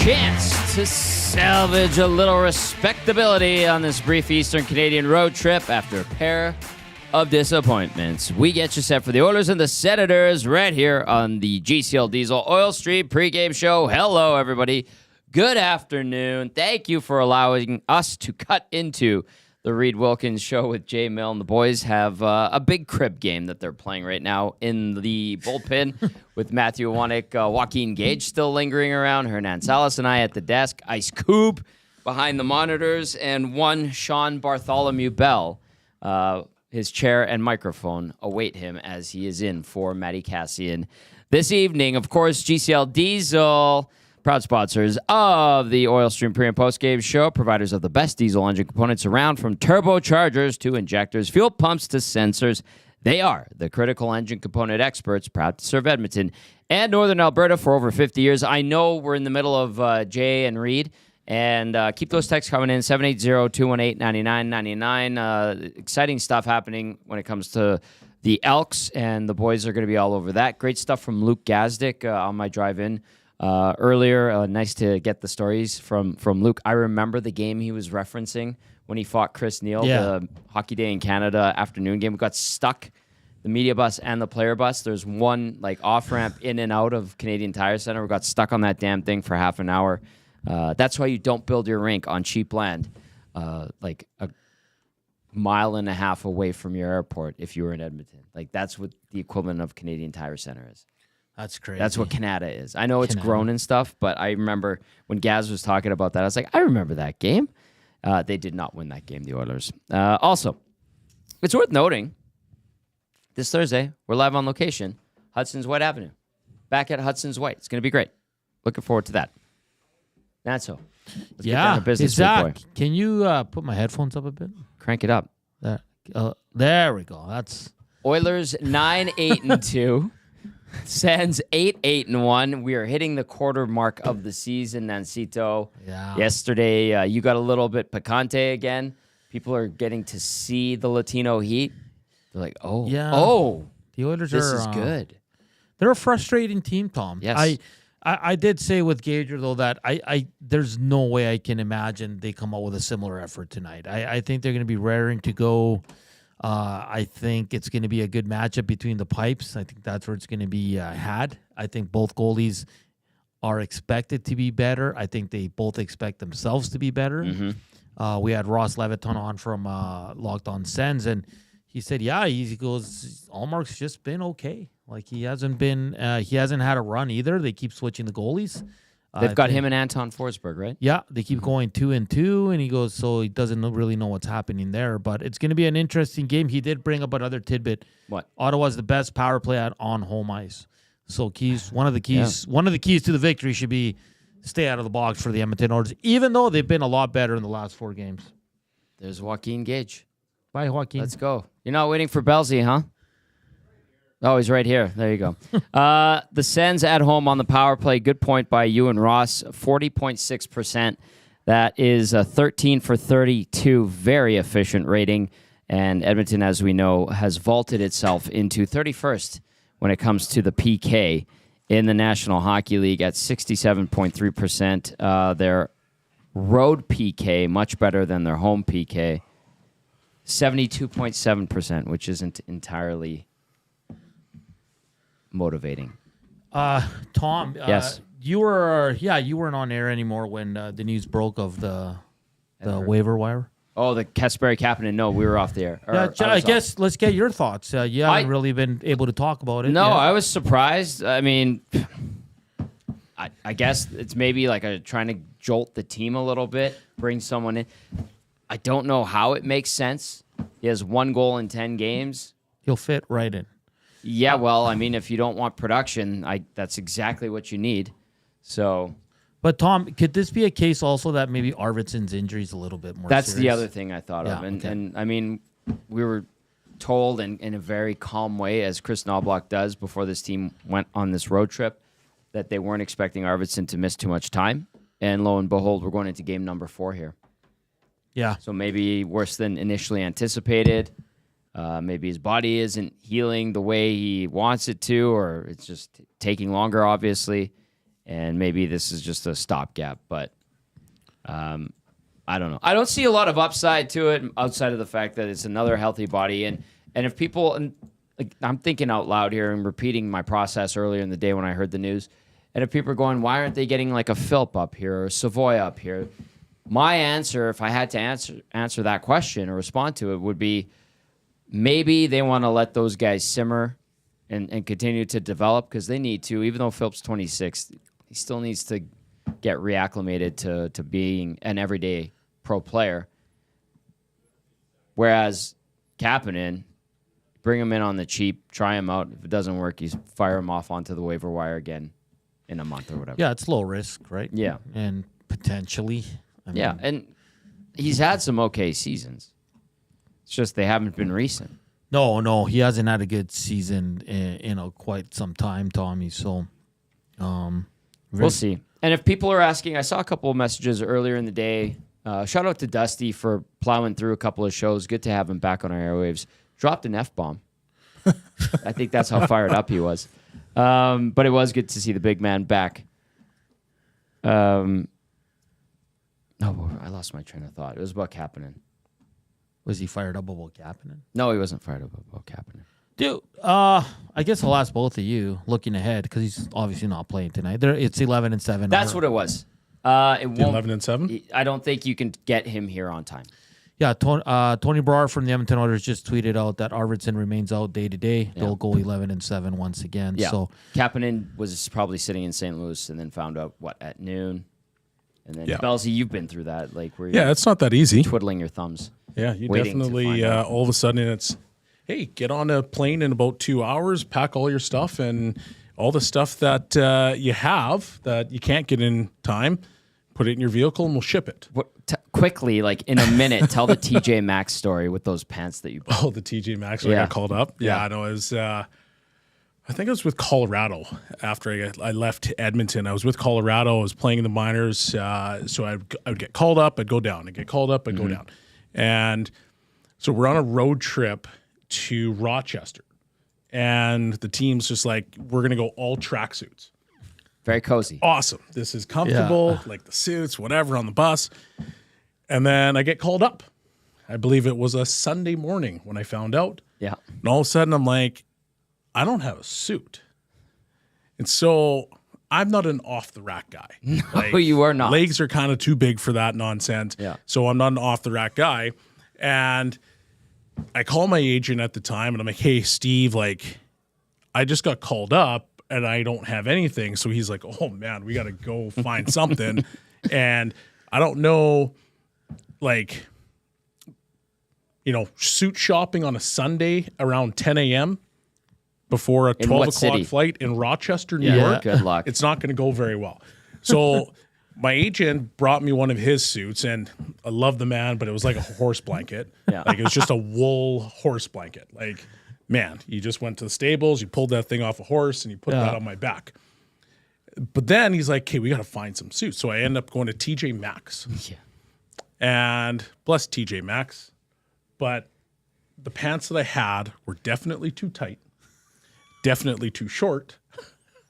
chance to salvage a little respectability on this brief Eastern Canadian road trip after a pair of disappointments. We get you set for the Oilers and the Senators right here on the GCL Diesel Oil Street pregame show. Hello, everybody. Good afternoon. Thank you for allowing us to cut into the Reid Wilkins show with Jay Mill, and the boys have a big crib game that they're playing right now in the bullpen with Matthew Wannick, Joaquin Gage still lingering around, Hernan, Salas, and I at the desk, Ice Cube behind the monitors, and one Shawn Belle. His chair and microphone await him as he is in for Matty Cassian this evening. Of course, GCL Diesel, proud sponsors of the Oil Stream pre- and post-game show, providers of the best diesel engine components around, from turbochargers to injectors, fuel pumps to sensors. They are the critical engine component experts, proud to serve Edmonton and Northern Alberta for over 50 years. I know we're in the middle of Jay and Reid, and keep those texts coming in, 780-218-9999. Exciting stuff happening when it comes to the Elks, and the boys are going to be all over that. Great stuff from Luke Gazdick on my drive-in earlier. Nice to get the stories from Luke. I remember the game he was referencing when he fought Chris Neal, the Hockey Day in Canada afternoon game. We got stuck, the media bus and the player bus. There's one off-ramp in and out of Canadian Tire Center. We got stuck on that damn thing for half an hour. That's why you don't build your rink on cheap land, like a mile and a half away from your airport if you were in Edmonton. That's what the equivalent of Canadian Tire Center is. That's crazy. That's what Canada is. I know it's grown and stuff, but I remember when Gaz was talking about that, I was like, I remember that game. They did not win that game, the Oilers. Also, it's worth noting, this Thursday, we're live on location, Hudson's White Avenue. Back at Hudson's White. It's going to be great. Looking forward to that. That's so. Let's get down to business, Zach, can you put my headphones up a bit? Crank it up. There we go. That's Oilers 9-8-2. Sens 8-8-1. We are hitting the quarter mark of the season, Nancito. Yeah. Yesterday, you got a little bit picante again. People are getting to see the Latino heat. They're like, the Oilers this is good. They're a frustrating team, Tom. Yes. I did say with Gager, though, that I there's no way I can imagine they come out with a similar effort tonight. I think they're going to be raring to go. I think it's going to be a good matchup between the pipes. I think that's where it's going to be had. I think both goalies are expected to be better. I think they both expect themselves to be better. Mm-hmm. We had Ross Leviton on from Locked On Sens, and he said, he goes, Allmark's just been okay. He hasn't had a run either. They keep switching the goalies. They've got him and Anton Forsberg, right? Yeah, they keep going 2-2, and he goes, so he doesn't really know what's happening there. But it's going to be an interesting game. He did bring up another tidbit. What? Ottawa's the best power play on home ice. So one of the keys to the victory should be stay out of the box for the Edmonton Oilers, even though they've been a lot better in the last 4 games. There's Joaquin Gage. Bye, Joaquin. Let's go. You're not waiting for Belzy, huh? Oh, he's right here. There you go. The Sens at home on the power play. Good point by you and Ross. 40.6%. That is a 13 for 32. Very efficient rating. And Edmonton, as we know, has vaulted itself into 31st when it comes to the PK in the National Hockey League at 67.3%. Their road PK, much better than their home PK. 72.7%, which isn't entirely motivating. Tom, yes, you weren't on air anymore when the news broke of the waiver wire. Oh, the Kasperi Kapanen. No, we were off the air. I guess let's get your thoughts. You haven't really been able to talk about it. No, yet. I was surprised. I mean, I guess it's maybe trying to jolt the team a little bit, bring someone in. I don't know how it makes sense. He has 1 goal in 10 games. He'll fit right in. Yeah, well, I mean, if you don't want production, that's exactly what you need. So, but Tom, could this be a case also that maybe Arvidsson's injury is a little bit more? That's serious? the other thing I thought of, and I mean, we were told in a very calm way, as Chris Knobloch does before this team went on this road trip, that they weren't expecting Arvidsson to miss too much time, and lo and behold, we're going into game number 4 here. Yeah. So maybe worse than initially anticipated. Maybe his body isn't healing the way he wants it to, or it's just taking longer, obviously. and maybe this is just a stopgap. But I don't know. I don't see a lot of upside to it outside of the fact that it's another healthy body. And if people, and like, I'm thinking out loud here and repeating my process earlier in the day when I heard the news. And if people are going, why aren't they getting like a Philp up here or a Savoy up here? My answer, if I had to answer that question or respond to it, would be maybe they want to let those guys simmer and continue to develop because they need to. Even though Philp's 26, he still needs to get reacclimated to being an everyday pro player. Whereas Kapanen, bring him in on the cheap, try him out. If it doesn't work, you fire him off onto the waiver wire again in a month or whatever. Yeah, it's low risk, right? Yeah. And potentially. Yeah, and he's had some okay seasons. It's just they haven't been recent. No, he hasn't had a good season in quite some time, Tommy. So, we'll see. And if people are asking, I saw a couple of messages earlier in the day. Shout out to Dusty for plowing through a couple of shows. Good to have him back on our airwaves. Dropped an F-bomb. I think that's how fired up he was. But it was good to see the big man back. No, I lost my train of thought. It was about Kapanen. Was he fired up about Kapanen? No, he wasn't fired up about Kapanen. Dude, I guess I'll ask both of you, looking ahead, because he's obviously not playing tonight. It's 11-7. That's what it was. It won't, 11-7? I don't think you can get him here on time. Yeah, Tony Brouwer from the Edmonton Oilers just tweeted out that Arvidsson remains out day to day. They'll go 11-7 once again. Yeah. So Kapanen was probably sitting in St. Louis and then found out, at noon? And then, Belsey, you've been through that. Where you're it's not that easy. Twiddling your thumbs. Yeah, you definitely, all of a sudden it's, hey, get on a plane in about 2 hours, pack all your stuff, and all the stuff that you have that you can't get in time, put it in your vehicle, and we'll ship it. Quickly, in a minute, tell the TJ Maxx story with those pants that you bought. Oh, the TJ Maxx when I got called up? Yeah, I know. It was, I think it was with Colorado after I left Edmonton. I was with Colorado. I was playing in the minors. So I would get called up. I'd go down. I'd get called up. I'd go down. And so we're on a road trip to Rochester. And the team's just like, we're going to go all tracksuits. Very cozy. Awesome. This is comfortable, like the suits, whatever, on the bus. And then I get called up. I believe it was a Sunday morning when I found out. Yeah. And all of a sudden I'm like, I don't have a suit. And so I'm not an off-the-rack guy. No, you are not. Legs are kind of too big for that nonsense. Yeah. So I'm not an off-the-rack guy. And I call my agent at the time, and I'm like, hey, Steve, I just got called up, and I don't have anything. So he's like, oh, man, we got to go find something. And I don't know, suit shopping on a Sunday around 10 a.m., before a 12 o'clock flight in Rochester, New York. Good luck. It's not going to go very well. So my agent brought me one of his suits, and I love the man, but it was like a horse blanket. Yeah. It was just a wool horse blanket. Man, you just went to the stables, you pulled that thing off a horse, and you put that on my back. But then he's like, okay, we got to find some suits. So I end up going to TJ Maxx. Yeah. And bless TJ Maxx. But the pants that I had were definitely too tight. Definitely too short,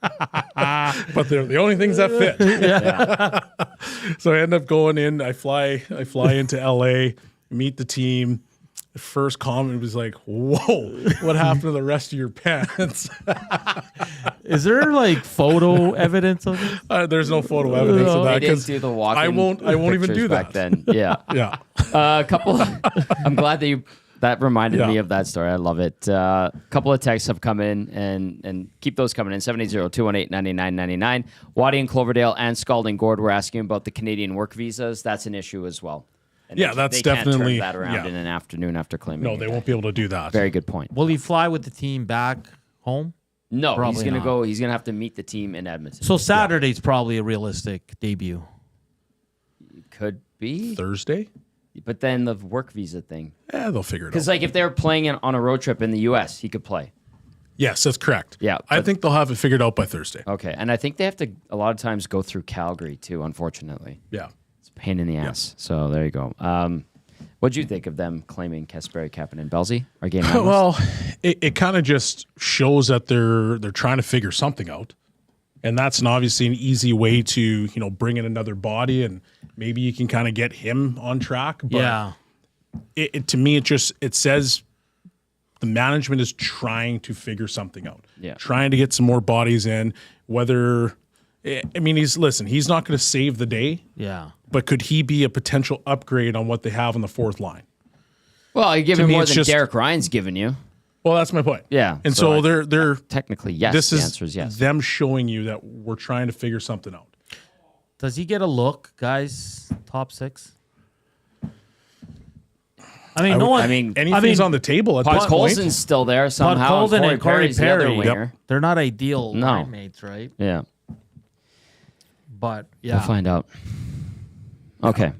but they're the only things that fit. So I end up going in. I fly into LA, meet the team. The first comment was like, "Whoa, what happened to the rest of your pants?" is there photo evidence of it? There's no photo evidence of that. They didn't do the walk-in I won't even do back that. Then. Yeah. Yeah. A couple. I'm glad that reminded me of that story. I love it. A couple of texts have come in, and keep those coming in. 780-218-9999. Waddy and Cloverdale and Scalding Gord were asking about the Canadian work visas. That's an issue as well. And that's they definitely can't turn that around in an afternoon after claiming. No, they won't be able to do that. Very good point. Will he fly with the team back home? No, Probably he's going to not. go. He's going to have to meet the team in Edmonton. So Saturday's probably a realistic debut. Could be Thursday. But then the work visa thing. Yeah, they'll figure it out. Because if they were playing on a road trip in the U.S., he could play. Yes, that's correct. Yeah, I think they'll have it figured out by Thursday. Okay, and I think they have to a lot of times go through Calgary too. Unfortunately, Yeah. it's a pain in the ass. So there you go. What'd you think of them claiming Kasperi Kapanen, Belsey? Our game analyst? Well, it kind of just shows that they're trying to figure something out. And that's obviously an easy way to, bring in another body and maybe you can kind of get him on track. But to me, it says the management is trying to figure something out. Yeah. Trying to get some more bodies in, he's not going to save the day. Yeah. But could he be a potential upgrade on what they have on the fourth line? Well, you give him more than Derek Ryan's given you. Well, that's my point. Yeah. And so they're technically, yes. This the answer is yes. Them showing you that we're trying to figure something out. Does he get a look, guys? Top 6? Anything's on the table at this point. Podkolzin's still there somehow. Podkolzin and Corey Perry. Yep. They're not ideal line mates, right? Yeah. But, yeah. We'll find out. Okay.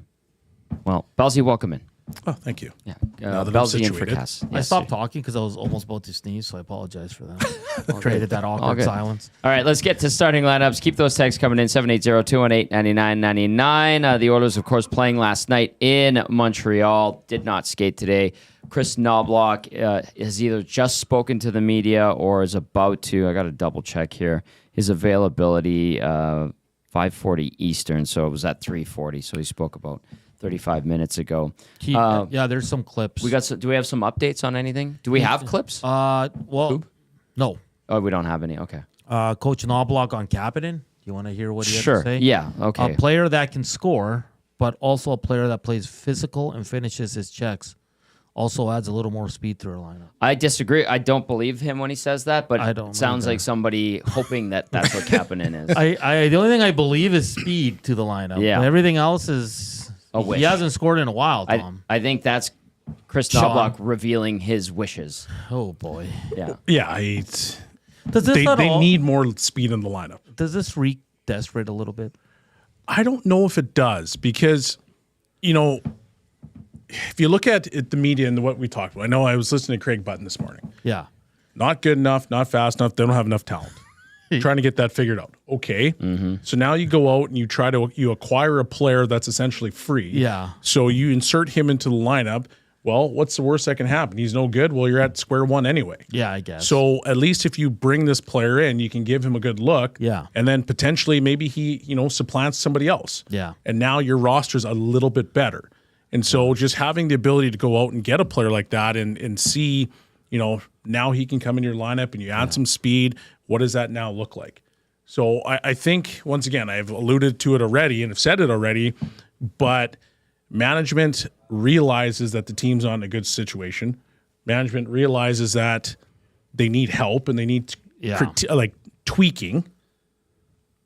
Well, Belsey, welcome in. Oh, thank you. Yeah. Now that I'm Belsey in for situated. Cass. I stopped talking because I was almost about to sneeze, so I apologize for that. Traded that awkward silence. All right, let's get to starting lineups. Keep those texts coming in, 780-218-9999. The Oilers, of course, playing last night in Montreal. Did not skate today. Chris Knobloch has either just spoken to the media or is about to. I got to double check here. His availability, 5:40 Eastern, so it was at 3:40. So he spoke about 35 minutes ago. There's some clips. Do we have some updates on anything? Do we have clips? No. Oh, we don't have any. Okay. Coach Knobloch on Kapanen. Do you want to hear what he had to say? Yeah. Okay. A player that can score, but also a player that plays physical and finishes his checks. Also adds a little more speed to our lineup. I disagree. I don't believe him when he says that, but it sounds like somebody hoping that's what Kapanen is. The only thing I believe is speed to the lineup. Yeah. But everything else is... He hasn't scored in a while, Tom. I think that's Chris Knobloch revealing his wishes. Oh, boy. Yeah. Yeah. They need more speed in the lineup. Does this reek desperate a little bit? I don't know if it does because, if you look at the media and what we talked about, I know I was listening to Craig Button this morning. Yeah. Not good enough, not fast enough. They don't have enough talent. Trying to get that figured out. Okay. Mm-hmm. So now you go out and you acquire a player that's essentially free. Yeah. So you insert him into the lineup. Well, what's the worst that can happen? He's no good. Well, you're at square one anyway. Yeah, I guess. So at least if you bring this player in, you can give him a good look. Yeah. And then potentially maybe he, supplants somebody else. Yeah. And now your roster's a little bit better. And so just having the ability to go out and get a player like that and see, now he can come in your lineup and you add some speed. What does that now look like? So I think, once again, I've alluded to it already and have said it already, but management realizes that the team's on a good situation. Management realizes that they need help and they need tweaking.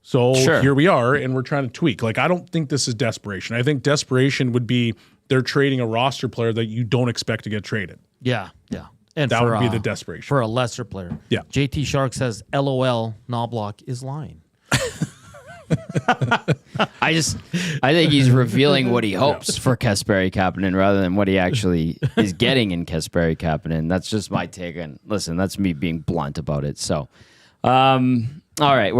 So here we are, and we're trying to tweak. I don't think this is desperation. I think desperation would be they're trading a roster player that you don't expect to get traded. Yeah, yeah. And that would be the desperation. For a lesser player. Yeah. JT Shark says, LOL, Knobloch is lying. I think he's revealing what he hopes for Kasperi Kapanen rather than what he actually is getting in Kasperi Kapanen. That's just my take. And listen, that's me being blunt about it. So, all right,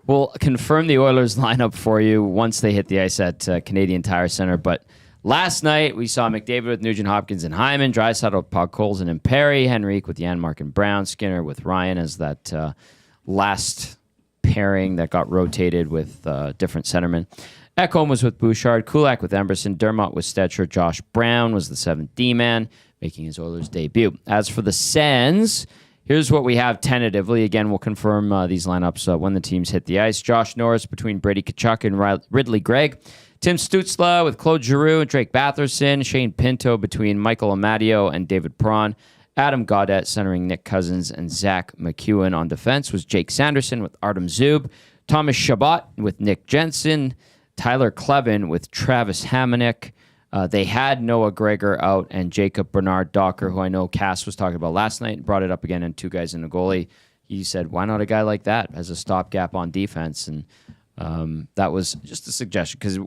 we'll confirm the Oilers lineup for you once they hit the ice at Canadian Tire Center. But last night, we saw McDavid with Nugent Hopkins and Hyman, Draisaitl with Podkolzin and Perry, Henrique with Janmark and Brown, Skinner with Ryan as that last pairing that got rotated with different centermen. Ekholm was with Bouchard, Kulak with Emberson, Dermott with Stetcher, Josh Brown was the 7th D-man, making his Oilers debut. As for the Sens, here's what we have tentatively. Again, we'll confirm these lineups when the teams hit the ice. Josh Norris between Brady Tkachuk and Ridley Gregg. Tim Stützle with Claude Giroux and Drake Batherson. Shane Pinto between Michael Amadio and David Perron. Adam Gaudette centering Nick Cousins and Zach McEwen on defense was Jake Sanderson with Artem Zub. Thomas Chabot with Nick Jensen. Tyler Klevin with Travis Hamonic. They had Noah Gregor out and Jacob Bernard Docker, who I know Cass was talking about last night, and brought it up again, and 2 guys in the goalie. He said, why not a guy like that as a stopgap on defense? And that was just a suggestion because,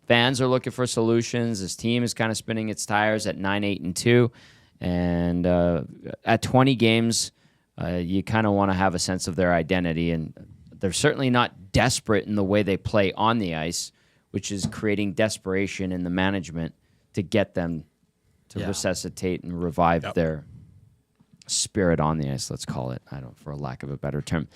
fans are looking for solutions. This team is kind of spinning its tires at 9-8-2. And at 20 games, you kind of want to have a sense of their identity. And they're certainly not desperate in the way they play on the ice, which is creating desperation in the management to get them to resuscitate and revive their spirit on the ice, let's call it. I don't, for a lack of a better term.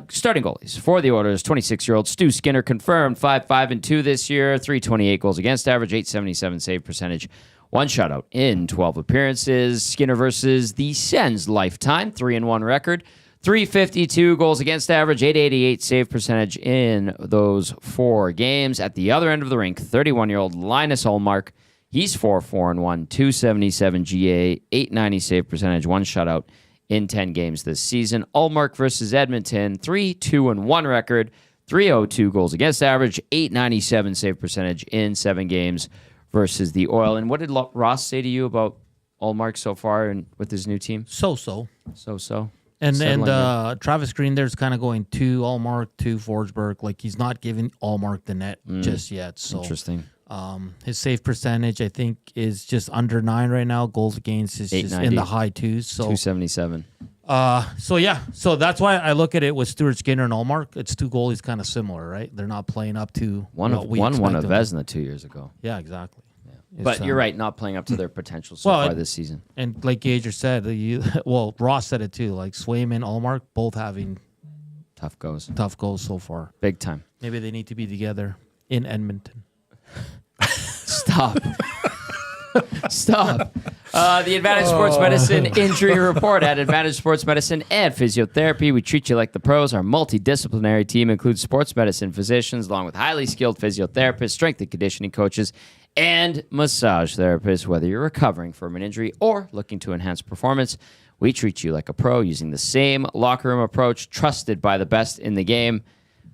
Starting goalies for the Oilers, 26-year-old Stu Skinner confirmed 5-5-2 this year, 328 goals against average, 877 save percentage, 1 shutout in 12 appearances. Skinner versus the Sens lifetime, 3-1 record, 352 goals against average, 888 save percentage in those 4 games. At the other end of the rink, 31-year-old Linus Ullmark. He's 4-4-1, 277 GA, 890 save percentage, 1 shutout in 10 games this season. Ullmark versus Edmonton, 3-2-1 record, 302 goals against average, 897 save percentage in 7 games versus the Oil. And what did Ross say to you about Ullmark so far and with his new team? So-so. So-so. And Travis Green there's kind of going to Ullmark, to Forsberg. Like, he's not giving Ullmark the net just yet. So interesting. His save percentage, I think, is just under 9 right now. Goals against is just in the high 2s. So 277. So that's why I look at it with Stuart Skinner and Ullmark. It's 2 goalies kind of similar, right? They're not playing up to one won a Vezina 2 years ago. Yeah, exactly. But you're right, not playing up to their potential so far this season. And like Gager said, Ross said it too. Like Swayman, Ullmark, both having tough goes so far. Big time. Maybe they need to be together in Edmonton. Stop. Stop. The Advantage Sports Medicine Injury Report. At Advantage Sports Medicine and Physiotherapy, we treat you like the pros. Our multidisciplinary team includes sports medicine physicians, along with highly skilled physiotherapists, strength and conditioning coaches, and massage therapists. Whether you're recovering from an injury or looking to enhance performance, we treat you like a pro using the same locker room approach trusted by the best in the game.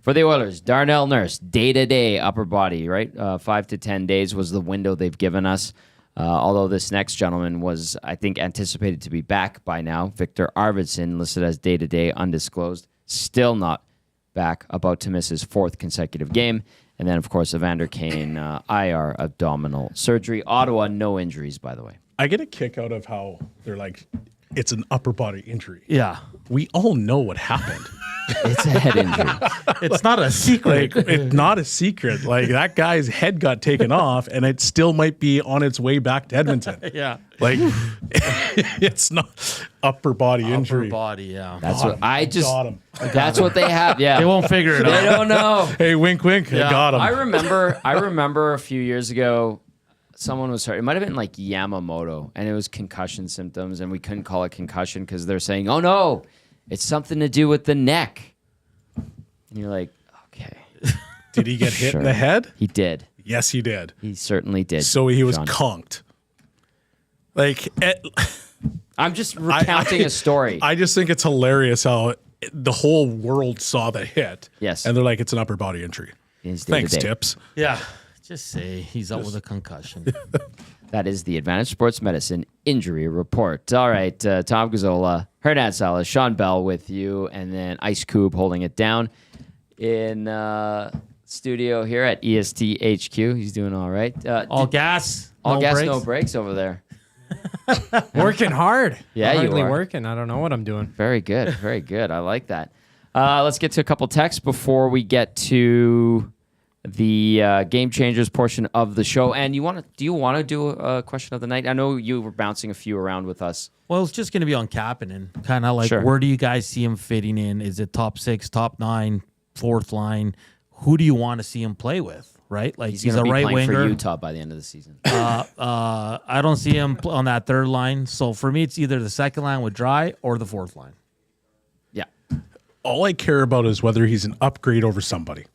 For the Oilers, Darnell Nurse, day-to-day upper body, right? 5 to 10 days was the window they've given us. Although this next gentleman was, I think, anticipated to be back by now. Victor Arvidsson, listed as day-to-day, undisclosed, still not back, about to miss his 4th consecutive game. And then, of course, Evander Kane, IR abdominal surgery. Ottawa, no injuries, by the way. I get a kick out of how they're like, it's an upper body injury. Yeah. We all know what happened. It's a head injury. It's not a secret. Like, it's not a secret. Like, that guy's head got taken off, and it still might be on its way back to Edmonton. Yeah. Like, it's not upper body injury. Upper body, yeah. That's what I just. Got him. That's what they have. Yeah. They won't figure it out. They don't know. Hey, wink, wink. Yeah. I got him. I remember a few years ago, someone was hurt. It might have been like Yamamoto, and it was concussion symptoms, and we couldn't call it concussion because they're saying, "Oh no, it's something to do with the neck." And you're like, okay. Did he get hit in the head? He did. Yes, he did. He certainly did. So he was Sean. conked. Like, I'm just recounting a story. I just think it's hilarious how the whole world saw the hit. Yes. And they're like, it's an upper body injury. It's Thanks, day-to-day. Tips. Yeah. Just say he's out with a concussion. That is the Advantage Sports Medicine Injury Report. All right, Tom Gazzola, Hernan Salas, Shawn Belle with you, and then Ice Cube holding it down in studio here at EST HQ. He's doing all right. All gas, no breaks over there. Working hard. Yeah, you hardly are. working. I don't know what I'm doing. Very good, very good. I like that. Let's get to a couple texts before we get to the Game Changers portion of the show. And do you want to do a question of the night? I know you were bouncing a few around with us. Well, it's just going to be on Kapanen. Kind of like, Sure. Where do you guys see him fitting in? Is it top 6, top 9, 4th line? Who do you want to see him play with? Right? Like, he's gonna a be right playing winger. for Utah by the end of the season. I don't see him on that 3rd line. So for me, it's either the 2nd line with Dry or the 4th line. Yeah. All I care about is whether he's an upgrade over somebody.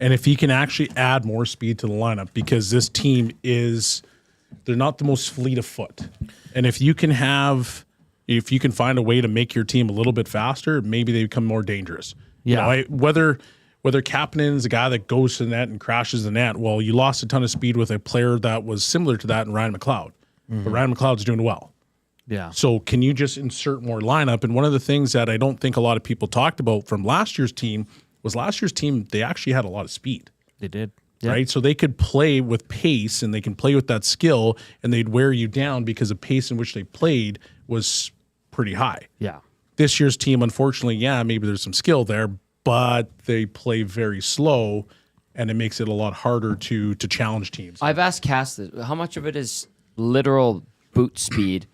And if he can actually add more speed to the lineup, because this team they're not the most fleet of foot. And if you can find a way to make your team a little bit faster, maybe they become more dangerous. Yeah. You know, whether Kapanen is a guy that goes to the net and crashes the net, well, you lost a ton of speed with a player that was similar to that in Ryan McLeod. But Ryan McLeod's doing well. Yeah. So can you just insert more lineup? And one of the things that I don't think a lot of people talked about from last year's team was they actually had a lot of speed. They did. Yeah. Right? So they could play with pace and they can play with that skill and they'd wear you down because the pace in which they played was pretty high. Yeah. This year's team, unfortunately, maybe there's some skill there, but they play very slow and it makes it a lot harder to challenge teams. I've asked Cass this. How much of it is literal boot speed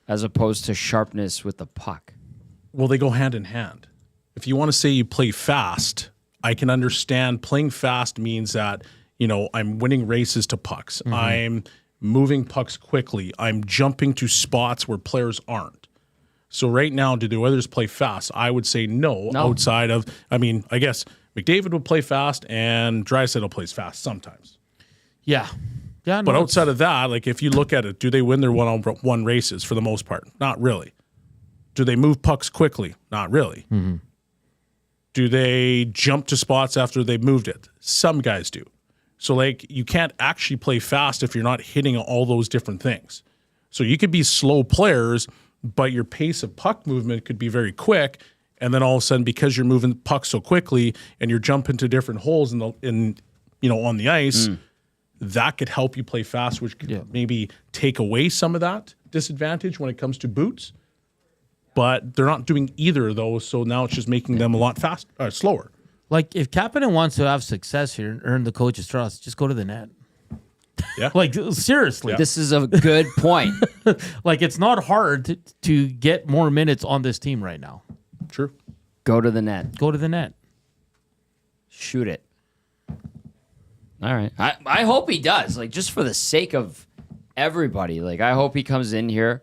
as opposed to sharpness with the puck? Well, they go hand in hand. If you want to say you play fast, I can understand playing fast means that, I'm winning races to pucks. Mm-hmm. I'm moving pucks quickly. I'm jumping to spots where players aren't. So right now, do the Oilers play fast? I would say no. Outside of, I guess McDavid would play fast and Draisaitl plays fast sometimes. Yeah. Yeah. But outside of that, like if you look at it, do they win their one-on-one races for the most part? Not really. Do they move pucks quickly? Not really. Mm-hmm. Do they jump to spots after they've moved it? Some guys do. So, like, you can't actually play fast if you're not hitting all those different things. So you could be slow players, but your pace of puck movement could be very quick. And then all of a sudden, because you're moving pucks so quickly and you're jumping to different holes on the ice, that could help you play fast, which could maybe take away some of that disadvantage when it comes to boots. But they're not doing either of those, so now it's just making them a lot slower. Like, if Kapanen wants to have success here and earn the coach's trust, just go to the net. Yeah. Like, seriously. Yeah. This is a good point. Like, it's not hard to get more minutes on this team right now. True. Go to the net. Go to the net. Shoot it. All right. I hope he does, like, just for the sake of everybody. Like, I hope he comes in here,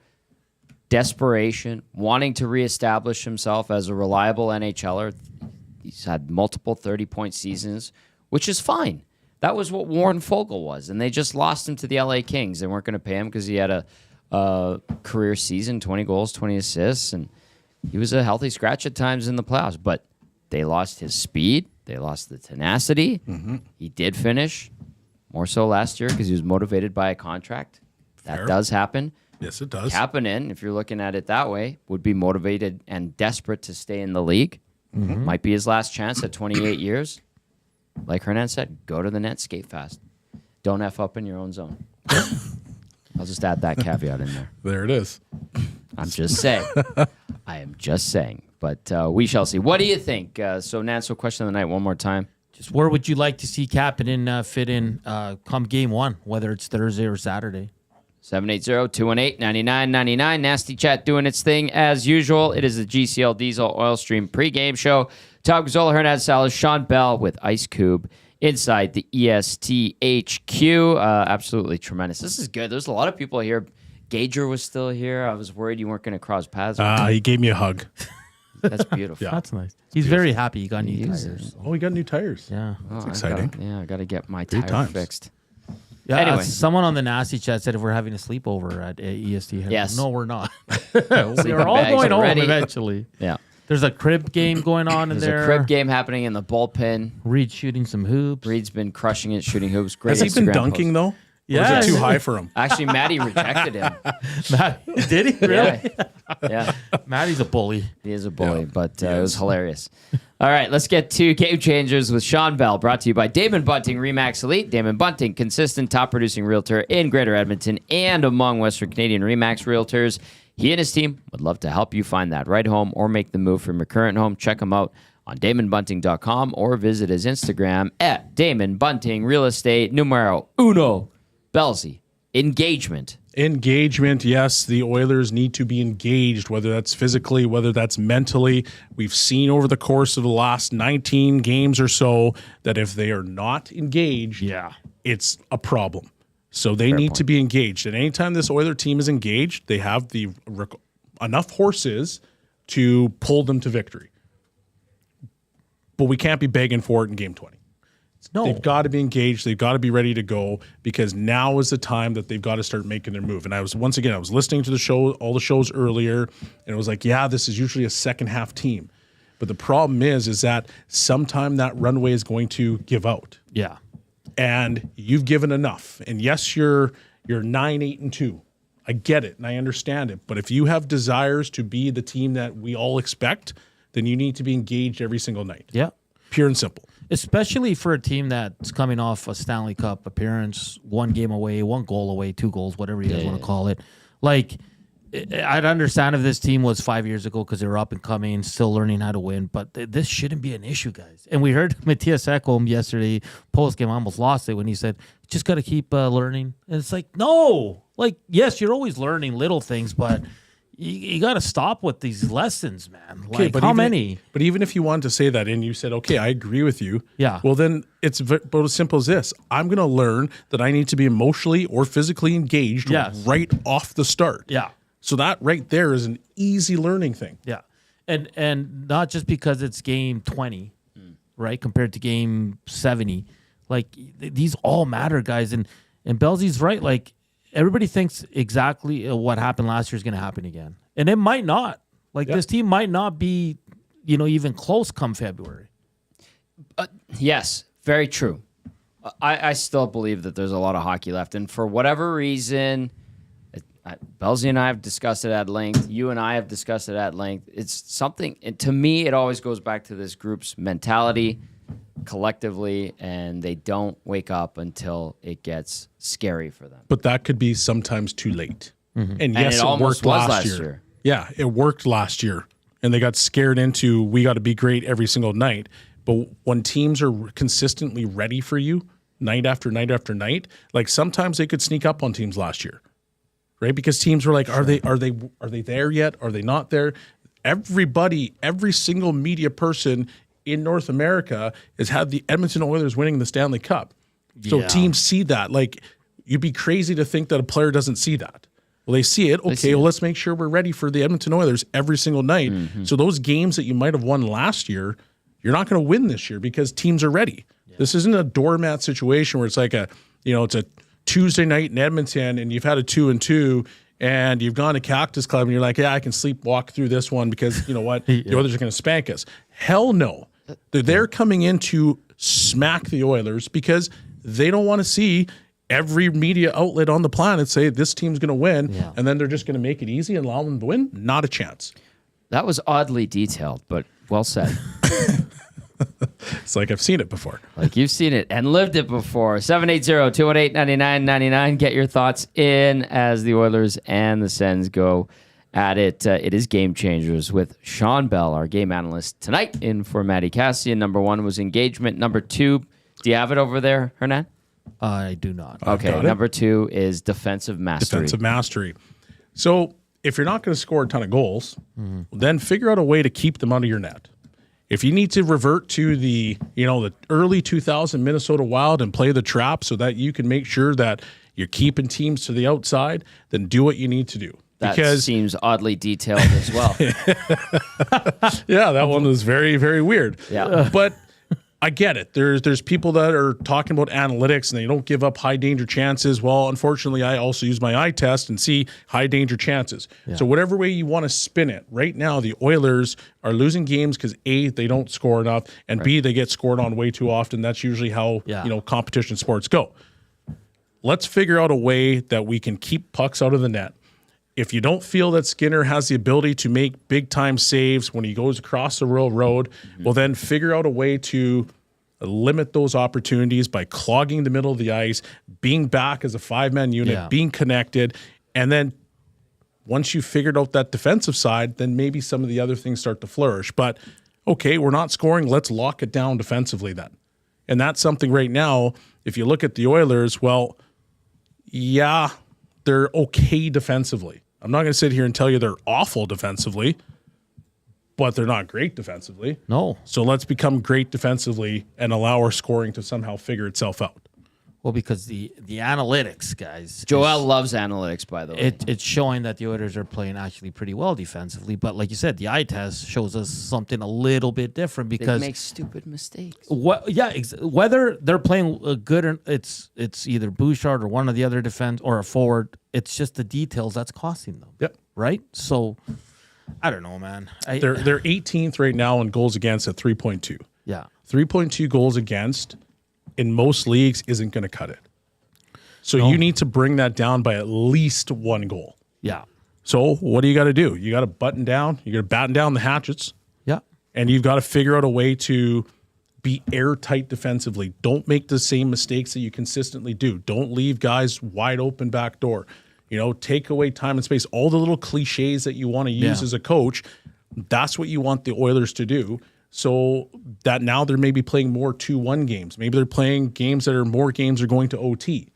desperation, wanting to reestablish himself as a reliable NHLer. He's had multiple 30-point seasons, which is fine. That was what Warren Fogle was, and they just lost him to the LA Kings. They weren't going to pay him because he had a career season, 20 goals, 20 assists, and he was a healthy scratch at times in the playoffs. But they lost his speed. They lost the tenacity. Mm-hmm. He did finish, more so last year because he was motivated by a contract. That does happen. Yes, it does. Kapanen, if you're looking at it that way, would be motivated and desperate to stay in the league. Mm-hmm. Might be his last chance at 28 years. Like Hernan said, go to the net, skate fast. Don't F up in your own zone. I'll just add that caveat in there. There it is. I'm just saying. I am just saying. But we shall see. What do you think? So, Nance, question of the night one more time. Just where would you like to see Kapanen fit in come game one, whether it's Thursday or Saturday? 780-218-9999. Nasty Chat doing its thing as usual. It is the GCL Diesel Oil Stream pregame show. Tom Gazzola, Hernan, Salas, Shawn Belle with Ice Cube inside the ESTHQ. Absolutely tremendous. This is good. There's a lot of people here. Gager was still here. I was worried you weren't going to cross paths. He gave me a hug. That's beautiful. Yeah. That's nice. He's very happy he got new tires. Oh, he got new tires. Yeah. That's exciting. I got to get my tire fixed. Yeah, Anyway. Someone on the Nasty Chat said if we're having a sleepover at EST. Yes. No, we're not. We're all bags going are home ready. eventually. Yeah. There's a crib game going on in There's there. a crib game happening in the bullpen. Reed shooting some hoops. Reed's been crushing it, shooting hoops. Great Has he been Instagram dunking, post. though? Yeah. Or is it too high for him? Actually, Maddie rejected him. Did he really? Yeah. Maddie's a bully. He is a bully, but it was hilarious. All right, let's get to Game Changers with Shawn Belle, brought to you by Damon Bunting, Remax Elite. Damon Bunting, consistent top-producing realtor in Greater Edmonton and among Western Canadian Remax realtors. He and his team would love to help you find that right home or make the move from your current home. Check him out on DamonBunting.com or visit his Instagram at Damon Bunting Real Estate, numero uno, Belsey. Engagement. Engagement, yes. The Oilers need to be engaged, whether that's physically, whether that's mentally. We've seen over the course of the last 19 games or so that if they are not engaged, it's a problem. So they need to be engaged. And anytime this Oiler team is engaged, they have enough horses to pull them to victory. But we can't be begging for it in Game 20. No. They've got to be engaged. They've got to be ready to go because now is the time that they've got to start making their move. And I was listening to the show, all the shows earlier, and it was like, yeah, this is usually a second half team. But the problem is that sometime that runway is going to give out. Yeah. And you've given enough. And yes, you're 9-8-2. I get it and I understand it. But if you have desires to be the team that we all expect, then you need to be engaged every single night. Yeah. Pure and simple. Especially for a team that's coming off a Stanley Cup appearance, 1 game away, 1 goal away, 2 goals, whatever you guys want to call it. Like, I'd understand if this team was 5 years ago because they were up and coming, still learning how to win, but this shouldn't be an issue, guys. And we heard Matthias Ekholm yesterday, post-game, almost lost it when he said, just got to keep learning. And it's like, no. Like, yes, you're always learning little things, but You got to stop with these lessons, man. Okay, Like, but how even- many? But even if you wanted to say that and you said, okay, I agree with you. Yeah. Well, then it's about as simple as this. I'm going to learn that I need to be emotionally or physically engaged Yes. right off the start. Yeah. So that right there is an easy learning thing. Yeah. And not just because it's game 20, right, compared to game 70. Like, these all matter, guys. And Belzy's right. Like, everybody thinks exactly what happened last year is going to happen again. And it might not. Like, this team might not be, even close come February. Yes, very true. I still believe that there's a lot of hockey left. And for whatever reason, Belzy and I have discussed it at length. You and I have discussed it at length. It's something, to me, it always goes back to this group's mentality collectively, and they don't wake up until it gets scary for them. But that could be sometimes too late. And it yes, it almost worked was last last year. year. Yeah, it worked last year. And they got scared into, we got to be great every single night. But when teams are consistently ready for you night after night after night, like sometimes they could sneak up on teams last year, right? Because teams were like, are they there yet? Are they not there? Everybody, every single media person in North America has had the Edmonton Oilers winning the Stanley Cup. So Yeah. teams see that. Like, you'd be crazy to think that a player doesn't see that. Well, they see it. Okay, see well, it. let's make sure we're ready for the Edmonton Oilers every single night. So those games that you might have won last year, you're not going to win this year because teams are ready. This isn't a doormat situation where it's like it's a Tuesday night in Edmonton and you've had a 2-2 and you've gone to Cactus Club and you're like, yeah, I can sleepwalk through this one because you know what? The Oilers are going to spank us. Hell no. They're coming in to smack the Oilers because they don't want to see every media outlet on the planet say this team's going to win, and then they're just going to make it easy and allow them to win. Not a chance. That was oddly detailed, but well said. It's like I've seen it before. Like you've seen it and lived it before. 780-218-9999. Get your thoughts in as the Oilers and the Sens go at it. It is Game Changers with Shawn Belle, our game analyst, tonight in for Matty Cassian. Number 1 was engagement. Number 2, do you have it over there, Hernan? I do not. Okay, got it. number 2 is defensive mastery. Defensive mastery. So if you're not going to score a ton of goals, then figure out a way to keep them out of your net. If you need to revert to the early 2000 Minnesota Wild and play the trap so that you can make sure that you're keeping teams to the outside, then do what you need to do. That Because seems oddly detailed as well. yeah, that one was very, very weird. Yeah. But I get it. There's people that are talking about analytics and they don't give up high danger chances. Well, unfortunately, I also use my eye test and see high danger chances. So whatever way you want to spin it, right now the Oilers are losing games because A, they don't score enough, and B, they get scored on way too often. That's usually how competition sports go. Let's figure out a way that we can keep pucks out of the net. If you don't feel that Skinner has the ability to make big-time saves when he goes across the road, well, then figure out a way to limit those opportunities by clogging the middle of the ice, being back as a 5-man unit, being connected, and then once you've figured out that defensive side, then maybe some of the other things start to flourish. But, okay, we're not scoring. Let's lock it down defensively then. And that's something right now, if you look at the Oilers, well, yeah, they're okay defensively. I'm not going to sit here and tell you they're awful defensively, but they're not great defensively. No. So let's become great defensively and allow our scoring to somehow figure itself out. Well, because the analytics, guys. Joel loves analytics, by the way. It's showing that the Oilers are playing actually pretty well defensively. But like you said, the eye test shows us something a little bit different They because make stupid mistakes. whether they're playing good or it's either Bouchard or one of the other defense or a forward, it's just the details that's costing them. Yep. Right? So I don't know, man. They're 18th right now in goals against at 3.2. Yeah. 3.2 goals against in most leagues isn't going to cut it. So you need to bring that down by at least 1 goal. Yeah. So what do you got to do? You got to button down. You got to batten down the hatchets. Yeah. And you've got to figure out a way to be airtight defensively. Don't make the same mistakes that you consistently do. Don't leave guys wide open back door. Take away time and space. All the little cliches that you want to use as a coach, that's what you want the Oilers to do. So that now they're maybe playing more 2-1 games. Maybe they're playing games that are more games are going to OT.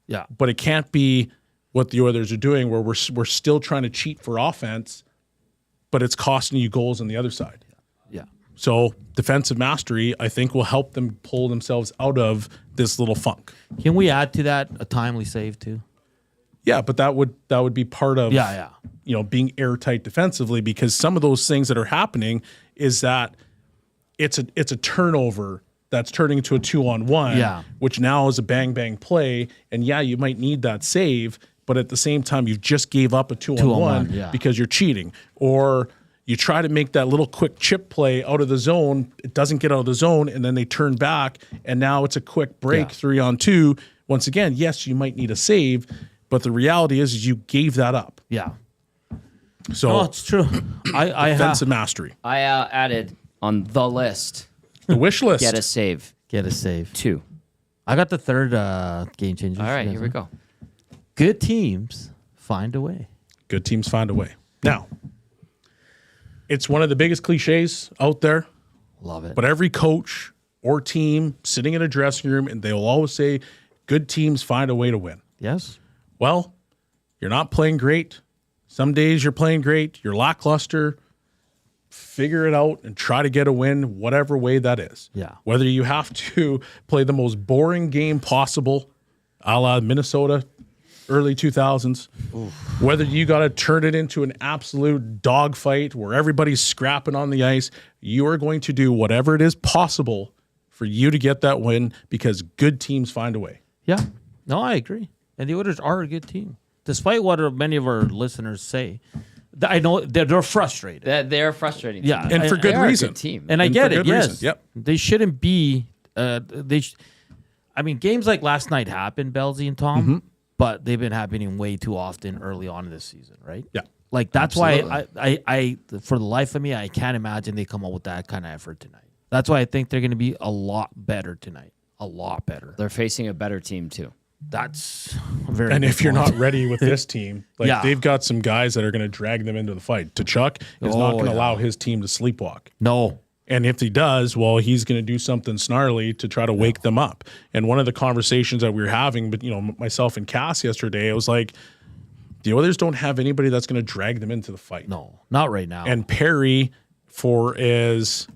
Yeah. But it can't be what the Oilers are doing, where we're still trying to cheat for offense, but it's costing you goals on the other side. Yeah. So defensive mastery, I think, will help them pull themselves out of this little funk. Can we add to that a timely save too? Yeah, but that would be part of being airtight defensively, because some of those things that are happening is that it's a turnover that's turning into a 2-on-1, which now is a bang play, and you might need that save, but at the same time you just gave up a 2-on-1 because you're cheating, or you try to make that little quick chip play out of the zone, it doesn't get out of the zone, and then they turn back, and now it's a quick break 3-on-2. Once again, yes, you might need a save, but the reality is you gave that up. Yeah. So it's true. I defensive mastery. I added on the list. The wish list. Get a save. 2. I got the third game changer. All right, here we go. Good teams find a way. Good teams find a way. Now, it's one of the biggest cliches out there. Love it. But every coach or team sitting in a dressing room, and they will always say, good teams find a way to win. Yes. Well, you're not playing great. Some days you're playing great. You're lackluster. Figure it out and try to get a win, whatever way that is. Yeah. Whether you have to play the most boring game possible, a la Minnesota, early 2000s, whether you got to turn it into an absolute dogfight where everybody's scrapping on the ice, you are going to do whatever it is possible for you to get that win, because good teams find a way. Yeah. No, I agree. And the Oilers are a good team, despite what many of our listeners say. I know they're frustrated. They're frustrating. Yeah, And for good They are a reason. good team. And I And get for it. good Yes. reason. Yep. They shouldn't be. I mean, games like last night happened, Belzy and Tom, but they've been happening way too often early on in this season, right? Yeah. Like that's why I for the life of me, I can't imagine they come up with that kind of effort tonight. That's why I think they're going to be a lot better tonight. A lot better. They're facing a better team too. That's a very. And good if you're point. not ready with this team, they've got some guys that are going to drag them into the fight. Tkachuk is not going to allow his team to sleepwalk. No. And if he does, well, he's going to do something snarly to try to wake them up. And one of the conversations that we were having, but myself and Cass yesterday, I was like, the Oilers don't have anybody that's going to drag them into the fight. No, not right now. And Perry, for as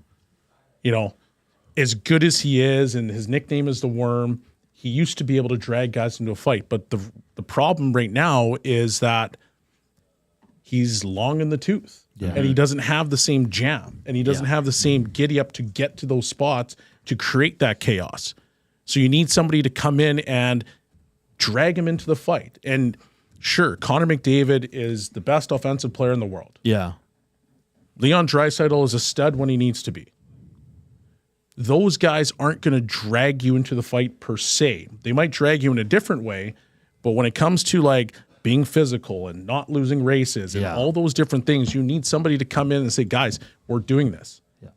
good as he is, and his nickname is the Worm, he used to be able to drag guys into a fight. But the problem right now is that he's long in the tooth. Yeah. And he doesn't have the same jam, and he doesn't have the same giddy up to get to those spots to create that chaos. So you need somebody to come in and drag him into the fight. And sure, Connor McDavid is the best offensive player in the world. Yeah. Leon Draisaitl is a stud when he needs to be. Those guys aren't going to drag you into the fight per se. They might drag you in a different way, but when it comes to being physical and not losing races and all those different things, you need somebody to come in and say, guys, we're doing this. Yeah.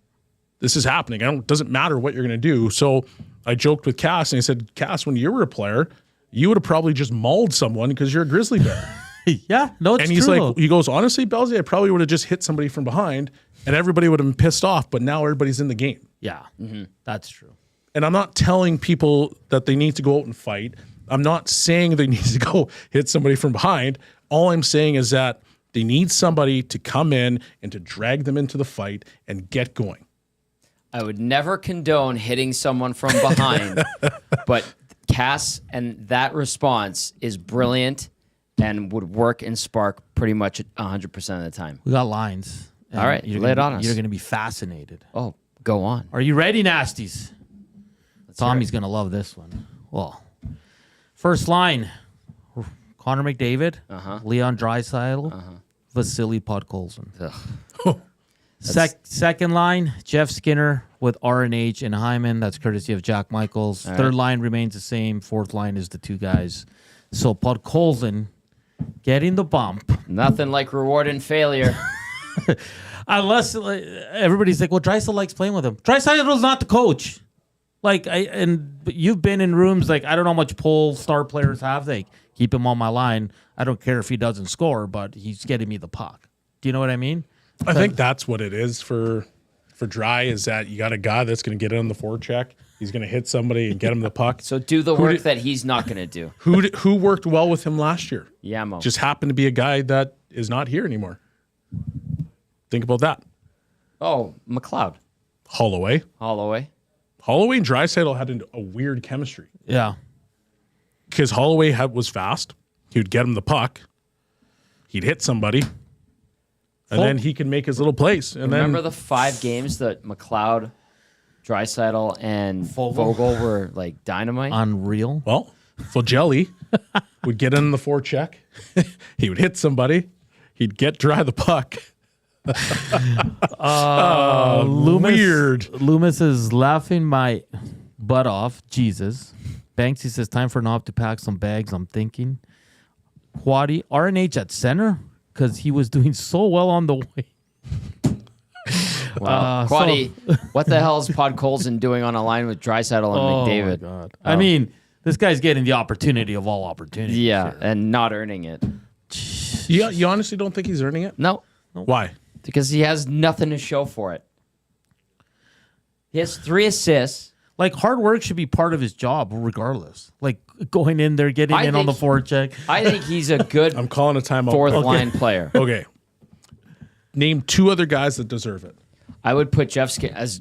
This is happening. It doesn't matter what you're going to do. So I joked with Cass and I said, Cass, when you were a player, you would have probably just mauled someone because you're a grizzly bear. Yeah. No, it's And he's true. he goes, honestly, Belzy, I probably would have just hit somebody from behind and everybody would have been pissed off, but now everybody's in the game. Yeah. That's true. And I'm not telling people that they need to go out and fight. I'm not saying they need to go hit somebody from behind. All I'm saying is that they need somebody to come in and to drag them into the fight and get going. I would never condone hitting someone from behind, but Cass and that response is brilliant and would work and spark pretty much 100% of the time. We got lines. All right, lay it on us. You're going to be fascinated. Oh, go on. Are you ready, Nasties? Let's Tommy's hear going to love this one. Well, first line, Connor McDavid, Leon Draisaitl, Vasily Podkolzin. it. Ugh. Second line, Jeff Skinner with RNH and Hyman. That's courtesy of Jack Michaels. Third line remains the same. Fourth line is the two guys. So Podkolzin getting the bump. Nothing like reward and failure. Unless everybody's like, well, Draisaitl likes playing with him. Draisaitl's not the coach. But you've been in rooms I don't know how much pull star players have. They keep him on my line. I don't care if he doesn't score, but he's getting me the puck. Do you know what I mean? I think that's what it is for Dry, is that you got a guy that's going to get it on the forecheck He's going to hit somebody and get him the puck. So do the work that he's not going to do. Who worked well with him last year? Yamo. Just happened to be a guy that is not here anymore. Think about that. Oh, McLeod. Holloway Holloway. and Draisaitl had a weird chemistry. Yeah. Because Holloway was fast. He would get him the puck. He'd hit somebody. And then he could make his little plays. And Remember then the 5 games that McLeod, Draisaitl, and Vogel were like dynamite? Unreal. well, Flagelli would get in the forecheck. He would hit somebody. He'd get dry the puck. Weird. Loomis is laughing my butt off. Jesus. Banksy says, time for Knob to pack some bags. I'm thinking. Quaddy, RNH at center? Because he was doing so well on the way. Wow. Quaddy, what the hell is Podkolzin doing on a line with Draisaitl and McDavid? My God. I mean, this guy's getting the opportunity of all opportunities. Yeah, here. and not earning it. You honestly don't think he's earning it? No, Why? because he has nothing to show for it. He has 3 assists. Like, hard work should be part of his job, regardless. Like, going in there, getting I in on the think- forecheck. I think he's a good I'm calling a timeout. fourth line player. Okay. Name 2 other guys that deserve it. I would put Jeff Skinner as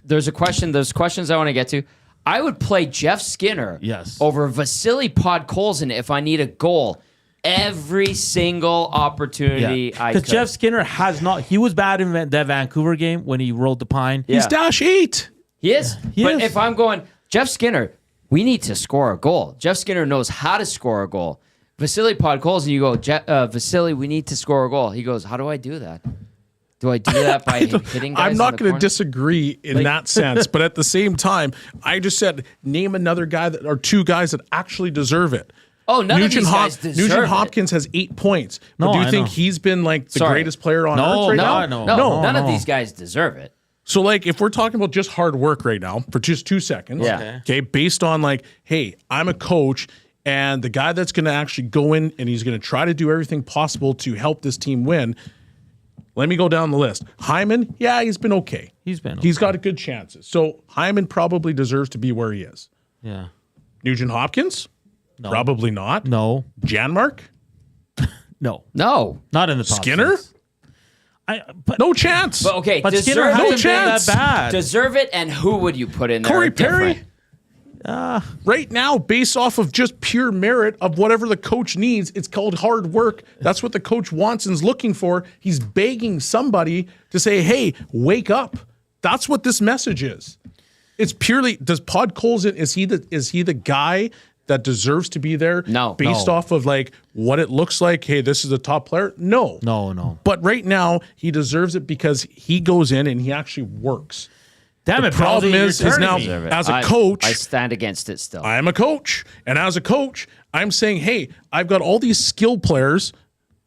there's a question. There's questions I want to get to. I would play Jeff Skinner over Vasily Podkolzin if I need a goal every single opportunity I could. Because Jeff Skinner has not. He was bad in that Vancouver game when he rolled the pine. Yeah. He's -8. He is. He But is. if I'm going, Jeff Skinner, we need to score a goal. Jeff Skinner knows how to score a goal. Vasily Podkolzin, you go, Vasily, we need to score a goal. He goes, how do I do that? Do I do that by hitting guys? I'm not going to disagree in that sense, but at the same time, I just said name another guy that or 2 guys that actually deserve it. Oh, none of these guys deserve Nugent it. Hopkins has 8 points. But No, do you I think know. he's been like the Sorry. greatest player on No, earth right no, now? no. None of no. these guys deserve it. So, like, if we're talking about just hard work right now for just 2 seconds, Yeah. okay, based on like, hey, I'm a coach, and the guy that's going to actually go in and he's going to try to do everything possible to help this team win. Let me go down the list. Hyman, yeah, he's been okay. He's been He's got good chances. So Hyman probably deserves to be where he is. Yeah. Nugent Hopkins, probably not. No. Janmark, No. No. Not in the top Skinner? 6. But no chance. But okay, Skinner deserve hasn't no been chance. that bad. Deserve it, and who would you put in there? Corey Perry. different? Right now, based off of just pure merit of whatever the coach needs, it's called hard work. That's what the coach wants and is looking for. He's begging somebody to say, hey, wake up. That's what this message is. It's purely, does Podkolzin, is he the guy that deserves to be there? No. Based off of like what it looks like, hey, this is a top player? No. No. But right now, he deserves it because he goes in and he actually works. Damn The it, problem Bellsy, is you're now turning me. Deserve it. as a I coach, stand against it still. I am a coach. And as a coach, I'm saying, hey, I've got all these skilled players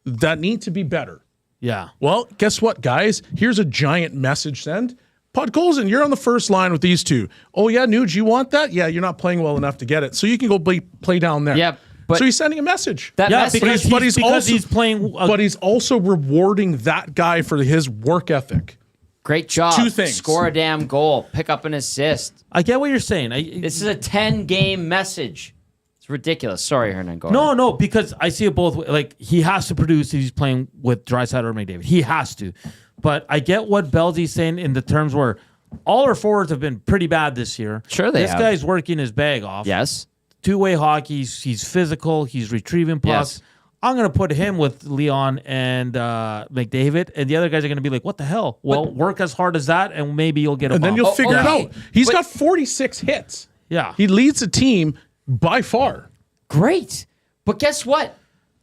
that need to be better. Yeah. Well, guess what, guys? Here's a giant message send. Podkolzin, you're on the first line with these 2. Oh, yeah, Nuge, you want that? Yeah, you're not playing well enough to get it. So you can go play down there. Yeah, but so he's sending a message. That Yeah, message, because he's playing. But he's also rewarding that guy for his work ethic. great job. 2 things. Score a damn goal. Pick up an assist. I get what you're saying. This is a 10-game message. It's ridiculous. Sorry, Hernan. Go ahead. No, because I see it both ways. Like, he has to produce if he's playing with Draisaitl or McDavid. He has to. But I get what Bellsy's saying in the terms where all our forwards have been pretty bad this year. Sure they This have. guy's working his bag off. Yes. Two-way hockey. He's physical. He's retrieving pucks. Yes. I'm going to put him with Leon and McDavid, and the other guys are going to be like, what the hell? Well, work as hard as that, and maybe you'll get a And then bump. you'll figure it okay. out. He's got 46 hits. Yeah. He leads the team by far. Great. But guess what?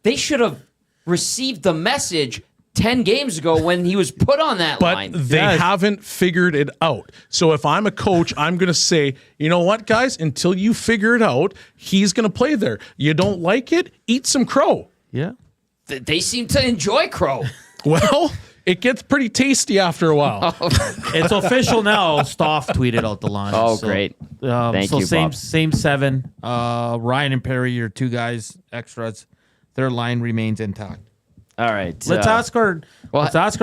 They should have received the message 10 games ago when he was put on that But line. they haven't figured it out. So if I'm a coach, I'm going to say, you know what, guys? Until you figure it out, he's going to play there. You don't like it? Eat some crow. Yeah. They seem to enjoy Crow. Well, it gets pretty tasty after a while. It's official now. Stoff tweeted out the line. Oh, great. Thank you, same Bob. same 7. Ryan and Perry, your 2 guys, extras. Their line remains intact. All right. Let's ask our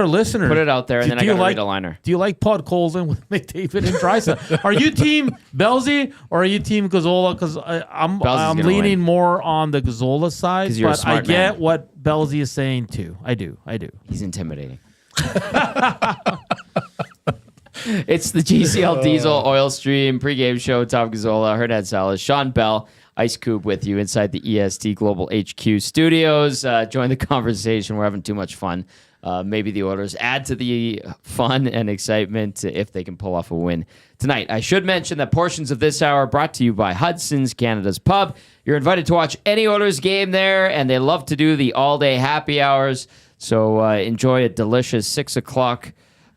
listeners. Put it out there, and then I got to read a liner. Do you like Podkolzin with McDavid and Draisaitl? Are you team Bellsy or are you team Gazzola? Because I'm leaning more on the Gazzola side, but I get what Bellsy is saying too. I do. He's intimidating. It's the GCL Diesel Oil Stream pregame show. Tom Gazzola, Hernan, Salas, Shawn Belle, Ice Cube with you inside the EST Global HQ studios. Join the conversation. We're having too much fun. Maybe the Oilers add to the fun and excitement if they can pull off a win tonight. I should mention that portions of this hour are brought to you by Hudson's, Canada's Pub. You're invited to watch any Oilers game there, and they love to do the all-day happy hours. So enjoy a delicious 6 o'clock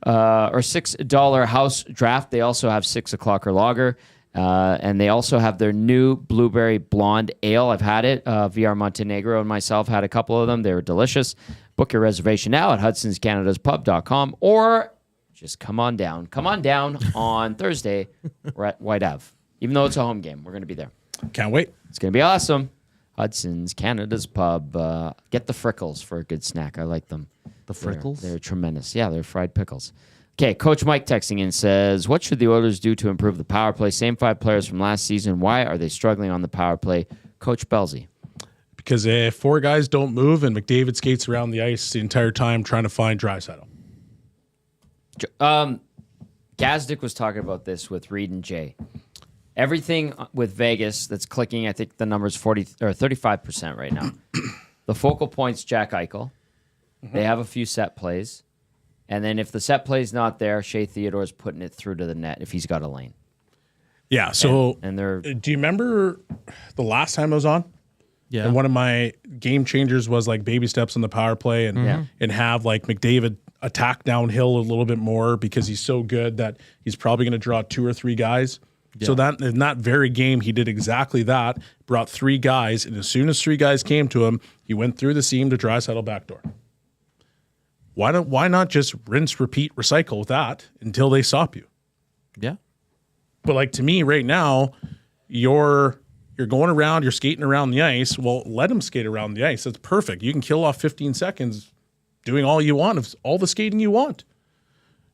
or $6 house draft. They also have 6 o'clock or lager. And they also have their new blueberry blonde ale. I've had it. VR Montenegro and myself had a couple of them. They were delicious. Book your reservation now at hudsonscanadaspub.com or just come on down. Come on down on Thursday. We're at White Ave. Even though it's a home game, we're going to be there. Can't wait. It's going to be awesome. Hudson's, Canada's Pub. Get the Frickles for a good snack. I like them. The Frickles? They're tremendous. Yeah, they're fried pickles. Okay, Coach Mike texting in says, what should the Oilers do to improve the power play? Same 5 players from last season. Why are they struggling on the power play? Coach Bellsy. Because if 4 guys don't move and McDavid skates around the ice the entire time trying to find Draisaitl. Gazdick was talking about this with Reid and Jay. Everything with Vegas that's clicking, I think the number's 40 or 35% right now. The focal point's Jack Eichel. Mm-hmm. They have a few set plays. And then if the set play's not there, Shea Theodore's putting it through to the net if he's got a lane. Yeah, so and they're... Do you remember the last time I was on? Yeah. And one of my game changers was like baby steps on the power play and have like McDavid attack downhill a little bit more because he's so good that he's probably going to draw 2 or 3 guys. Yeah. So that in that very game, he did exactly that, brought 3 guys, and as soon as 3 guys came to him, he went through the seam to Draisaitl backdoor. Why not just rinse, repeat, recycle with that until they stop you? Yeah. But like to me right now, you're going around, you're skating around the ice. Well, let them skate around the ice. That's perfect. You can kill off 15 seconds doing all you want, of all the skating you want.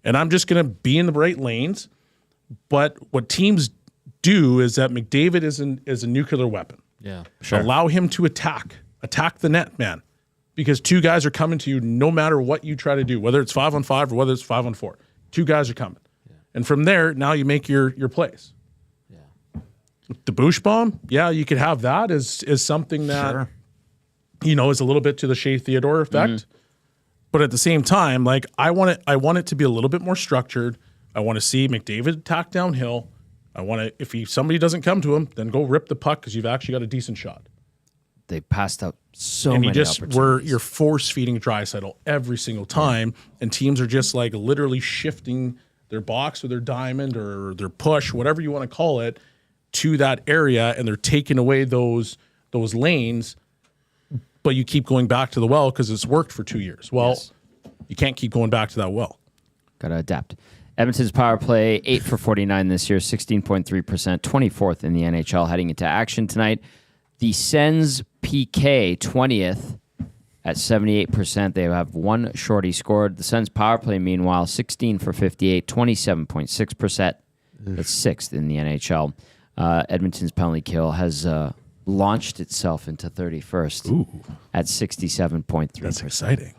And I'm just going to be in the right lanes. But what teams do is that McDavid is a nuclear weapon. Yeah. Sure. Allow him to attack the net, man. Because 2 guys are coming to you no matter what you try to do, whether it's 5-on-5 or whether it's 5-on-4. 2 guys are coming. Yeah. And from there, now you make your plays. Yeah. The Bush bomb, yeah, you could have that as something that, is a little bit to the Shea Theodore effect. Mm-hmm. But at the same time, like I want it to be a little bit more structured. I want to see McDavid attack downhill. I want to, if somebody doesn't come to him, then go rip the puck because you've actually got a decent shot. They passed out many opportunities. You're force feeding Draisaitl every single time, and teams are just like literally shifting their box or their diamond or their push, whatever you want to call it, to that area, and they're taking away those lanes. But you keep going back to the well because it's worked for 2 years. Well, you can't keep going back to that well. Got to adapt. Edmonton's power play 8 for 49 this year, 16.3%, 24th in the NHL heading into action tonight. The Sens PK 20th at 78%. They have 1 shorty scored. The Sens power play, meanwhile, 16 for 58, 27.6%. That's 6th in the NHL. Edmonton's penalty kill has launched itself into 31st at 67.3%. That's exciting.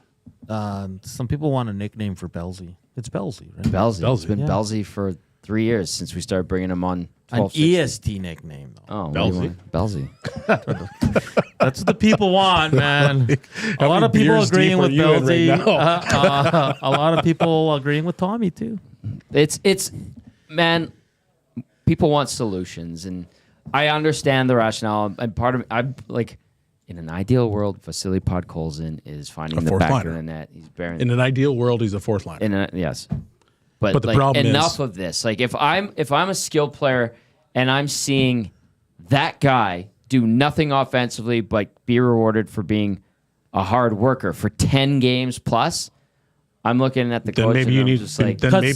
Some people want a nickname for Bellsy. It's Bellsy, right? Bellsy. It's been Bellsy for 3 years since we started bringing him on. An EST nickname, though. Oh, Bellsy. That's what the people want, man. A lot of people agreeing with Bellsy. Right a lot of people agreeing with Tommy, too. It's man, people want solutions, and I understand the rationale. And part of it, I'm like, in an ideal world, Vasily Podkolzin is finding the back of the net. He's bearing. In an ideal world, he's a 4th liner. Yes. But the problem enough of this. Like if I'm a skilled player and I'm seeing that guy do nothing offensively but be rewarded for being a hard worker for 10 games plus, I'm looking at the coach. Maybe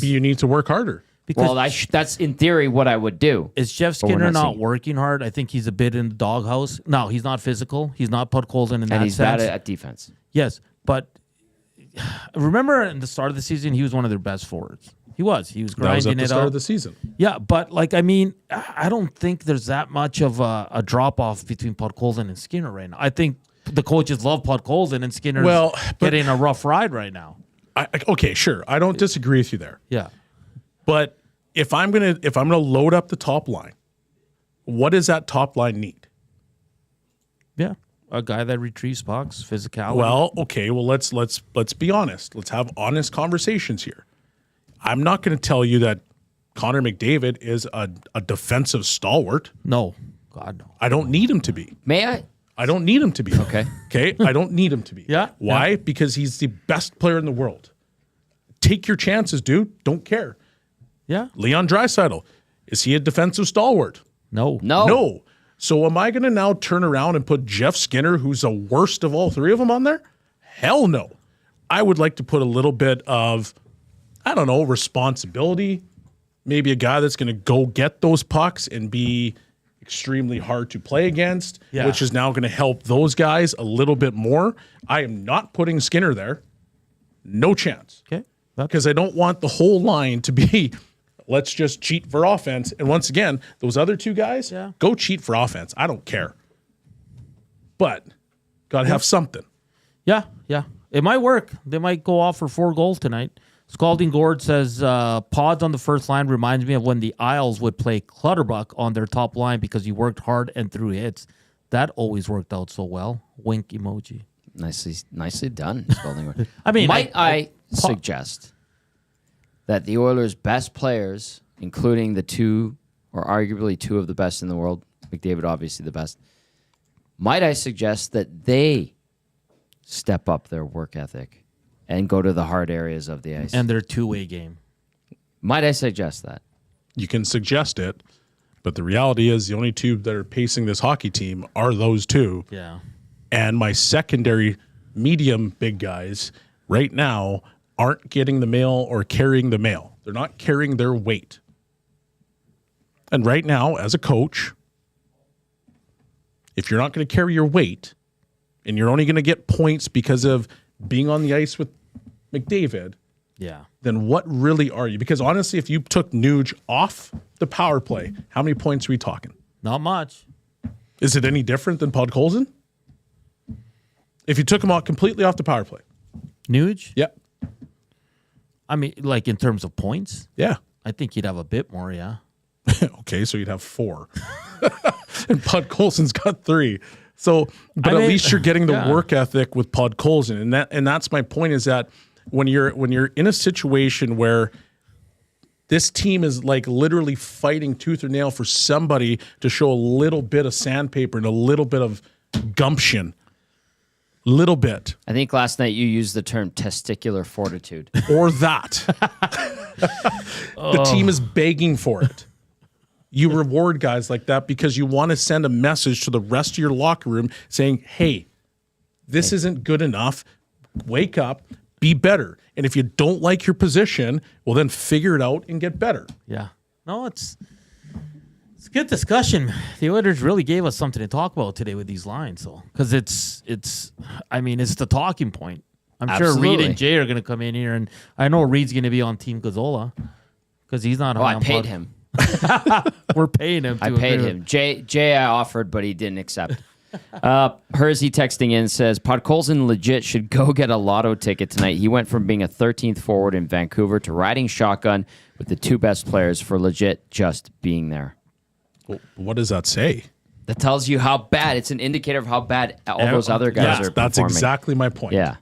you need to work harder. Because that's in theory what I would do. is Jeff But we're Skinner not not seeing. working hard? I think he's a bit in the doghouse. No, he's not physical. He's not Podkolzin in that And he's bad sense. at defense. Yes, but remember in the start of the season, he was one of their best forwards. He was. He was That was at grinding the it start out. of the season. Yeah, but I don't think there's that much of a drop off between Podkolzin and Skinner right now. I think the coaches love Podkolzin and Skinner's getting a rough ride right now. Okay, sure. I don't disagree with you there. Yeah. But if I'm gonna load up the top line, what does that top line need? Yeah. A guy that retrieves pucks, physicality. Well, okay. Well, let's be honest. Let's have honest conversations here. I'm not going to tell you that Connor McDavid is a defensive stalwart. No. God, no. I don't need him to be. May I? I don't need him to be. Okay. Okay. I don't need him to be. Yeah. Why? Because he's the best player in the world. Take your chances, dude. Don't care. Yeah. Leon Draisaitl, is he a defensive stalwart? No. No. So am I going to now turn around and put Jeff Skinner, who's the worst of all three of them, on there? Hell no. I would like to put a little bit of, I don't know, responsibility. Maybe a guy that's going to go get those pucks and be extremely hard to play against, which is now going to help those guys a little bit more. I am not putting Skinner there. No chance. Okay. Because I don't want the whole line to be, let's just cheat for offense. And once again, those other two guys, go cheat for offense. I don't care. But got to have something. Yeah. Yeah. It might work. They might go off for 4 goals tonight. Scalding Gord says, pods on the first line reminds me of when the Isles would play Clutterbuck on their top line because he worked hard and threw hits. That always worked out so well. Wink emoji. Nicely done, Spalding Gord. I mean, might I suggest that the Oilers' best players, including the two or arguably two of the best in the world, McDavid obviously the best, might I suggest that they step up their work ethic and go to the hard areas of the ice? And their two-way game. Might I suggest that? You can suggest it, but the reality is the only two that are pacing this hockey team are those two. Yeah. And my secondary medium big guys right now aren't getting the mail or carrying the mail. They're not carrying their weight. And right now, as a coach, if you're not going to carry your weight and you're only going to get points because of being on the ice with McDavid, then what really are you? Because honestly, if you took Nuge off the power play, how many points are we talking? Not much. Is it any different than Podkolzin? If you took him out completely off the power play. Nuge? Yeah. I mean, like in terms of points? Yeah. I think you'd have a bit more, yeah. Okay, so you'd have 4. And Podkolzin's got 3. So, but at least you're getting the work ethic with Podkolzin. And that's my point, is that when you're in a situation where this team is like literally fighting tooth or nail for somebody to show a little bit of sandpaper and a little bit of gumption. Little bit. I think last night you used the term testicular fortitude. Or that. The team is begging for it. You reward guys like that because you want to send a message to the rest of your locker room saying, hey, this isn't good enough. Wake up, be better. And if you don't like your position, well, then figure it out and get better. Yeah. No, it's a good discussion. The Oilers really gave us something to talk about today with these lines, so because it's the talking point. I'm sure Reid and Jay are going to come in here, and I know Reid's going to be on Team Gazzola because he's not. I paid him. We're paying him. I paid him. Jay, I offered, but he didn't accept. Hervey texting in says Podkolzin legit should go get a lotto ticket tonight. He went from being a 13th forward in Vancouver to riding shotgun with the 2 best players for legit just being there. Well, what does that say? That tells you how bad. It's an indicator of how bad all those other guys are performing. That's exactly my point. Yeah.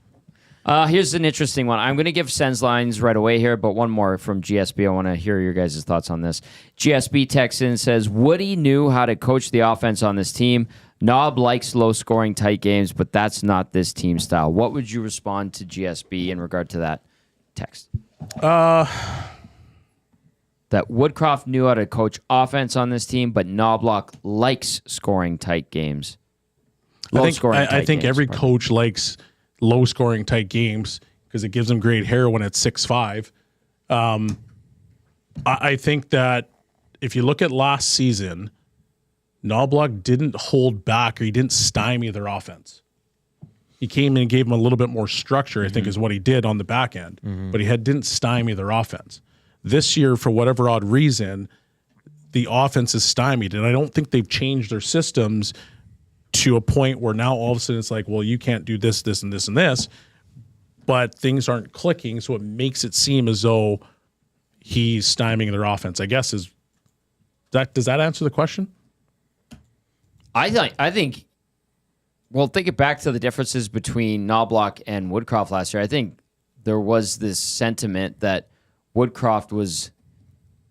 Here's an interesting one. I'm going to give Sens lines right away here, but one more from GSB. I want to hear your guys' thoughts on this. GSB texts in says, Woody knew how to coach the offense on this team. Knob likes low-scoring, tight games, but that's not this team style. What would you respond to GSB in regard to that text? That Woodcroft knew how to coach offense on this team, but Knobloch likes scoring tight games. I think every coach likes low-scoring tight games because it gives them great hair when it's 6-5. I think that if you look at last season, Knobloch didn't hold back or he didn't stymie their offense. He came in and gave them a little bit more structure, I think is what he did on the back end, but he didn't stymie their offense. This year, for whatever odd reason, the offense is stymied, and I don't think they've changed their systems to a point where now all of a sudden it's like, well, you can't do this, this, and this, and this, but things aren't clicking, so it makes it seem as though he's stymieing their offense. I guess does that answer the question? I think. Well, think it back to the differences between Knobloch and Woodcroft last year. I think there was this sentiment that Woodcroft was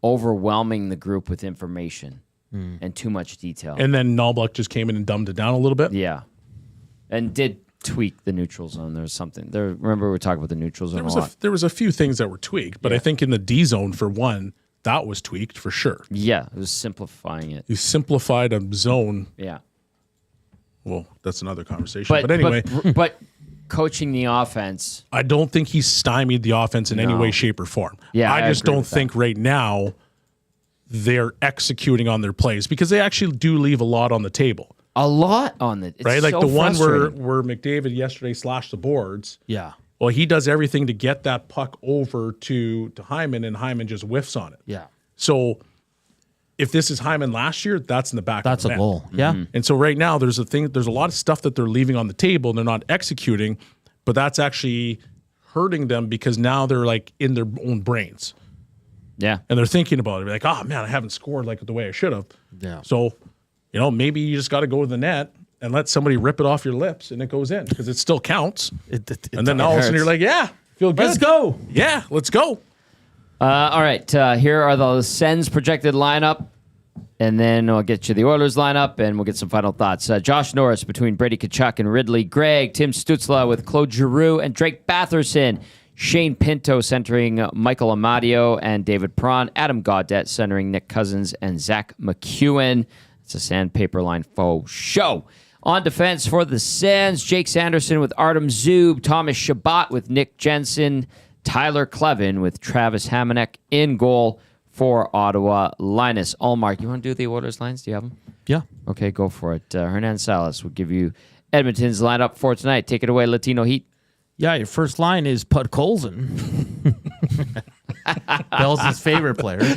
overwhelming the group with information and too much detail. And then Knobloch just came in and dumbed it down a little bit. Yeah, and did tweak the neutral zone. There was something there. Remember we were talking about the neutral zone a lot. There was a few things that were tweaked, but I think in the D zone for one, that was tweaked for sure. Yeah, it was simplifying it. You simplified a zone. Yeah. Well, that's another conversation. But anyway. But coaching the offense. I don't think he's stymied the offense in any way, shape, or form. Yeah, I just don't think right now they're executing on their plays because they actually do leave a lot on the table. A lot on it. Right? Like so the one frustrating. where McDavid yesterday slashed the boards. Yeah. Well, he does everything to get that puck over to Hyman, and Hyman just whiffs on it. Yeah. So if this is Hyman last year, that's in the back That's of a the net. goal. Yeah. And so right now there's a lot of stuff that they're leaving on the table and they're not executing, but that's actually hurting them because now they're like in their own brains. Yeah. And they're thinking about it. They're like, oh man, I haven't scored like the way I should have. Yeah. So, maybe you just got to go to the net and let somebody rip it off your lips and it goes in because it still counts. And then all of a sudden you're like, yeah, feel good. Let's go. Yeah, let's go. All right. Here are the Sens projected lineup. And then I'll get you the Oilers lineup, and we'll get some final thoughts. Josh Norris between Brady Tkachuk and Ridley Gregg. Tim Stützle with Claude Giroux and Drake Batherson. Shane Pinto centering Michael Amadio and David Perron. Adam Gaudette centering Nick Cousins and Zach McEwen. It's a sandpaper line faux show. On defense for the Sens, Jake Sanderson with Artem Zub. Thomas Chabot with Nick Jensen. Tyler Clevin with Travis Hamonic in goal for Ottawa. Linus Ullmark. You want to do the Oilers lines? Do you have them? Yeah. Okay, go for it. Hernan Salas will give you Edmonton's lineup for tonight. Take it away, Latino Heat. Yeah, your first line is Podkolzin. Bell's his favorite player. With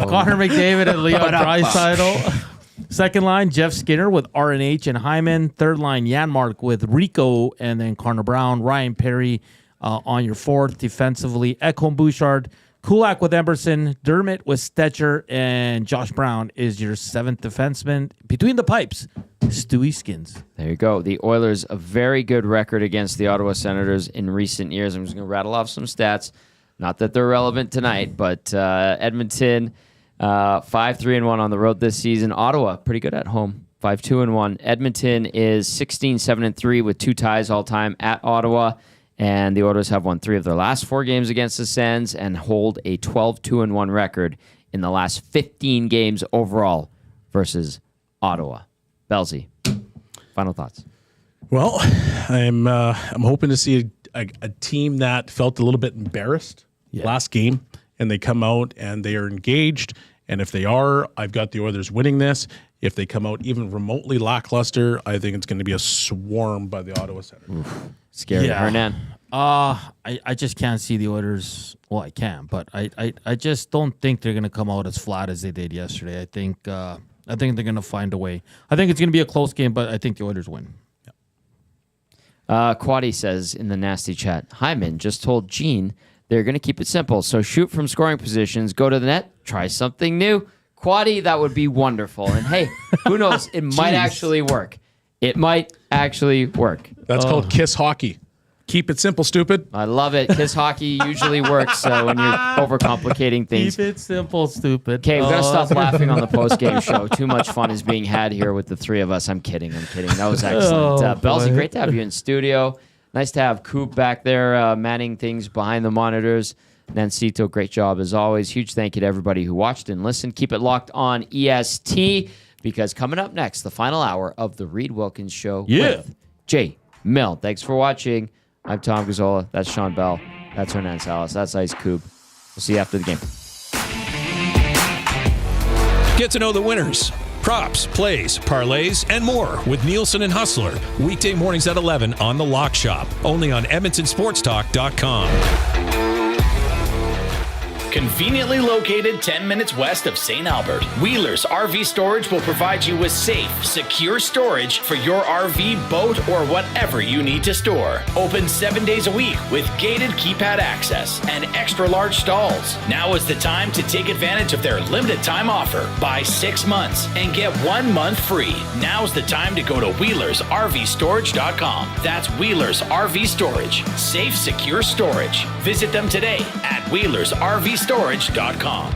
Connor McDavid and Leon Draisaitl. Second line, Jeff Skinner with RNH and Hyman. Third line, Janmark with Rico and then Connor Brown. Ryan Perry on your fourth. Defensively, Ekholm Bouchard. Kulak with Emerson, Dermott with Stetcher, and Josh Brown is your seventh defenseman. Between the pipes, Stewie Skins. There you go. The Oilers, a very good record against the Ottawa Senators in recent years. I'm just going to rattle off some stats. Not that they're relevant tonight, but Edmonton, 5-3-1 on the road this season. Ottawa, pretty good at home, 5-2-1. Edmonton is 16-7-3 with 2 ties all time at Ottawa. And the Oilers have won 3 of their last 4 games against the Sens and hold a 12-2-1 record in the last 15 games overall versus Ottawa. Belsey, final thoughts. Well, I'm hoping to see a team that felt a little bit embarrassed last game, and they come out and they are engaged. And if they are, I've got the Oilers winning this. If they come out even remotely lackluster, I think it's going to be a swarm by the Ottawa Senators. Scary. Yeah. Hernan. I just can't see the Oilers. Well, I can, but I just don't think they're going to come out as flat as they did yesterday. I think they're going to find a way. I think it's going to be a close game, but I think the Oilers win. Quaddy says in the nasty chat, Hyman just told Gene they're going to keep it simple. So shoot from scoring positions, go to the net, try something new. Quaddy, that would be wonderful. And hey, who knows? It might actually work. It might actually work. That's called Kiss Hockey. Keep it simple, stupid. I love it. Kiss Hockey usually works when you're overcomplicating things. Keep it simple, stupid. Okay, we've got to stop laughing on the post-game show. Too much fun is being had here with the 3 of us. I'm kidding. That was excellent. Belsey, great to have you in studio. Nice to have Coop back there manning things behind the monitors. Nancito, great job as always. Huge thank you to everybody who watched and listened. Keep it locked on EST because coming up next, the final hour of the Reid Wilkins Show with Jay Mill. Thanks for watching. I'm Tom Gazzola. That's Shawn Belle. That's Hernan Salas. That's Ice Cube. We'll see you after the game. Get to know the winners, props, plays, parlays, and more with Nielsen and Hustler. Weekday mornings at 11 on The Lock Shop. Only on EdmontonSportsTalk.com. Conveniently located 10 minutes west of St. Albert, Wheeler's RV Storage will provide you with safe, secure storage for your RV, boat, or whatever you need to store. Open 7 days a week with gated keypad access and extra large stalls. Now is the time to take advantage of their limited time offer. Buy 6 months and get 1 month free. Now's the time to go to WheelersRVStorage.com. That's Wheeler's RV Storage. Safe, secure storage. Visit them today at WheelersRVStorage.com.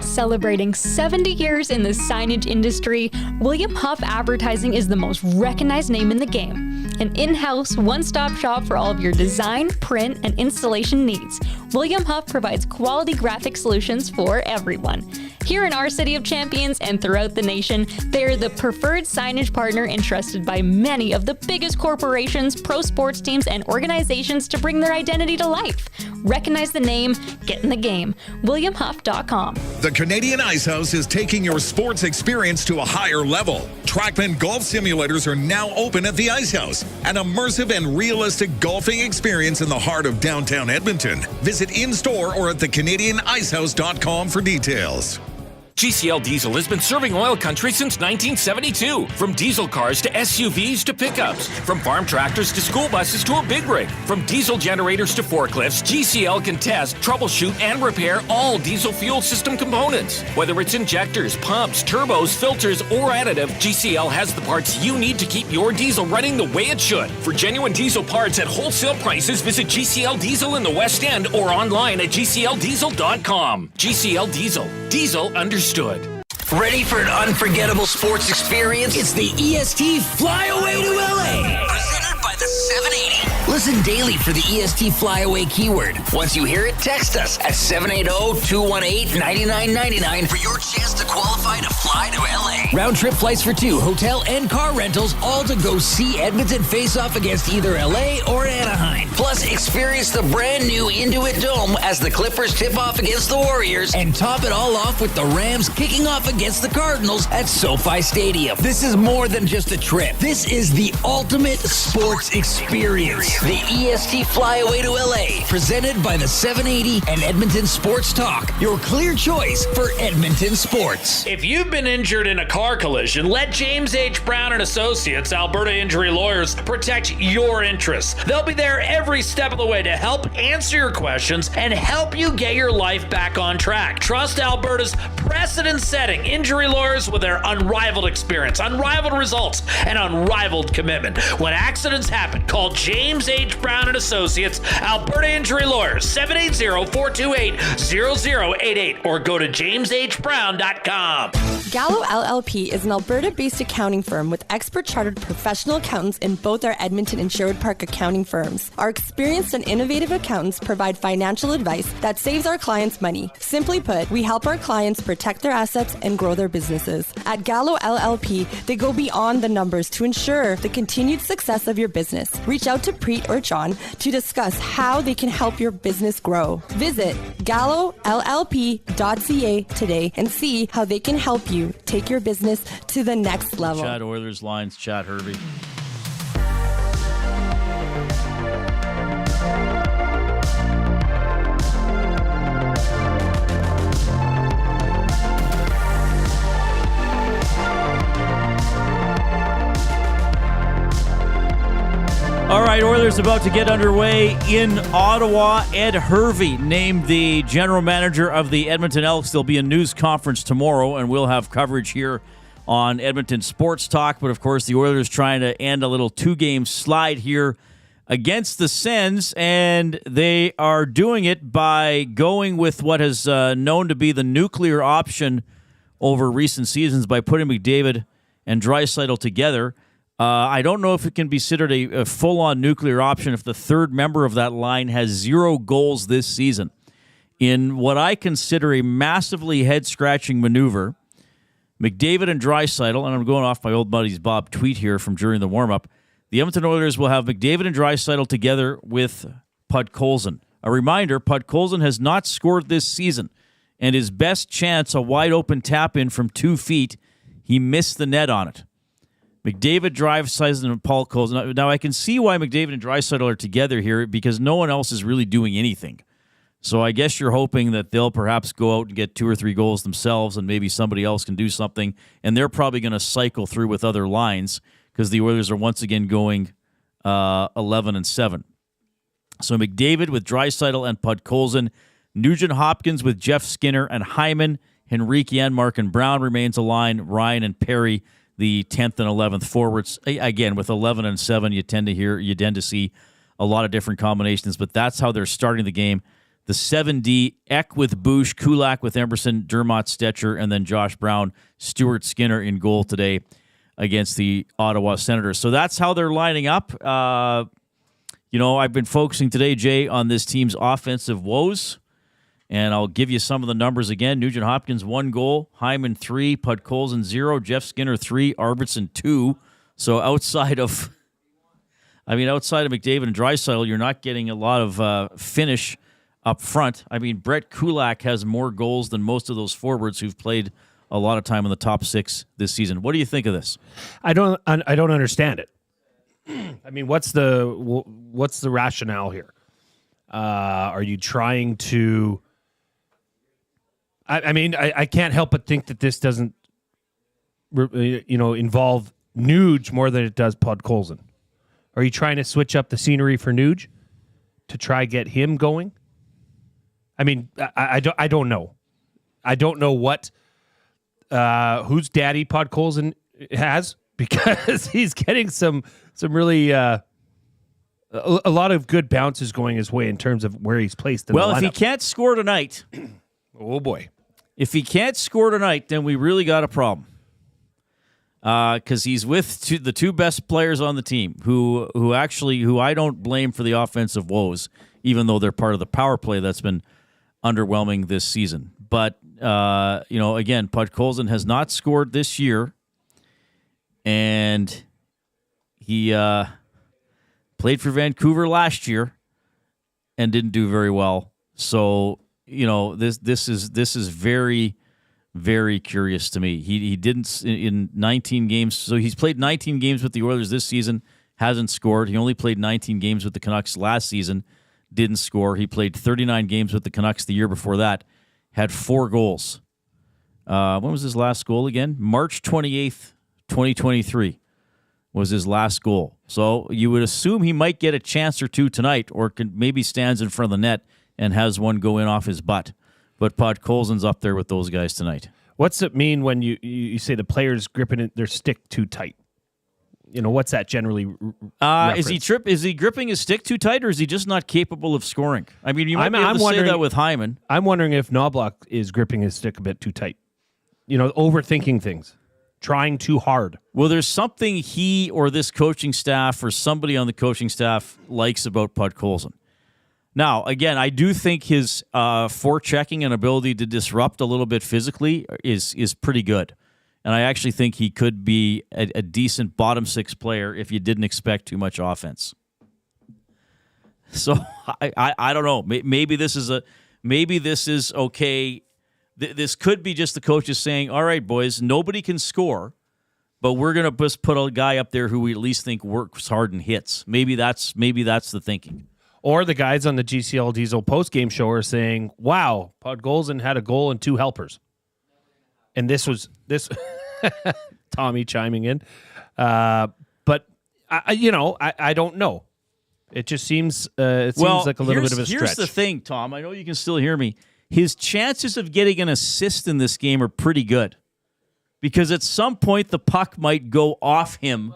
Celebrating 70 years in the signage industry, William Huff Advertising is the most recognized name in the game. An in-house, one-stop shop for all of your design, print, and installation needs. William Huff provides quality graphic solutions for everyone. Here in our City of Champions and throughout the nation, they are the preferred signage partner entrusted by many of the biggest corporations, pro sports teams, and organizations to bring their identity to life. Recognize the name, get in the game. WilliamHuff.com. The Canadian Ice House is taking your sports experience to a higher level. Trackman golf simulators are now open at the Ice House, an immersive and realistic golfing experience in the heart of downtown Edmonton. Visit in-store or at thecanadianicehouse.com for details. GCL Diesel has been serving oil country since 1972. From diesel cars to SUVs to pickups. From farm tractors to school buses to a big rig. From diesel generators to forklifts, GCL can test, troubleshoot, and repair all diesel fuel system components. Whether it's injectors, pumps, turbos, filters, or additive, GCL has the parts you need to keep your diesel running the way it should. For genuine diesel parts at wholesale prices, visit GCL Diesel in the West End or online at GCLDiesel.com. GCL Diesel. Diesel understood. Ready for an unforgettable sports experience? It's the EST Flyaway to LA. Presented by the 780. Listen daily for the EST Flyaway keyword. Once you hear it, text us at 780-218-9999 for your chance to qualify to fly to LA. Round trip flights for 2, hotel and car rentals, all to go see Edmonton face off against either LA or Anaheim. Plus, experience the brand new Intuit Dome as the Clippers tip off against the Warriors, and top it all off with the Rams kicking off against the Cardinals at SoFi Stadium. This is more than just a trip. This is the ultimate sports experience. The EST Flyaway to LA, presented by the 780 and Edmonton Sports Talk. Your clear choice for Edmonton sports. If you've been injured in a car collision, let James H. Brown and Associates, Alberta Injury Lawyers, protect your interests. They'll be there every step of the way to help answer your questions and help you get your life back on track. Trust Alberta's precedent-setting injury lawyers with their unrivaled experience, unrivaled results, and unrivaled commitment. When accidents happen, call James H. Brown and Associates, Alberta Injury Lawyers, 780-428-0088, or go to jameshbrown.com. Gallo LLP is an Alberta-based accounting firm with expert chartered professional accountants in both our Edmonton and Sherwood Park accounting firms. Our experienced and innovative accountants provide financial advice that saves our clients money. Simply put, we help our clients protect their assets and grow their businesses. At Gallo LLP, they go beyond the numbers to ensure the continued success of your business. Reach out to Preet or John to discuss how they can help your business grow. Visit gallollp.ca today and see how they can help you take your business to the next level. Chat Oilers lines, chat Hervey. All right, Oilers about to get underway in Ottawa. Ed Hervey named the general manager of the Edmonton Elks. There'll be a news conference tomorrow, and we'll have coverage here on Edmonton Sports Talk. But, of course, the Oilers trying to end a little two-game slide here against the Sens, and they are doing it by going with what is known to be the nuclear option over recent seasons by putting McDavid and Draisaitl together. I don't know if it can be considered a full-on nuclear option if the third member of that line has 0 goals this season. In what I consider a massively head-scratching maneuver, McDavid and Draisaitl, and I'm going off my old buddy's Bob tweet here from during the warm-up, the Edmonton Oilers will have McDavid and Draisaitl together with Podkolzin. A reminder, Podkolzin has not scored this season. And his best chance, a wide-open tap-in from 2 feet, he missed the net on it. McDavid, Draisaitl, and Podkolzin. Now, I can see why McDavid and Draisaitl are together here because no one else is really doing anything. So I guess you're hoping that they'll perhaps go out and get 2 or 3 goals themselves and maybe somebody else can do something. And they're probably going to cycle through with other lines because the Oilers are once again going 11-7. So McDavid with Draisaitl and Podkolzin. Nugent-Hopkins with Jeff Skinner and Hyman. Henrique, Enmark, and Brown remains a line. Ryan and Perry, the 10th and 11th forwards. Again, with 11-7, you tend to see a lot of different combinations, but that's how they're starting the game. The 7D, Eck with Bush, Kulak with Emerson, Dermott, Stetcher, and then Josh Brown, Stuart Skinner in goal today against the Ottawa Senators. So that's how they're lining up. I've been focusing today, Jay, on this team's offensive woes. And I'll give you some of the numbers again. Nugent-Hopkins, 1 goal. Hyman, 3. Podkolzin, 0. Jeff Skinner, 3. Arvidsson, 2. So outside of McDavid and Draisaitl, you're not getting a lot of finish up front. I mean, Brett Kulak has more goals than most of those forwards who've played a lot of time in the top 6 this season. What do you think of this? I don't understand it. I mean, what's the rationale here? Are you trying to... I can't help but think that this doesn't, involve Nuge more than it does Podkolzin. Are you trying to switch up the scenery for Nuge to try get him going? I mean, I don't know. I don't know what whose daddy Podkolzin has because he's getting some really a lot of good bounces going his way in terms of where he's placed in the lineup. If he can't score tonight, oh boy. If he can't score tonight, then we really got a problem. Because he's with the 2 best players on the team, who I don't blame for the offensive woes, even though they're part of the power play that's been underwhelming this season. But again, Podkolzin has not scored this year, and he played for Vancouver last year and didn't do very well. So. This is very, very curious to me. He didn't in 19 games. So he's played 19 games with the Oilers this season, hasn't scored. He only played 19 games with the Canucks last season, didn't score. He played 39 games with the Canucks the year before that, had 4 goals. When was his last goal again? March 28th, 2023 was his last goal. So you would assume he might get a chance or 2 tonight, or maybe stands in front of the net and has one go in off his butt. But Podkolzin's up there with those guys tonight. What's it mean when you say the player's gripping their stick too tight? What's that generally Is he gripping his stick too tight, or is he just not capable of scoring? I mean, you might be able to say that with Hyman. I'm wondering if Knoblauch is gripping his stick a bit too tight. Overthinking things. Trying too hard. Well, there's something he or this coaching staff or somebody on the coaching staff likes about Podkolzin. Now, again, I do think his forechecking and ability to disrupt a little bit physically is pretty good. And I actually think he could be a decent bottom 6 player if you didn't expect too much offense. So I don't know. Maybe this is okay. This could be just the coaches saying, all right, boys, nobody can score, but we're going to just put a guy up there who we at least think works hard and hits. Maybe that's the thinking. Or the guys on the GCL Diesel postgame show are saying, wow, Podkolzin had a goal and 2 helpers. And this Tommy chiming in. But I don't know. It just seems seems like a little bit of a stretch. Here's the thing, Tom. I know you can still hear me. His chances of getting an assist in this game are pretty good. Because at some point the puck might go off him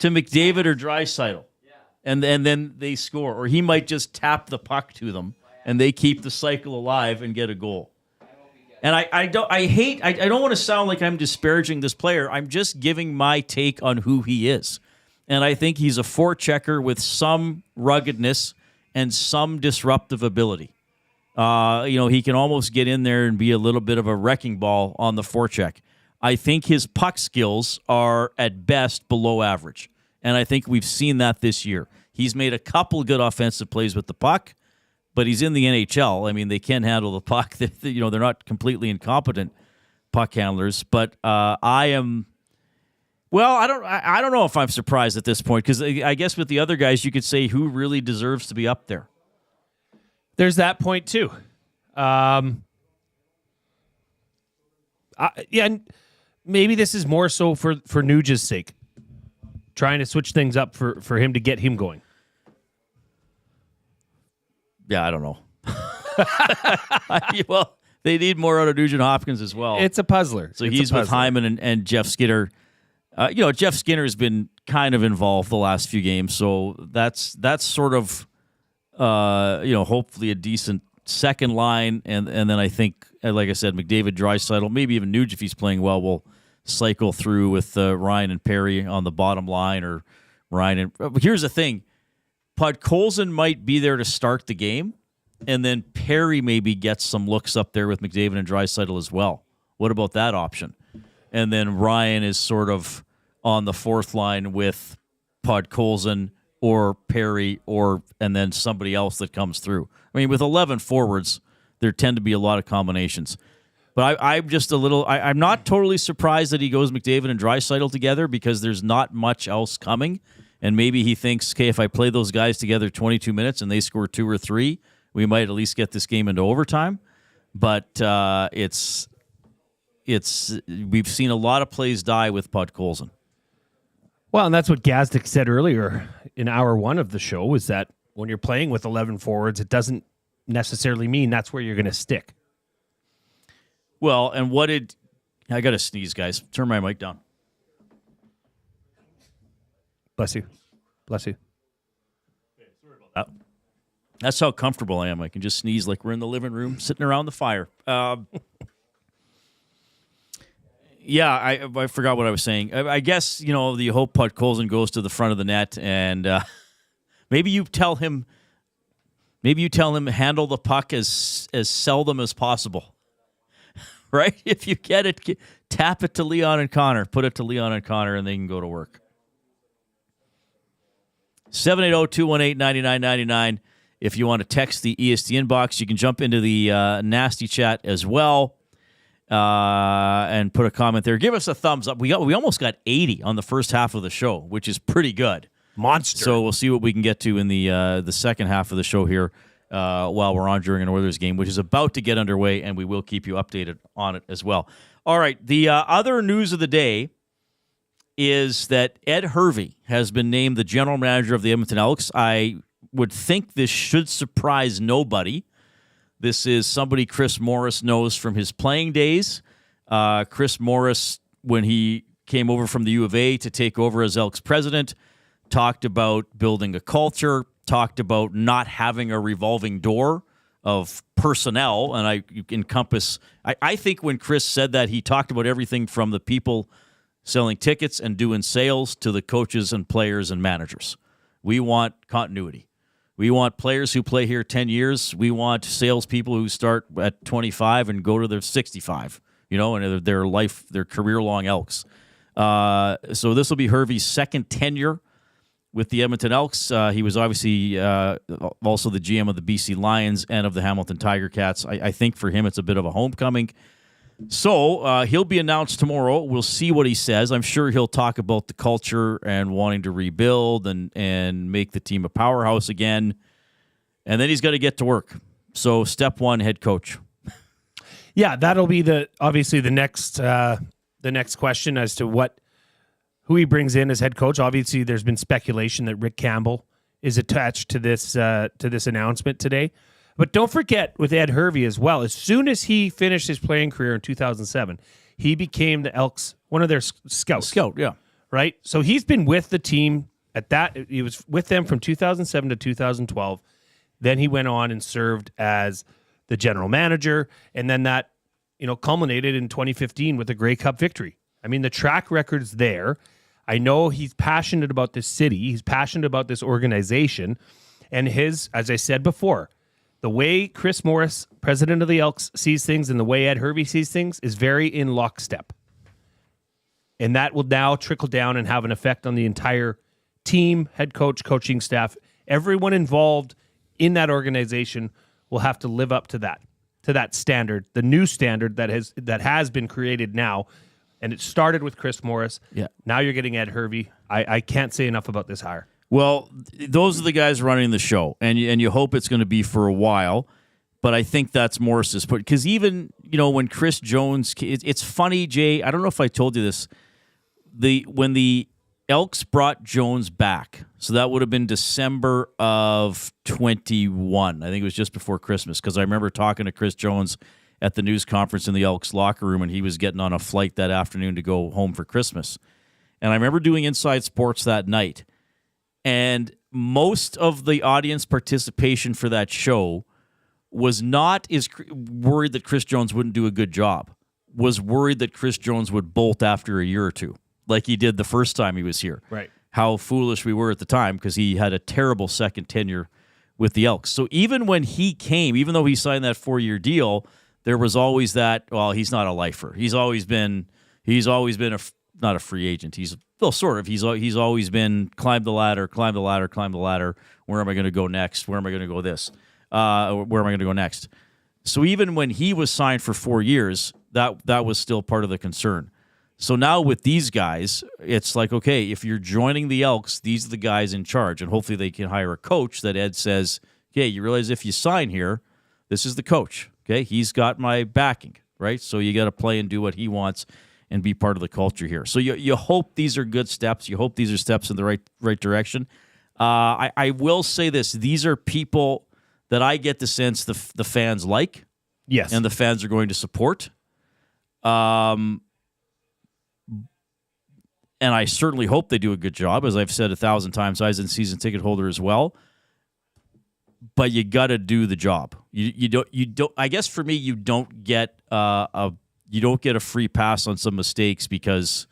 to McDavid or Draisaitl. And then they score, or he might just tap the puck to them, and they keep the cycle alive and get a goal. And I don't want to sound like I'm disparaging this player. I'm just giving my take on who he is, and I think he's a forechecker with some ruggedness and some disruptive ability. He can almost get in there and be a little bit of a wrecking ball on the forecheck. I think his puck skills are at best below average. And I think we've seen that this year. He's made a couple good offensive plays with the puck, but he's in the NHL. I mean, they can handle the puck. They're not completely incompetent puck handlers. But I am. Well, I don't know if I'm surprised at this point, because I guess with the other guys, you could say who really deserves to be up there. There's that point too. And maybe this is more so for Nuge's sake, trying to switch things up for him to get him going. Yeah, I don't know. Well, they need more out of Nugent Hopkins as well. It's a puzzler. So he's with Hyman and Jeff Skinner. Jeff Skinner's been kind of involved the last few games, so that's sort of hopefully a decent second line, and then I think, like I said, McDavid, Draisaitl, maybe even Nuge if he's playing well, will cycle through with Ryan and Perry on the bottom line, or Ryan and. Here's the thing: Podkolzin might be there to start the game, and then Perry maybe gets some looks up there with McDavid and Draisaitl as well. What about that option? And then Ryan is sort of on the fourth line with Podkolzin or Perry, and then somebody else that comes through. I mean, with 11 forwards, there tend to be a lot of combinations. But I'm just a little. I'm not totally surprised that he goes McDavid and Draisaitl together, because there's not much else coming. And maybe he thinks, okay, if I play those guys together 22 minutes and they score 2 or 3, we might at least get this game into overtime. But we've seen a lot of plays die with Podkolzin. Well, and that's what Gazdic said earlier in hour 1 of the show, is that when you're playing with 11 forwards, it doesn't necessarily mean that's where you're going to stick. Well, and I got to sneeze, guys. Turn my mic down. Bless you. Bless you. Okay, sorry about that. That's how comfortable I am. I can just sneeze like we're in the living room, sitting around the fire. Yeah, I forgot what I was saying. I guess, you hope Podkolzin goes to the front of the net, and maybe you tell him handle the puck as seldom as possible. Right? If you get it, tap it to Leon and Connor, put it to Leon and Connor, and they can go to work. 780-218-9999. If you want to text the EST inbox, you can jump into the nasty chat as well. And put a comment there. Give us a thumbs up. We almost got 80 on the first half of the show, which is pretty good. Monster. So we'll see what we can get to in the second half of the show here while we're on during an Oilers game, which is about to get underway, and we will keep you updated on it as well. All right, the other news of the day is that Ed Hervey has been named the general manager of the Edmonton Elks. I would think this should surprise nobody. This is somebody Chris Morris knows from his playing days. Chris Morris, when he came over from the U of A to take over as Elks president, talked about building a culture, talked about not having a revolving door of personnel. And I think when Chris said that, he talked about everything from the people selling tickets and doing sales to the coaches and players and managers. We want continuity. We want players who play here 10 years. We want salespeople who start at 25 and go to their 65, and their career-long Elks. So this will be Hervey's second tenure with the Edmonton Elks. He was obviously also the GM of the BC Lions and of the Hamilton Tiger Cats. I think for him it's a bit of a homecoming. So he'll be announced tomorrow. We'll see what he says. I'm sure he'll talk about the culture and wanting to rebuild and make the team a powerhouse again. And then he's got to get to work. So step 1, head coach. Yeah, that'll be obviously the next question as to who he brings in as head coach. Obviously, there's been speculation that Rick Campbell is attached to this announcement today. But don't forget with Ed Hervey as well, as soon as he finished his playing career in 2007, he became the Elks, one of their scouts. Scout, yeah. Right? So he's been with the team he was with them from 2007 to 2012. Then he went on and served as the general manager. And then that, culminated in 2015 with the Grey Cup victory. I mean, the track record's there. I know he's passionate about this city. He's passionate about this organization. And as I said before, the way Chris Morris, president of the Elks, sees things and the way Ed Hervey sees things is very in lockstep. And that will now trickle down and have an effect on the entire team, head coach, coaching staff, everyone involved in that organization will have to live up to that standard, the new standard that has been created now. And it started with Chris Morris. Yeah. Now you're getting Ed Hervey. I can't say enough about this hire. Well, those are the guys running the show, and you hope it's going to be for a while. But I think that's Morris's put, because even when Chris Jones, it's funny, Jay. I don't know if I told you this. When the Elks brought Jones back, so that would have been December of 21. I think it was just before Christmas, because I remember talking to Chris Jones at the news conference in the Elks locker room, and he was getting on a flight that afternoon to go home for Christmas. And I remember doing Inside Sports that night, and most of the audience participation for that show was not worried that Chris Jones wouldn't do a good job, was worried that Chris Jones would bolt after a year or two, like he did the first time he was here. Right. How foolish we were at the time, because he had a terrible second tenure with the Elks. So even when he came, even though he signed that 4-year deal, there was always that, well, he's not a lifer. He's always been not a free agent. He's always been climb the ladder. Where am I going to go next? Where am I going to go this? Where am I going to go next? So even when he was signed for 4 years, that was still part of the concern. So now with these guys, it's like, okay, if you're joining the Elks, these are the guys in charge, and hopefully they can hire a coach that Ed says, okay, you realize if you sign here, this is the coach. Okay, he's got my backing, right? So you got to play and do what he wants and be part of the culture here. So you hope these are good steps. You hope these are steps in the right direction. I will say this. These are people that I get the sense the fans like. Yes. And the fans are going to support. And I certainly hope they do a good job. As I've said 1,000 times, I was a season ticket holder as well. But you got to do the job. You don't. I guess for me, you don't get a free pass on some mistakes because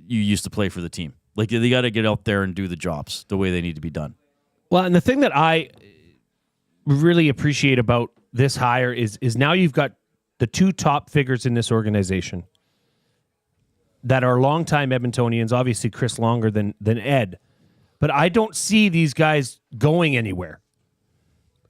you used to play for the team. Like, they got to get out there and do the jobs the way they need to be done. Well, and the thing that I really appreciate about this hire is now you've got the two top figures in this organization that are longtime Edmontonians. Obviously, Chris longer than Ed, but I don't see these guys going anywhere.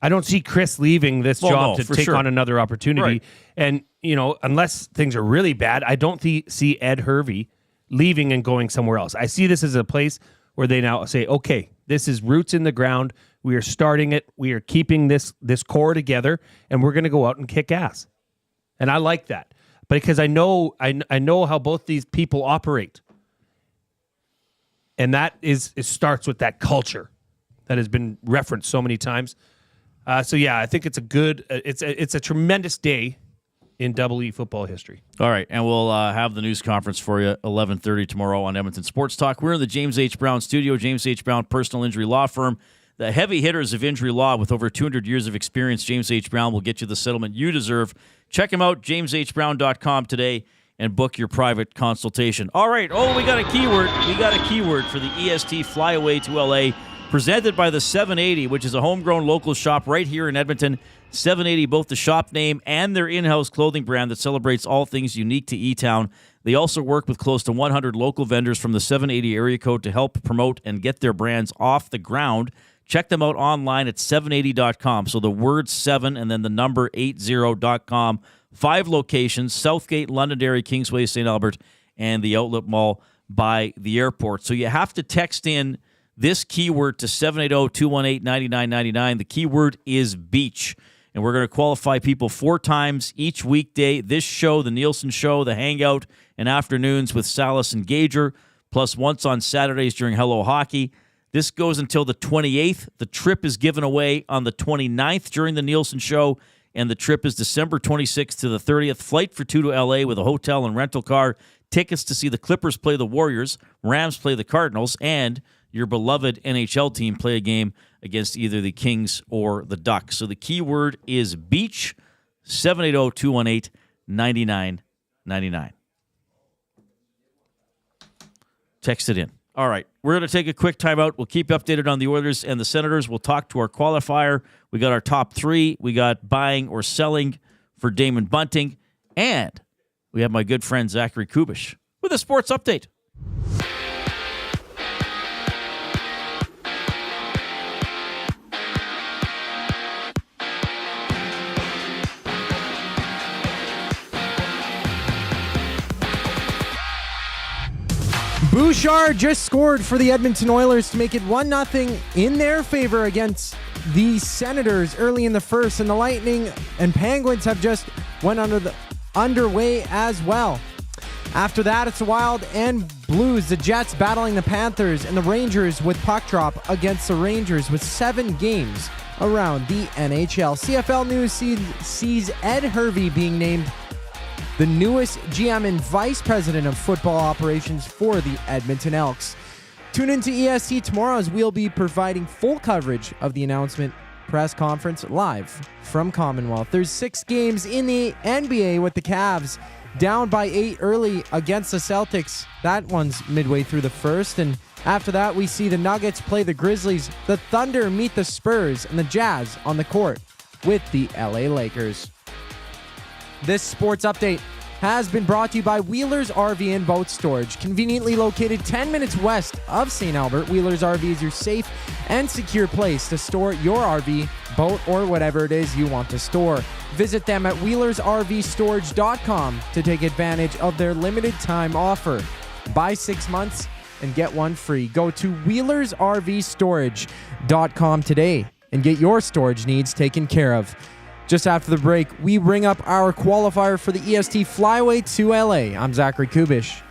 I don't see Chris leaving this job to take on another opportunity. Right. And, unless things are really bad, I don't see Ed Hervey leaving and going somewhere else. I see this as a place where they now say, okay, this is roots in the ground. We are starting it. We are keeping this core together, and we're going to go out and kick ass. And I like that. But because I know how both these people operate. And that it starts with that culture that has been referenced so many times. So yeah, I think it's a tremendous day in Double E football history. All right, and we'll have the news conference for you 11:30 tomorrow on Edmonton Sports Talk. We're in the James H. Brown studio, James H. Brown Personal Injury Law Firm, the heavy hitters of injury law with over 200 years of experience. James H. Brown will get you the settlement you deserve. Check him out, jameshbrown.com today, and book your private consultation. All right, we got a keyword. We got a keyword for the EST Flyaway to LA, presented by the 780, which is a homegrown local shop right here in Edmonton. 780, both the shop name and their in-house clothing brand that celebrates all things unique to E-Town. They also work with close to 100 local vendors from the 780 area code to help promote and get their brands off the ground. Check them out online at 780.com. So the word 7 and then the number 80.com. 5 locations: Southgate, Londonderry, Kingsway, St. Albert, and the Outlet Mall by the airport. So you have to text in this keyword to 780-218-9999. The keyword is beach. And we're going to qualify people 4 times each weekday. This show, the Nielsen Show, the Hangout, and afternoons with Salas and Gager, plus once on Saturdays during Hello Hockey. This goes until the 28th. The trip is given away on the 29th during the Nielsen Show, and the trip is December 26th to the 30th. Flight for 2 to LA with a hotel and rental car. Tickets to see the Clippers play the Warriors, Rams play the Cardinals, and your beloved NHL team play a game against either the Kings or the Ducks. So the key word is beach, 780-218-9999. Text it in. All right, we're going to take a quick timeout. We'll keep you updated on the Oilers and the Senators. We'll talk to our qualifier. We got our top 3. We got buying or selling for Damon Bunting. And we have my good friend Zachary Kubish with a sports update. Bouchard just scored for the Edmonton Oilers to make it 1-0 in their favor against the Senators early in the first, and the Lightning and Penguins have just went underway as well. After that, it's the Wild and Blues, the Jets battling the Panthers, and the Rangers with puck drop against the Rangers with 7 games around the NHL. CFL News sees Ed Hervey being named the newest GM and Vice President of Football Operations for the Edmonton Elks. Tune into EST tomorrow as we'll be providing full coverage of the announcement press conference live from Commonwealth. There's 6 games in the NBA with the Cavs down by 8 early against the Celtics. That one's midway through the first, and after that we see the Nuggets play the Grizzlies, the Thunder meet the Spurs, and the Jazz on the court with the LA Lakers. This sports update has been brought to you by Wheeler's RV and Boat Storage. Conveniently located 10 minutes west of St. Albert, Wheeler's RV is your safe and secure place to store your RV, boat, or whatever it is you want to store. Visit them at wheelersrvstorage.com to take advantage of their limited time offer. Buy 6 months and get 1 free. Go to wheelersrvstorage.com today and get your storage needs taken care of. Just after the break, we bring up our qualifier for the EST Flyway to LA. I'm Zachary Kubish,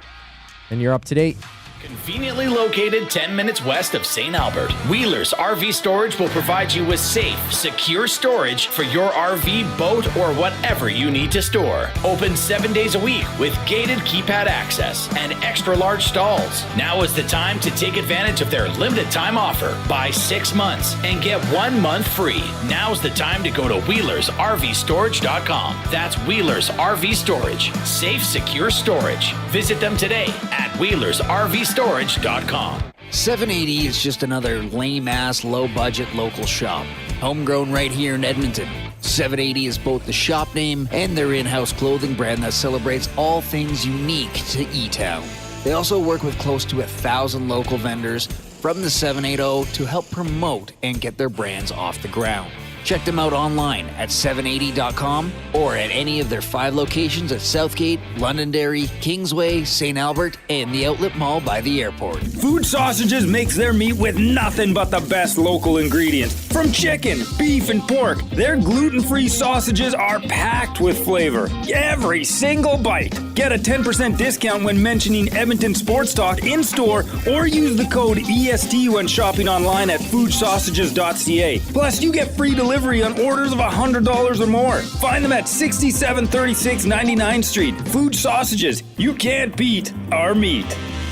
and you're up to date. Conveniently located 10 minutes west of St. Albert, Wheeler's RV Storage will provide you with safe, secure storage for your RV, boat, or whatever you need to store. Open 7 days a week with gated keypad access and extra large stalls. Now is the time to take advantage of their limited time offer. Buy 6 months and get 1 month free. Now's the time to go to WheelersRVStorage.com. That's Wheeler's RV Storage. Safe, secure storage. Visit them today at WheelersRVStorage.com. 780 is just another lame-ass, low-budget local shop. Homegrown right here in Edmonton. 780 is both the shop name and their in-house clothing brand that celebrates all things unique to E-Town. They also work with close to 1,000 local vendors from the 780 to help promote and get their brands off the ground. Check them out online at 780.com or at any of their 5 locations at Southgate, Londonderry, Kingsway, St. Albert, and the Outlet Mall by the airport. Food Sausages makes their meat with nothing but the best local ingredients. From chicken, beef, and pork, their gluten-free sausages are packed with flavor. Every single bite. Get a 10% discount when mentioning Edmonton Sports Talk in-store or use the code EST when shopping online at foodsausages.ca. Plus, you get free delivery on orders of $100 or more. Find them at 6736 99th Street. Food Sausages. You can't beat our meat.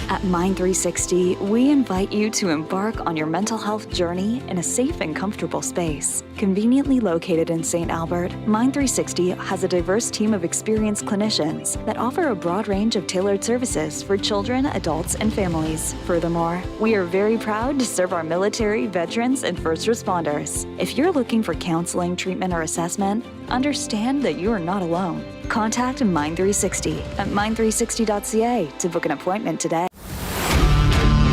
At Mind 360, we invite you to embark on your mental health journey in a safe and comfortable space. Conveniently located in St. Albert, Mind 360 has a diverse team of experienced clinicians that offer a broad range of tailored services for children, adults, and families. Furthermore, we are very proud to serve our military, veterans, and first responders. If you're looking for counseling, treatment, or assessment, understand that you are not alone. Contact Mind 360 at mind360.ca to book an appointment today.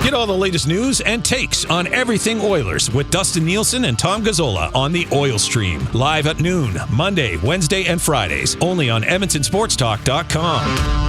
Get all the latest news and takes on everything Oilers with Dustin Nielsen and Tom Gazzola on the Oil Stream. Live at noon, Monday, Wednesday, and Fridays. Only on EdmontonSportsTalk.com.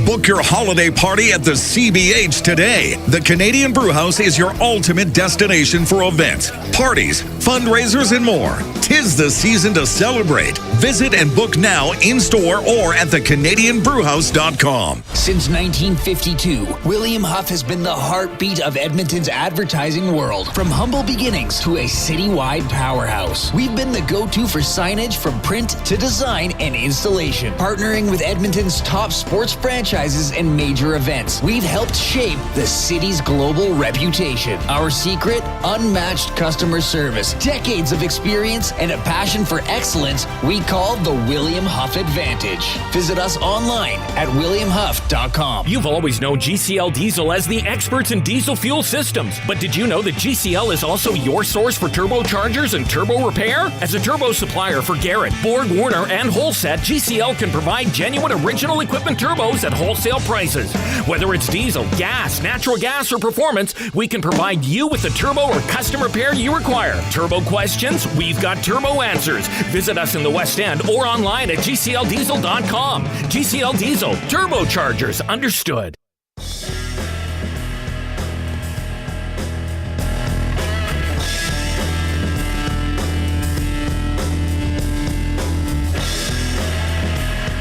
Book your holiday party at the CBH today. The Canadian Brewhouse is your ultimate destination for events, parties, fundraisers, and more. 'Tis the season to celebrate. Visit and book now in-store or at thecanadianbrewhouse.com. Since 1952, William Huff has been the heartbeat of Edmonton's advertising world. From humble beginnings to a citywide powerhouse, we've been the go-to for signage from print to design and installation. Partnering with Edmonton's top sports franchises and major events, we've helped shape the city's global reputation. Our secret? Unmatched customer service, decades of experience, and a passion for excellence we call the William Huff Advantage. Visit us online at williamhuff.com. You've always known GCL Diesel as the experts in diesel fuel systems, but did you know that GCL is also your source for turbochargers and turbo repair? As a turbo supplier for Garrett, Borg Warner, and Holset, GCL can provide genuine original equipment turbos at wholesale prices. Whether it's diesel, gas, natural gas, or performance, we can provide you with the turbo or custom repair you require. Turbo questions? We've got turbo answers. Visit us in the West End or online at gcldiesel.com. GCL Diesel, turbochargers, understood.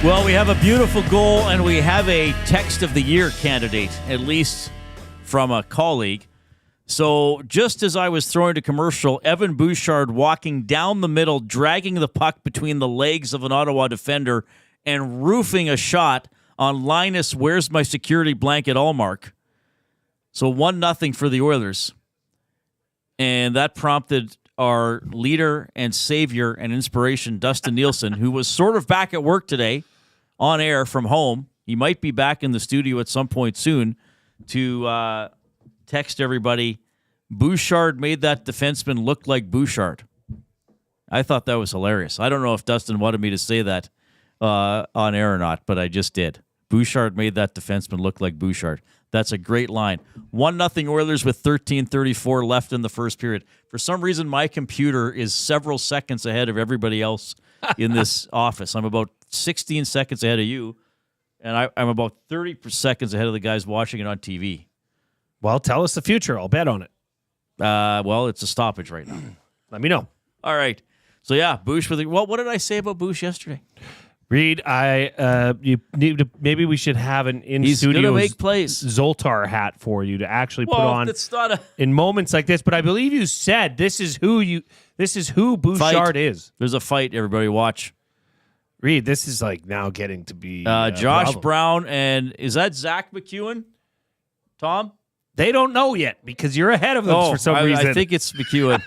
Well, we have a beautiful goal, and we have a Text of the Year candidate, at least from a colleague. So just as I was throwing to commercial, Evan Bouchard walking down the middle, dragging the puck between the legs of an Ottawa defender and roofing a shot on Linus Where's My Security Blanket Allmark. So 1-0 for the Oilers. And that prompted our leader and savior and inspiration, Dustin Nielsen, who was sort of back at work today, on air from home. He might be back in the studio at some point soon to text everybody, Bouchard made that defenseman look like Bouchard. I thought that was hilarious. I don't know if Dustin wanted me to say that on air or not, but I just did. Bouchard made that defenseman look like Bouchard. That's a great line. 1-0 Oilers with 13:34 left in the first period. For some reason, my computer is several seconds ahead of everybody else in this office. I'm about 16 seconds ahead of you, and I'm about 30 seconds ahead of the guys watching it on TV. Well, tell us the future. I'll bet on it. Well, it's a stoppage right now. Let me know. All right. So, yeah, Bouch with the... What did I say about Bouch yesterday? Reid, you need to, maybe we should have an in-studio He's gonna make plays. Zoltar hat for you to actually put on it's not in moments like this. But I believe you said this is who Bouchard is. There's a fight, everybody watch. Reid, this is like now getting to be Josh Brown, and is that Zach McEwen? Tom? They don't know yet because you're ahead of them for some reason. I think it's McEwen.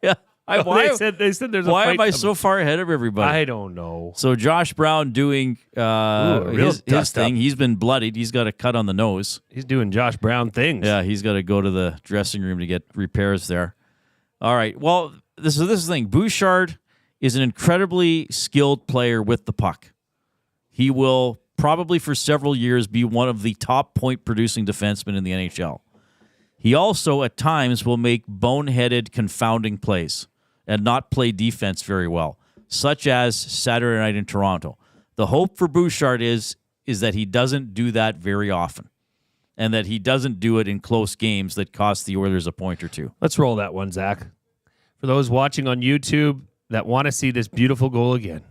Yeah. They said there's a why fight am I coming. so far ahead of everybody? I don't know. So Josh Brown doing his thing. Up. He's been bloodied. He's got a cut on the nose. He's doing Josh Brown things. Yeah, he's got to go to the dressing room to get repairs there. All right. Well, this is the thing. Bouchard is an incredibly skilled player with the puck. He will probably for several years be one of the top point-producing defensemen in the NHL. He also, at times, will make boneheaded, confounding plays and not play defense very well, such as Saturday night in Toronto. The hope for Bouchard is that he doesn't do that very often and that he doesn't do it in close games that cost the Oilers a point or two. Let's roll that one, Zach. For those watching on YouTube that want to see this beautiful goal again.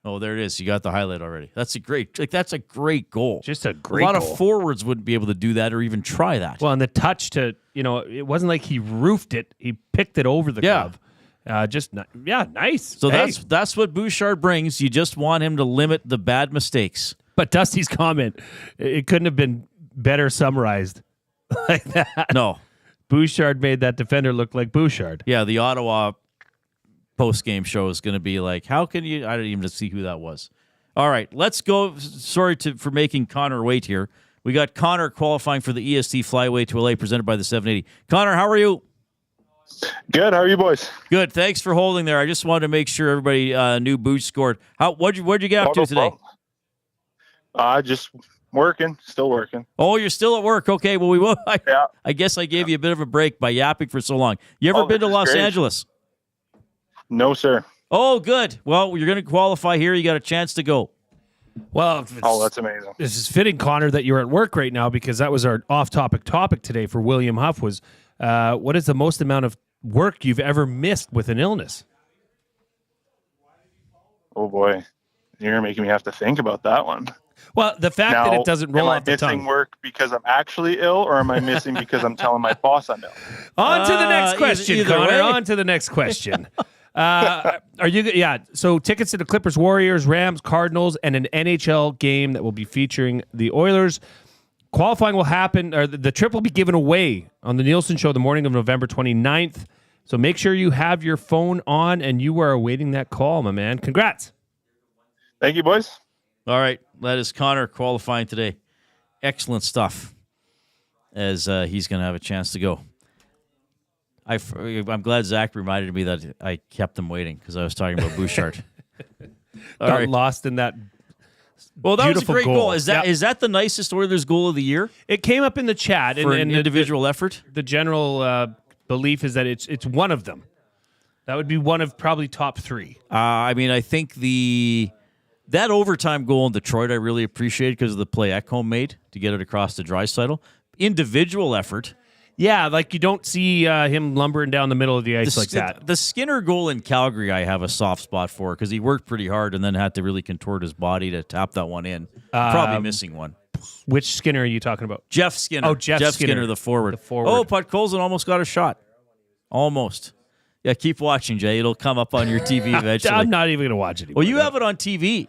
Oh, there it is. You got the highlight already. That's a great goal. Just a great goal. A lot goal. of forwards wouldn't be able to do that or even try that. Well, and the touch to, it wasn't like he roofed it. He picked it over the glove. Nice. So that's what Bouchard brings. You just want him to limit the bad mistakes. But Dusty's comment, it couldn't have been better summarized like that. No. Bouchard made that defender look like Bouchard. Yeah, the Ottawa post-game show is going to be like, how can you... I didn't even see who that was. All right, let's go. Sorry for making Connor wait here. We got Connor qualifying for the EST Flyway to LA presented by the 780. Connor, how are you? Good. How are you boys? Good. Thanks for holding there. I just wanted to make sure everybody knew Booch scored. What'd you get up to today? Just working. Still working. Oh, you're still at work. Okay. Well, we will. Yeah. I guess I gave you a bit of a break by yapping for so long. You ever been to Los Angeles? No, sir. Oh, good. Well, you're going to qualify here. You got a chance to go. Well, that's amazing. This is fitting, Connor, that you're at work right now because that was our off-topic topic today for William Huff was what is the most amount of work you've ever missed with an illness? Oh, boy. You're making me have to think about that one. Well, the fact that it doesn't roll off the tongue. Am I missing work because I'm actually ill, or am I missing because I'm telling my boss I'm ill? On to the next question, Connor. way. On to the next question. Are you? Yeah. So tickets to the Clippers, Warriors, Rams, Cardinals, and an NHL game that will be featuring the Oilers. Qualifying will happen, or the trip will be given away on the Nielsen Show the morning of November 29th. So make sure you have your phone on and you are awaiting that call, my man. Congrats. Thank you, boys. All right. That is Connor qualifying today. Excellent stuff as he's going to have a chance to go. I'm glad Zach reminded me that I kept him waiting because I was talking about Bouchard. Got lost in that Well, that Beautiful was a great goal. Is Yeah. that the nicest Oilers goal of the year? It came up in the chat For an and individual effort. The general belief is that it's one of them. That would be one of probably top 3. I mean, I think that overtime goal in Detroit I really appreciated because of the play Ekholm made to get it across to Draisaitl. Individual effort. Yeah, like you don't see him lumbering down the middle of the ice like that. The Skinner goal in Calgary I have a soft spot for because he worked pretty hard and then had to really contort his body to tap that one in. Probably missing one. Which Skinner are you talking about? Jeff Skinner. Oh, Jeff Skinner, the forward. Oh, Podkolzin almost got a shot. Almost. Yeah, keep watching, Jay. It'll come up on your TV eventually. I'm not even going to watch it anymore. Well, you have it on TV.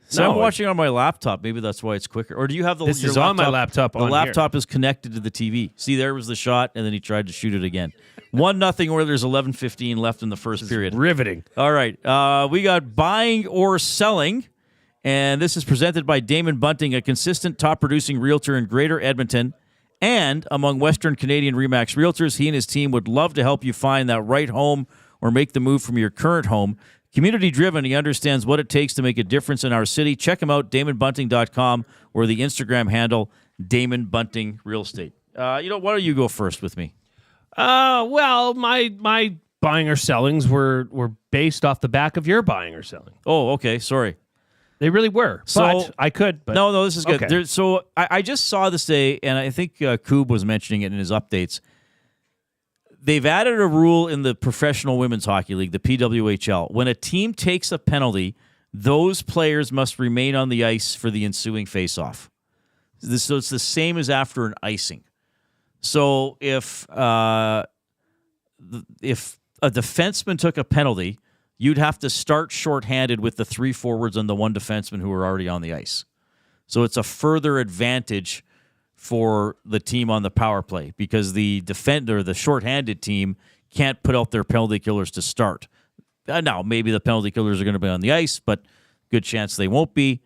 So I'm watching on my laptop. Maybe that's why it's quicker. Or do you have the? This your is on my laptop. The laptop is connected to the TV. See, there was the shot, and then he tried to shoot it again. 1-0 Oilers. 11:15 left in the first period. Riveting. All right, we got buying or selling, and this is presented by Damon Bunting, a consistent top-producing realtor in Greater Edmonton, and among Western Canadian RE/MAX realtors. He and his team would love to help you find that right home or make the move from your current home. Community-driven, he understands what it takes to make a difference in our city. Check him out, DamonBunting.com, or the Instagram handle, Damon Bunting Real Estate. Why don't you go first with me? Well, my buying or sellings were based off the back of your buying or selling. Oh, okay. Sorry. They really were. But I could. But no, this is good. Okay. So I just saw this today, and I think Koob was mentioning it in his updates. They've added a rule in the Professional Women's Hockey League, the PWHL. When a team takes a penalty, those players must remain on the ice for the ensuing faceoff. So it's the same as after an icing. So if a defenseman took a penalty, you'd have to start shorthanded with the 3 forwards and the 1 defenseman who are already on the ice. So it's a further advantage for the team on the power play because the shorthanded team can't put out their penalty killers to start. Now, maybe the penalty killers are going to be on the ice, but good chance they won't be.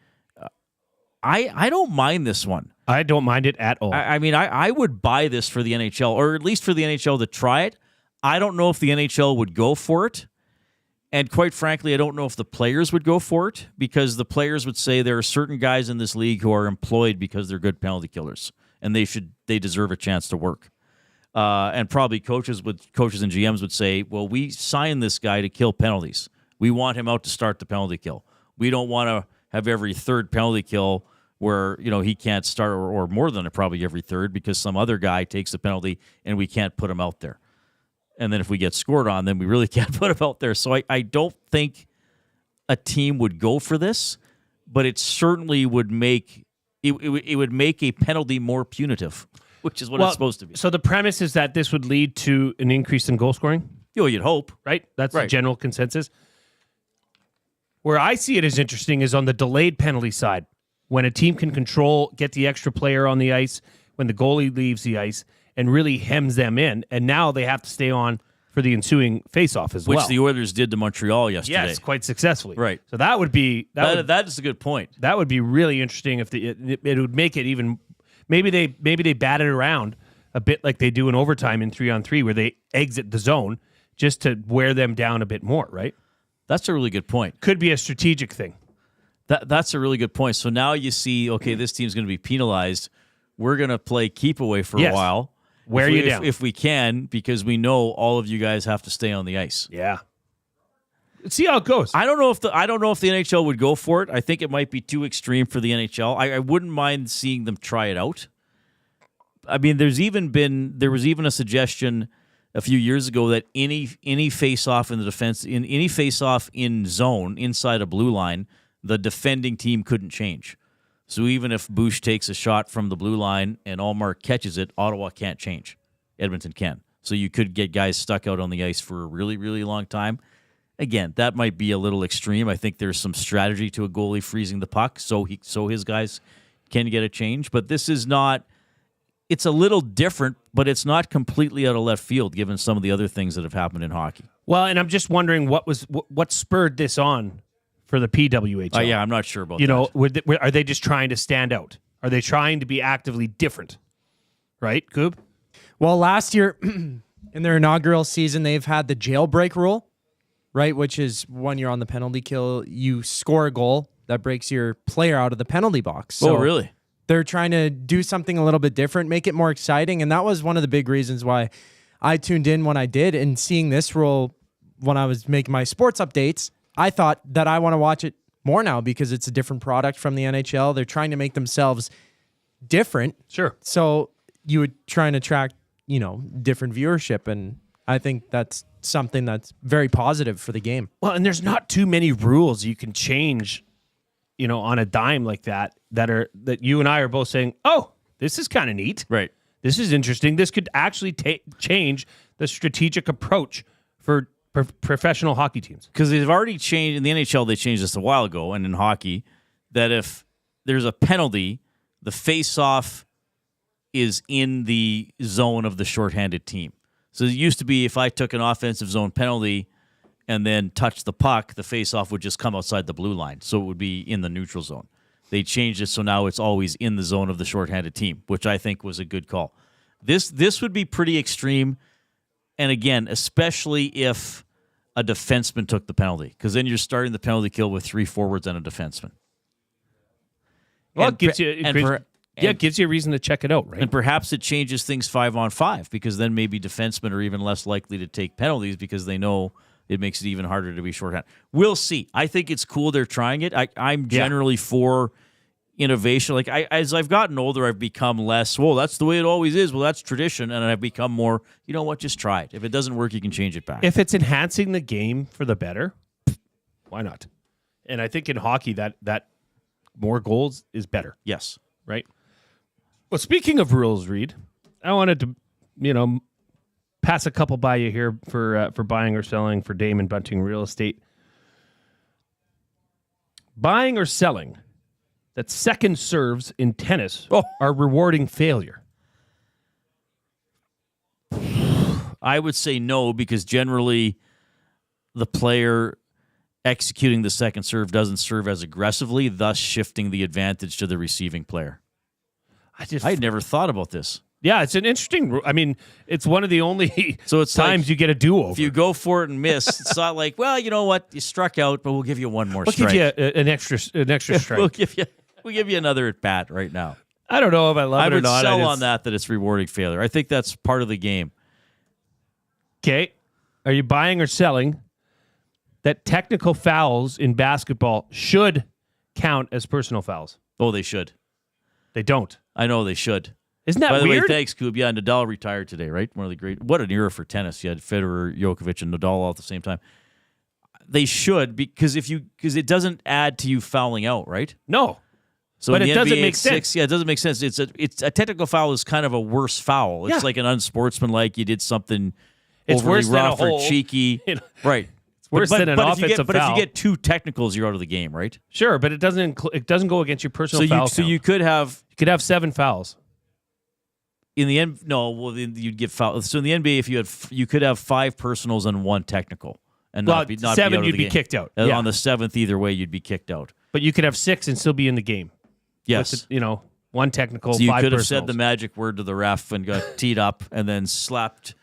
I don't mind this one. I don't mind it at all. I mean, I would buy this for the NHL, or at least for the NHL to try it. I don't know if the NHL would go for it. And quite frankly, I don't know if the players would go for it because the players would say there are certain guys in this league who are employed because they're good penalty killers, and they deserve a chance to work. And probably coaches and GMs would say, well, we signed this guy to kill penalties. We want him out to start the penalty kill. We don't want to have every third penalty kill where he can't start, or more than probably every third because some other guy takes the penalty and we can't put him out there. And then if we get scored on, then we really can't put him out there. So I don't think a team would go for this, but it certainly would make it would make a penalty more punitive, which is what it's supposed to be. So the premise is that this would lead to an increase in goal scoring? You'd hope. Right? That's the general consensus. Where I see it as interesting is on the delayed penalty side. When a team can get the extra player on the ice, when the goalie leaves the ice, and really hems them in, and now they have to stay on for the ensuing face-off as well. Which the Oilers did to Montreal yesterday. Yes, quite successfully. Right. So that would be... That is a good point. That would be really interesting if it would make it even... Maybe they bat it around a bit like they do in overtime in 3-on-3 where they exit the zone just to wear them down a bit more, right? That's a really good point. Could be a strategic thing. That's a really good point. So now you see, okay, this team's going to be penalized. We're going to play keep away for a while. Wear you down. If we can, because we know all of you guys have to stay on the ice. Yeah. Let's see how it goes. I don't know if the NHL would go for it. I think it might be too extreme for the NHL. I wouldn't mind seeing them try it out. I mean, there was even a suggestion a few years ago that any face-off in the defense, in any face-off in zone inside a blue line, the defending team couldn't change. So even if Bush takes a shot from the blue line and Allmark catches it, Ottawa can't change. Edmonton can. So you could get guys stuck out on the ice for a really, really long time. Again, that might be a little extreme. I think there's some strategy to a goalie freezing the puck so his guys can get a change. But this is not... It's a little different, but it's not completely out of left field given some of the other things that have happened in hockey. Well, and I'm just wondering what spurred this on for the PWHL. Yeah, I'm not sure about that. Are they just trying to stand out? Are they trying to be actively different? Right, Goob? Well, last year, in their inaugural season, they've had the jailbreak rule, right? Which is when you're on the penalty kill, you score a goal that breaks your player out of the penalty box. Oh, really? They're trying to do something a little bit different, make it more exciting. And that was one of the big reasons why I tuned in when I did. And seeing this rule when I was making my sports updates, I thought that I want to watch it more now because it's a different product from the NHL. They're trying to make themselves different. Sure. So you would try and attract, different viewership. And I think that's something that's very positive for the game. Well, and there's not too many rules you can change, on a dime like that that you and I are both saying, oh, this is kind of neat. Right. This is interesting. This could actually change the strategic approach for professional hockey teams. Because they've already changed, in the NHL, they changed this a while ago, and in hockey, that if there's a penalty, the face-off is in the zone of the shorthanded team. So it used to be if I took an offensive zone penalty and then touched the puck, the face-off would just come outside the blue line. So it would be in the neutral zone. They changed it so now it's always in the zone of the shorthanded team, which I think was a good call. This would be pretty extreme, and again, especially if a defenseman took the penalty, because then you're starting the penalty kill with 3 forwards and a defenseman. Well, it gives you a reason to check it out, right? And perhaps it changes things 5-on-5, because then maybe defensemen are even less likely to take penalties because they know it makes it even harder to be shorthanded. We'll see. I think it's cool they're trying it. I'm generally for innovation. Like as I've gotten older, I've become less, well, that's the way it always is. Well, that's tradition. And I've become more, you know what, just try it. If it doesn't work, you can change it back. If it's enhancing the game for the better, why not? And I think in hockey that more goals is better. Yes. Right? Well, speaking of rules, Reid, I wanted to, pass a couple by you here for buying or selling for Damon Bunting Real Estate. Buying or selling that second serves in tennis are rewarding failure. I would say no, because generally the player executing the second serve doesn't serve as aggressively, thus shifting the advantage to the receiving player. I never thought about this. Yeah, it's an interesting rule. I mean, it's one of the only times like, you get a do-over. If you go for it and miss, it's not like, well, you know what, you struck out, but we'll give you one more strike. We'll give you an extra strike. We'll give you another at bat right now. I don't know if I love it or not. I would sell on that it's rewarding failure. I think that's part of the game. Okay, are you buying or selling that technical fouls in basketball should count as personal fouls? Oh, they should. They don't. I know they should. Isn't that By the weird? way, thanks, Koob. Yeah, Nadal retired today, right? One of the great. What an era for tennis. You had Federer, Djokovic, and Nadal all at the same time. They should, because it doesn't add to you fouling out, right? No. So but in it the doesn't NBA, make sense. It doesn't make sense. It's a technical foul is kind of a worse foul. It's like an unsportsmanlike. You did something overly worse than rough a or hole. cheeky, right? It's worse than an offensive foul. But if you get 2 technicals, you're out of the game, right? Sure, but it doesn't go against your personal foul So count. you could have 7 fouls. In the end, no. Well, then you'd get fouled. So in the NBA, you could have 5 personals and 1 technical, and not be 7 out of you'd the be game. kicked out. And Yeah. on the 7th, either way, you'd be kicked out. But you could have 6 and still be in the game. Yes, With 1 technical. So you 5 could have personals. said the magic word to the ref and got teed up, and then slapped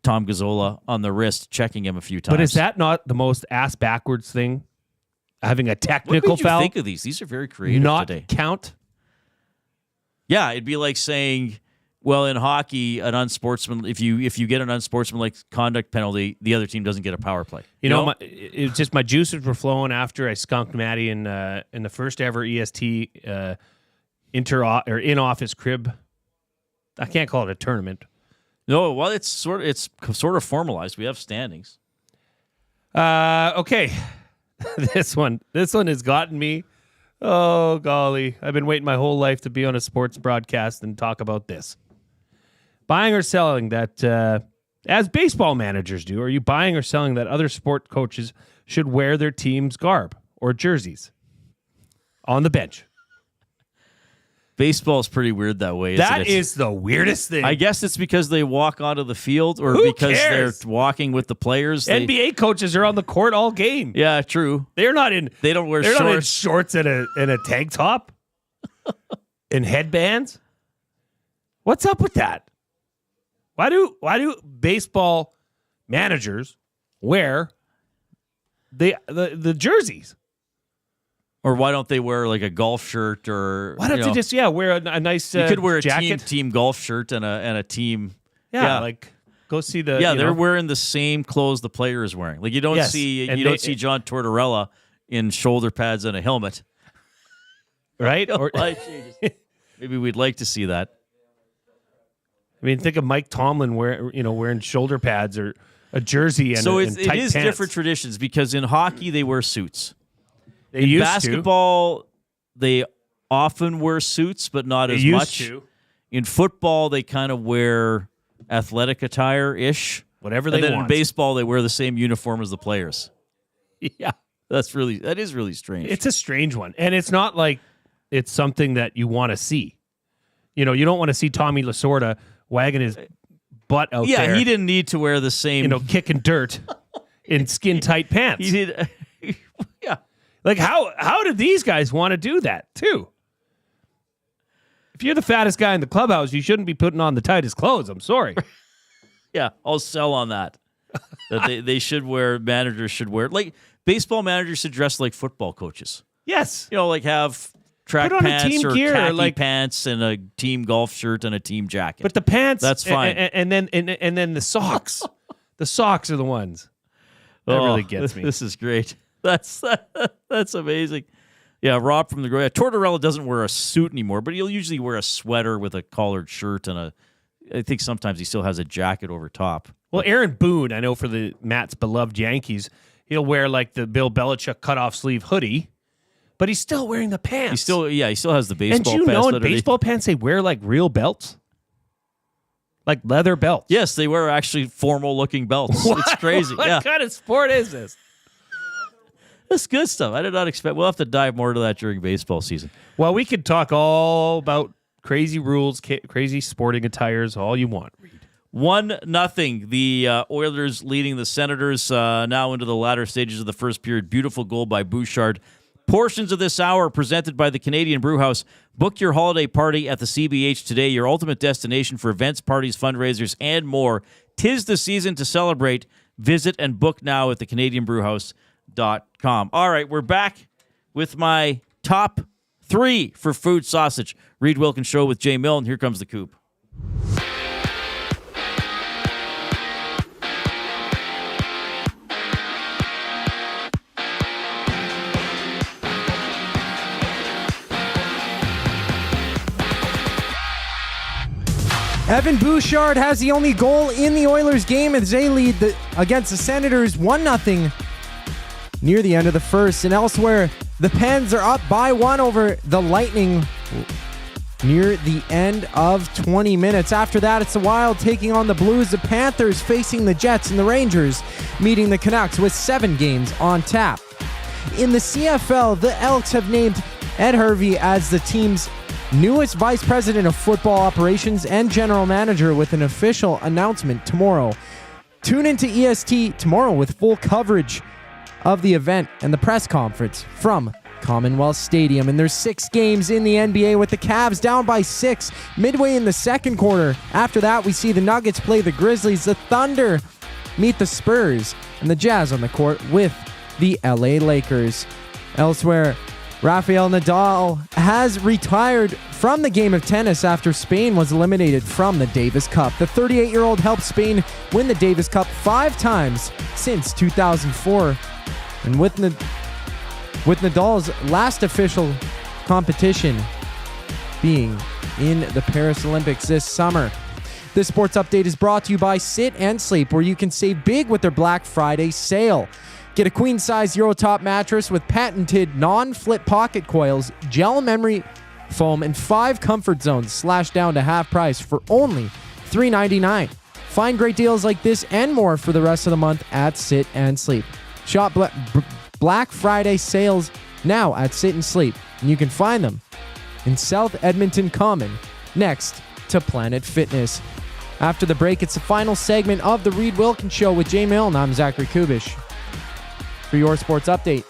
Tom Gazzola on the wrist, checking him a few times. But is that not the most ass backwards thing? Having a technical what made you foul. think of these? These are very creative not today. Count. Yeah, it'd be like saying, well, in hockey, an unsportsman. If you get an unsportsmanlike conduct penalty, the other team doesn't get a power play. You know, it's just my juices were flowing after I skunked Maddie in the first ever EST in-office crib. I can't call it a tournament. No, well, it's sort of formalized. We have standings. Okay, this one has gotten me. Oh golly, I've been waiting my whole life to be on a sports broadcast and talk about this. Buying or selling that, as baseball managers do, are you buying or selling that other sport coaches should wear their team's garb or jerseys on the bench? Baseball's pretty weird that way. That is the weirdest thing. I guess it's because they walk onto the field, or Who because cares? they're walking with the players. NBA coaches are on the court all game. Yeah, true. They're not in. They don't wear They're shorts. not in shorts and a tank top and headbands. What's up with that? Why do baseball managers wear the jerseys? Or why don't they wear like a golf shirt or Why don't they just wear a nice you could wear a jacket? team golf shirt and a team like go see the they're wearing the same clothes the player is wearing. Like you don't see John Tortorella in shoulder pads and a helmet. Right? Or maybe we'd like to see that. I mean, think of Mike Tomlin wearing shoulder pads or a jersey and it tight is pants. different traditions because in hockey they wear suits. They in used basketball, they often wear suits, but not as much. To. In football, they kind of wear athletic attire-ish. Whatever they want. And then want. in baseball, they wear the same uniform as the players. Yeah. That is really strange. It's a strange one. And it's not like it's something that you want to see. You don't want to see Tommy Lasorda wagging his butt out there. Yeah, he didn't need to wear the same... kicking dirt in skin-tight pants. He did... yeah. Like, how did these guys want to do that, too? If you're the fattest guy in the clubhouse, you shouldn't be putting on the tightest clothes. I'm sorry. Yeah, I'll sell on that. That they should wear, managers should wear. Like, baseball managers should dress like football coaches. Yes. Like have track Put on pants a team or gear, khaki like, pants and a team golf shirt and a team jacket. But the pants, that's fine. And then the socks. The socks are the ones. That really gets me. This is great. That's amazing. Yeah, Rob from the Grey. Tortorella doesn't wear a suit anymore, but he'll usually wear a sweater with a collared shirt and I think sometimes he still has a jacket over top. Well, Aaron Boone, I know for the Matt's beloved Yankees, he'll wear like the Bill Belichick cutoff sleeve hoodie, but he's still wearing the pants. He still has the baseball pants. And do you know in baseball pants they wear like real belts? Like leather belts. Yes, they wear actually formal looking belts. What? It's crazy. What kind of sport is this? That's good stuff. I did not expect. We'll have to dive more into that during baseball season. Well, we could talk all about crazy rules, crazy sporting attires, all you want. 1-0. The Oilers leading the Senators now into the latter stages of the first period. Beautiful goal by Bouchard. Portions of this hour presented by the Canadian Brewhouse. Book your holiday party at the CBH today, your ultimate destination for events, parties, fundraisers, and more. 'Tis the season to celebrate. Visit and book now at thecanadianbrewhouse.com. All right, we're back with my top 3 for food sausage. Reid Wilkins Show with Jay Milne. Here comes the Coop. Evan Bouchard has the only goal in the Oilers game as they lead against the Senators 1-0 near the end of the first. And elsewhere, the Pens are up by 1 over the Lightning near the end of 20 minutes. After that, it's the Wild taking on the Blues, the Panthers facing the Jets, and the Rangers meeting the Canucks with 7 games on tap. In the CFL, the Elks have named Ed Hervey as the team's newest vice president of football operations and general manager with an official announcement tomorrow. Tune into EST tomorrow with full coverage of the event and the press conference from Commonwealth Stadium. And there's 6 games in the NBA with the Cavs down by 6 midway in the second quarter. After that, we see the Nuggets play the Grizzlies, the Thunder meet the Spurs, and the Jazz on the court with the LA Lakers. Elsewhere, Rafael Nadal has retired from the game of tennis after Spain was eliminated from the Davis Cup. The 38-year-old helped Spain win the Davis Cup 5 times since 2004. And with Nadal's last official competition being in the Paris Olympics this summer. This sports update is brought to you by Sit and Sleep, where you can save big with their Black Friday sale. Get a queen-size Eurotop mattress with patented non-flip pocket coils, gel memory foam, and 5 comfort zones slashed down to half price for only $3.99. Find great deals like this and more for the rest of the month at Sit and Sleep. Shop Black Friday sales now at Sit and Sleep, and you can find them in South Edmonton Common next to Planet Fitness. After the break, it's the final segment of the Reid Wilkins Show with Jay Milne. I'm Zachary Kubish for your sports update.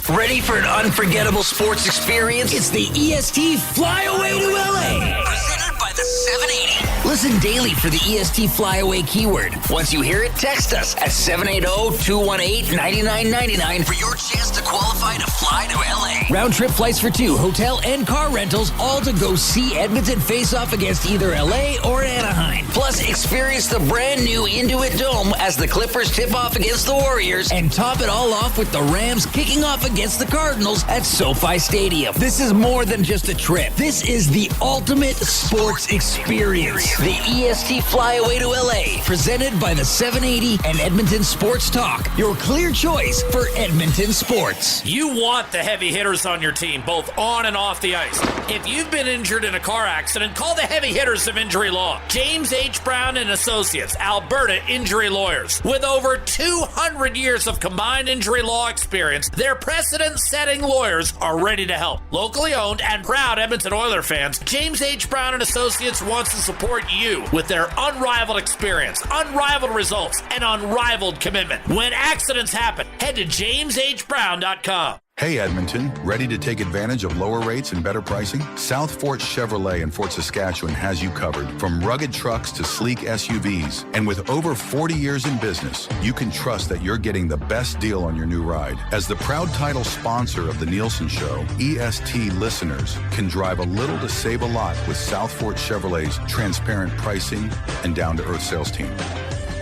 Ready for an unforgettable sports experience? It's the EST Fly Away to LA. Presented by the 780. Listen daily for the EST Flyaway keyword. Once you hear it, text us at 780-218-9999 for your chance to qualify to fly to LA. Round trip flights for 2, hotel and car rentals, all to go see Edmonton face off against either LA or Anaheim. Plus, experience the brand new Intuit Dome as the Clippers tip off against the Warriors, and top it all off with the Rams kicking off against the Cardinals at SoFi Stadium. This is more than just a trip. This is the ultimate sports experience. The EST Flyaway to LA, presented by the 780 and Edmonton Sports Talk. Your clear choice for Edmonton sports. You want the heavy hitters on your team, both on and off the ice. If you've been injured in a car accident, call the heavy hitters of injury law. James H. Brown and Associates, Alberta Injury Lawyers. With over 200 years of combined injury law experience, their precedent-setting lawyers are ready to help. Locally owned and proud Edmonton Oilers fans, James H. Brown and Associates wants to support you with their unrivaled experience, unrivaled results, and unrivaled commitment. When accidents happen, head to jameshbrown.com. Hey Edmonton, ready to take advantage of lower rates and better pricing? South Fort Chevrolet in Fort Saskatchewan has you covered. From rugged trucks to sleek SUVs. And with over 40 years in business, you can trust that you're getting the best deal on your new ride. As the proud title sponsor of the Nielsen Show, EST listeners can drive a little to save a lot with South Fort Chevrolet's transparent pricing and down-to-earth sales team.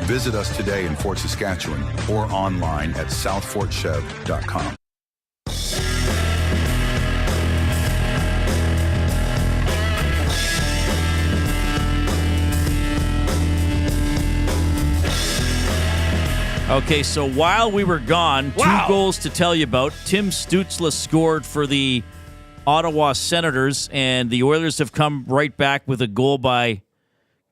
Visit us today in Fort Saskatchewan or online at southfortchev.com. Okay, so while we were gone, 2 goals to tell you about. Tim Stützle scored for the Ottawa Senators, and the Oilers have come right back with a goal by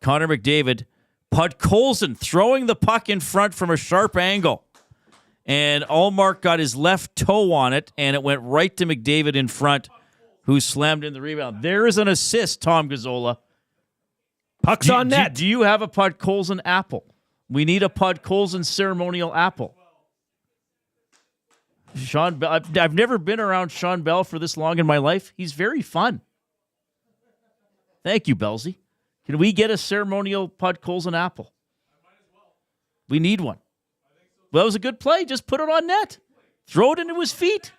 Connor McDavid. Podkolzin throwing the puck in front from a sharp angle. And Allmark got his left toe on it, and it went right to McDavid in front, who slammed in the rebound. There is an assist, Tom Gazzola. Puck's on net. Do you have a Podkolzin apple? We need a Podkolzin ceremonial apple. Shawn Belle. I've never been around Shawn Belle for this long in my life. He's very fun. Thank you, Belsey. Can we get a ceremonial Podkolzin apple? We need one. Well, that was a good play. Just put it on net. Throw it into his feet.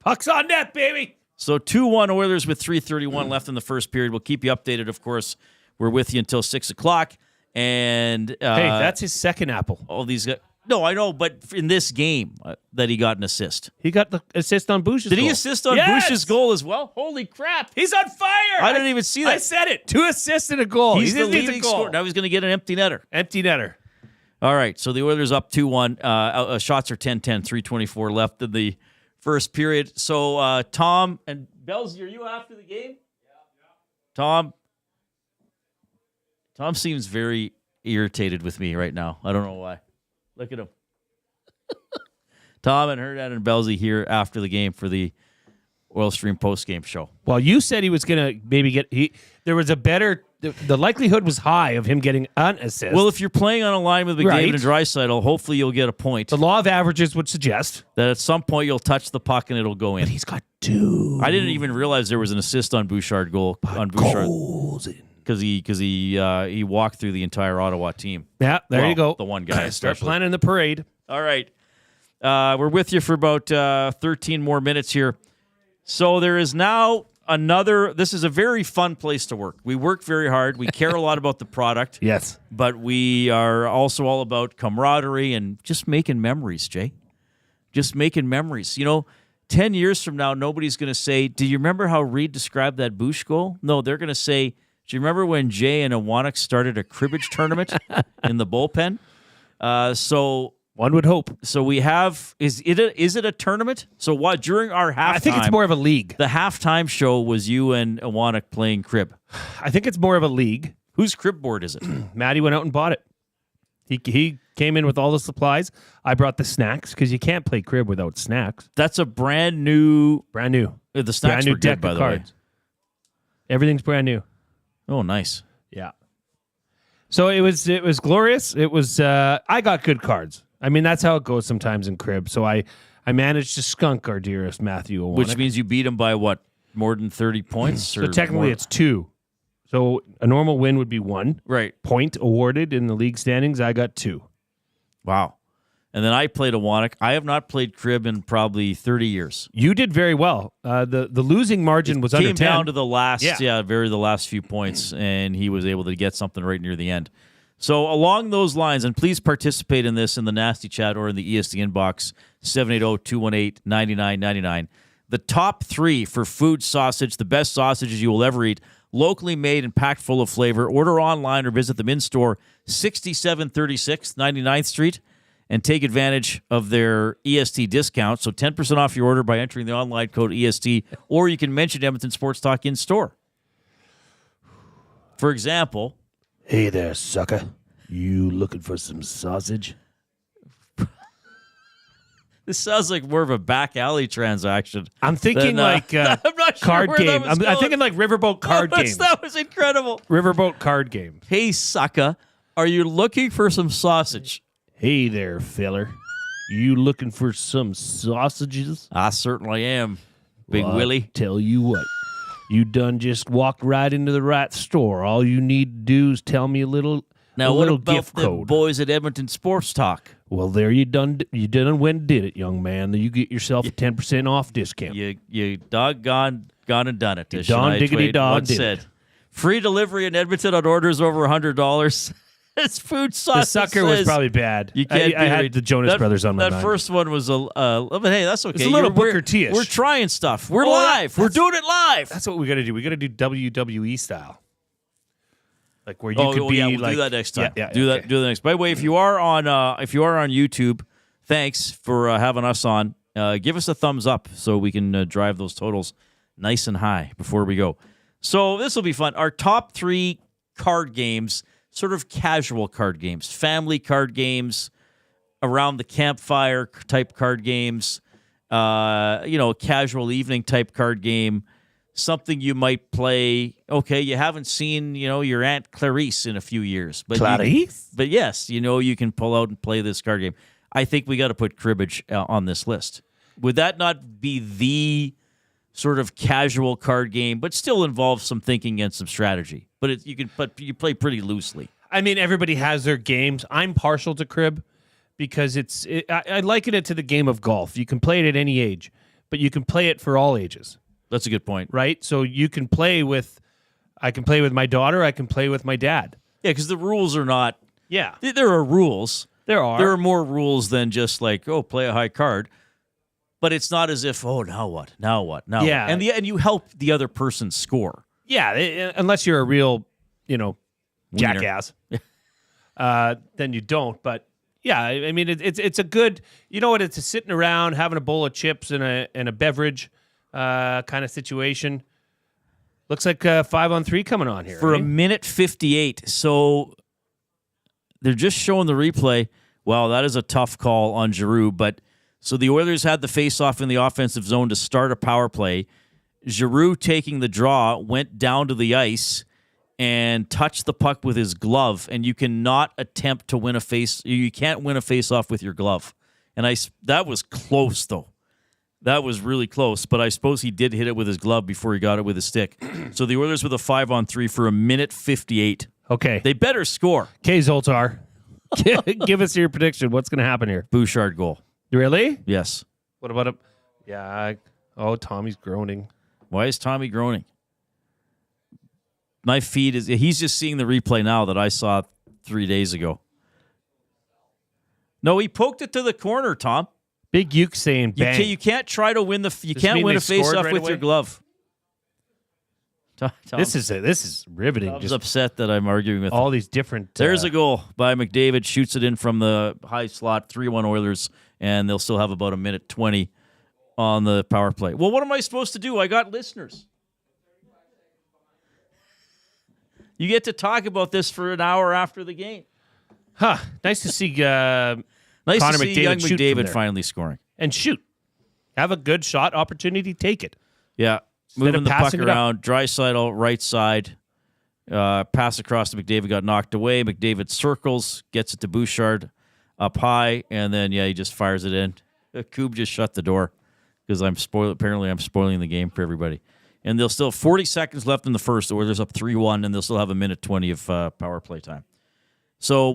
Puck's on net, baby. So 2-1 Oilers with 3:31 left in the first period. We'll keep you updated, of course. We're with you until 6 o'clock. And hey, that's his second apple. All these guys. No, I know, but in this game that he got an assist. He got the assist on Bush's goal. Did he assist on Bush's goal as well? Holy crap. He's on fire. I didn't even see that. I said it. 2 assists and a goal. He's the leading scorer. Now he's going to get an empty netter. Empty netter. All right, so the Oilers up 2-1. Shots are 10-10, 3:24 left in the first period. So Tom and Bells, are you after the game? Yeah. Tom seems very irritated with me right now. I don't know why. Look at him. Tom and Hernan and Belsey here after the game for the Oil Stream post-game show. Well, you said he was going to maybe get... There was a better... The likelihood was high of him getting an assist. Well, if you're playing on a line with McDavid and Draisaitl, hopefully you'll get a point. The law of averages would suggest that at some point you'll touch the puck and it'll go in. But he's got 2. I didn't even realize there was an assist on Bouchard goal. On Bouchard. Because he walked through the entire Ottawa team. Yeah, there you go. The one guy. Start planning the parade. All right. We're with you for about 13 more minutes here. So there is now this is a very fun place to work. We work very hard. We care a lot about the product. Yes. But we are also all about camaraderie and just making memories, Jay. Just making memories. 10 years from now, nobody's going to say, do you remember how Reid described that Bush goal? No, they're going to say, do you remember when Jay and Iwanek started a cribbage tournament in the bullpen? So one would hope. So we have is it a tournament? So what during our halftime? I think it's more of a league. The halftime show was you and Iwanek playing crib. I think it's more of a league. Whose crib board is it? Matty went out and bought it. He came in with all the supplies. I brought the snacks because you can't play crib without snacks. That's a brand new. The snacks brand new were good, by the way. Everything's brand new. Oh, nice. Yeah. So it was glorious. It was I got good cards. I mean, that's how it goes sometimes in crib. So I managed to skunk our dearest Matthew Iwanek. Which means you beat him by what? More than 30 points? So technically it's 2. So a normal win would be 1. Right. Point awarded in the league standings. I got 2. Wow. And then I played a Wannock. I have not played Crib in probably 30 years. You did very well. The losing margin was under 10. Came down to the last, the last few points, and he was able to get something right near the end. So along those lines, and please participate in this in the Nasty Chat or in the ESD inbox, 780-218-9999. The top 3 for food sausage, the best sausages you will ever eat, locally made and packed full of flavor. Order online or visit them in-store, 6736 99th Street. And take advantage of their EST discount. So 10% off your order by entering the online code EST, or you can mention Edmonton Sports Talk in store. For example, hey there, sucker. You looking for some sausage? This sounds like more of a back alley transaction. I'm thinking I'm not sure card where game. that was I'm thinking like Riverboat card games. That was incredible. Riverboat card game. Hey, sucker, are you looking for some sausage? Hey there, feller. You looking for some sausages? I certainly am, Big Well, Willie. Tell you what, you done just walked right into the right store. All you need to do is tell me a little About gift the code. boys at Edmonton Sports Talk? Well, there you done went and did it, young man. You get yourself a 10% off discount. You doggone gone and done it. You as don Shania diggity Twain dog once did said. it. Free delivery in Edmonton on orders over $100. It's food sausage. The sucker was probably bad. You can't I had the Jonas Brothers on my That mind. first one was but hey, that's okay. It's a little We're- Booker T-ish. We're trying stuff. We're Oh, live. We're doing it live. That's what we got to do. We got to do WWE style, like where you could be. We'll like, do that next time. Yeah, do okay. that next. By the way, if you are on YouTube, thanks for having us on. Give us a thumbs up so we can drive those totals nice and high before we go. So this will be fun. Our top 3 card games, sort of casual card games, family card games, around the campfire type card games, casual evening type card game, something you might play. Okay, you haven't seen, your Aunt Clarice in a few years. But Clarice? But yes, you can pull out and play this card game. I think we got to put cribbage on this list. Would that not be the sort of casual card game, but still involves some thinking and some strategy? But you play pretty loosely. I mean, everybody has their games. I'm partial to crib because I liken it to the game of golf. You can play it at any age, but you can play it for all ages. That's a good point. Right? So you can play with, I can play with my daughter, I can play with my dad. Yeah, because the rules are not. Yeah. There are rules. There are. There are more rules than just like, play a high card. But it's not as if, now what? Now what? Now Yeah. what? And you help the other person score. Yeah, unless you're a real, jackass. Then you don't. But yeah, I mean, it's a good, it's a sitting around having a bowl of chips and a beverage kind of situation. Looks like 5-on-3 coming on here. For a minute 58. So they're just showing the replay. Wow, that is a tough call on Giroux. But so the Oilers had the face-off in the offensive zone to start a power play. Giroux, taking the draw, went down to the ice and touched the puck with his glove. And you cannot attempt to win a face. You can't win a face-off with your glove. And that was close, though. That was really close. But I suppose he did hit it with his glove before he got it with his stick. So the Oilers with a 5-on-3 for a minute 58. Okay. They better score. Okay, Zoltar. Give us your prediction. What's going to happen here? Bouchard goal. Really? Yes. What about him? Yeah. Tommy's groaning. Why is Tommy groaning? My feed he's just seeing the replay now that I saw 3 days ago. No, he poked it to the corner, Tom. Big Uke saying bang. You can't try to win Does it mean win they a face scored off right with away? your glove. Tom, This is riveting. Tom's upset that I'm arguing with all him. these different. There's a goal by McDavid. Shoots it in from the high slot. 3-1 Oilers, and they'll still have about a minute 20 on the power play. Well, what am I supposed to do? I got listeners. You get to talk about this for an hour after the game. Huh. Nice to see Nice Connor to see McDavid young shoot from McDavid there. finally scoring. And shoot. Have a good shot opportunity, take it. Yeah. Instead Moving of the puck passing it up. around. Draisaitl, right side. Pass across to McDavid, got knocked away. McDavid circles, gets it to Bouchard up high, and then, he just fires it in. Coob just shut the door because apparently I'm spoiling the game for everybody. And they'll still have 40 seconds left in the first, or there's up 3-1, and they'll still have a minute 20 of power play time. So